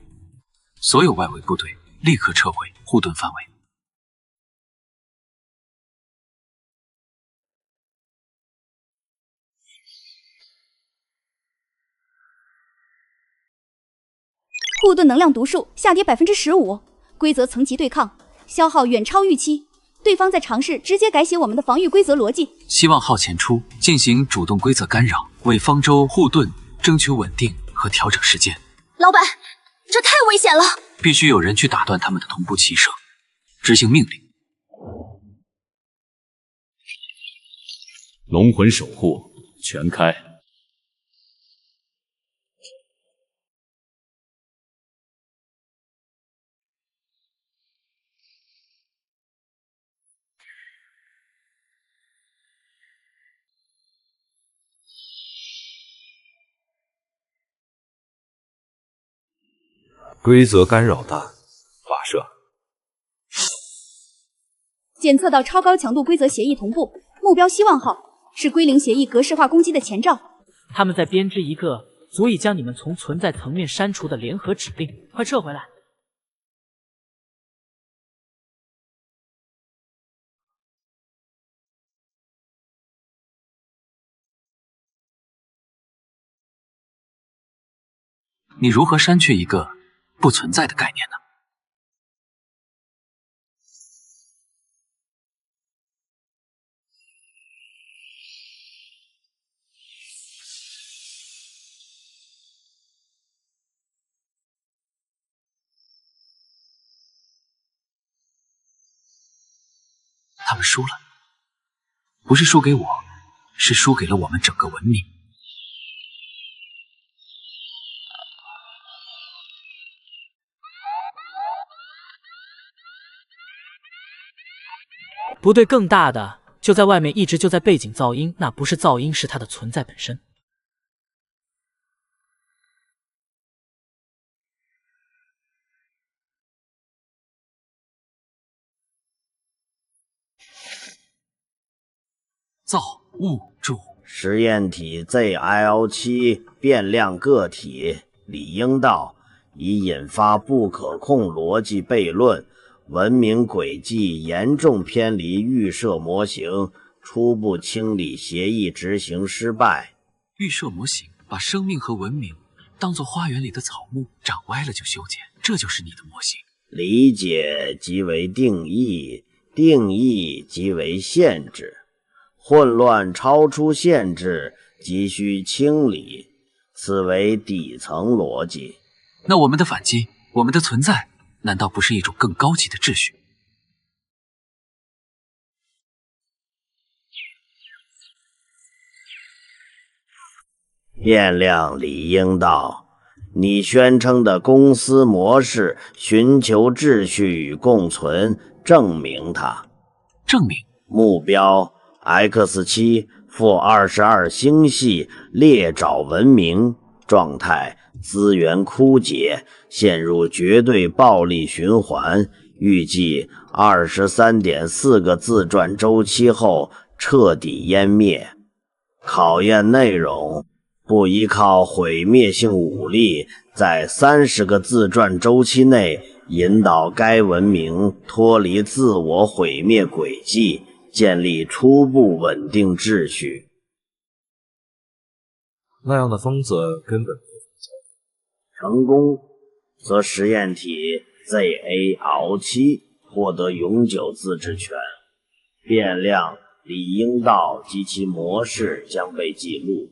H: 所有外围部队立刻撤回护盾范围。
F: 护盾能量读数下跌15%，规则层级对抗消耗远超预期，对方在尝试直接改写我们的防御规则逻辑。
H: 希望号前出，进行主动规则干扰，为方舟护盾争取稳定和调整时间。
X: 老板，这太危险了！
H: 必须有人去打断他们的同步骑射，执行命令。
L: 龙魂守护全开。
U: 规则干扰弹发射。
F: 检测到超高强度规则协议同步，目标希望号是归零协议格式化攻击的前兆。
M: 他们在编织一个足以将你们从存在层面删除的联合指令，快撤回来！
H: 你如何删去一个不存在的概念呢？他们输了，不是输给我，是输给了我们整个文明。
M: 不对，更大的就在外面，一直就在背景噪音，那不是噪音，是它的存在本身。
H: 造物主
Q: 实验体 ZL7 变量个体理应道已引发不可控逻辑悖论，文明轨迹严重偏离预设模型，初步清理协议执行失败。
H: 预设模型把生命和文明当作花园里的草木，长歪了就修剪，这就是你的模型。
Q: 理解即为定义，定义即为限制，混乱超出限制，急需清理，此为底层逻辑。
H: 那我们的反击，我们的存在，难道不是一种更高级的秩序？
Q: 变量理应道，你宣称的公司模式寻求秩序与共存，证明它。
H: 证明
Q: 目标 X7-22星系猎爪文明状态
C: 资源枯竭，陷入绝对暴力循环。预计23.4个自转周期后彻底湮灭。考验内容：不依靠毁灭性武力，在30个自转周期内引导该文明脱离自我毁灭轨迹，建立初步稳定秩序。
U: 那样的疯子根本不
C: 成功，则实验体 ZA-7获得永久自治权，变量李应道及其模式将被记录，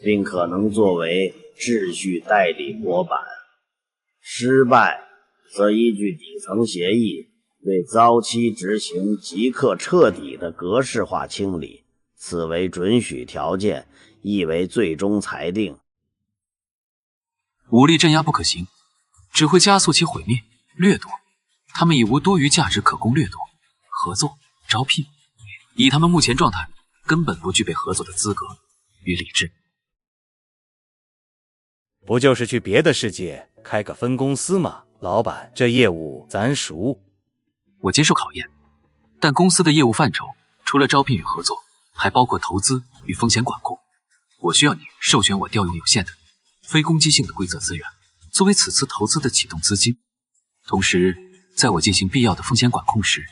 C: 并可能作为秩序代理模板。失败，则依据底层协议对遭期执行即刻彻底的格式化清理，此为准许条件，亦为最终裁定。
H: 武力镇压不可行，只会加速其毁灭、掠夺。他们已无多余价值可供掠夺、合作、招聘。以他们目前状态，根本不具备合作的资格与理智。
P: 不就是去别的世界开个分公司吗？老板，这业务咱熟。
H: 我接受考验，但公司的业务范畴除了招聘与合作，还包括投资与风险管控。我需要你授权我调用有限的、非攻击性的规则资源，作为此次投资的启动资金。同时，在我进行必要的风险管控时，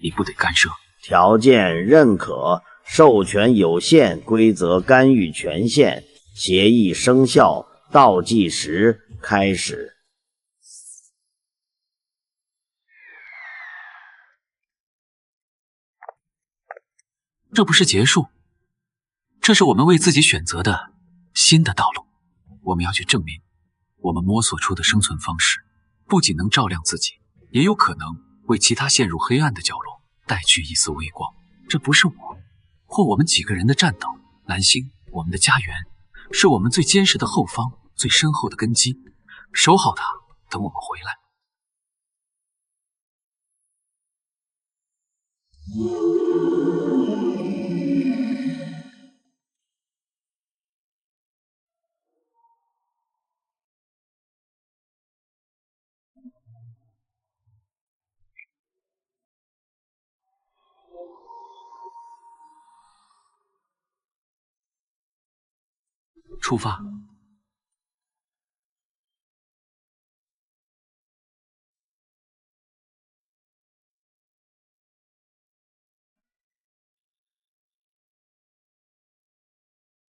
H: 你不得干涉。
C: 条件认可，授权有限规则干预权限，协议生效，倒计时开始。
H: 这不是结束，这是我们为自己选择的新的道路。我们要去证明，我们摸索出的生存方式，不仅能照亮自己，也有可能为其他陷入黑暗的角落带去一丝微光。这不是我或我们几个人的战斗，蓝星，我们的家园，是我们最坚实的后方，最深厚的根基。守好它，等我们回来。出发。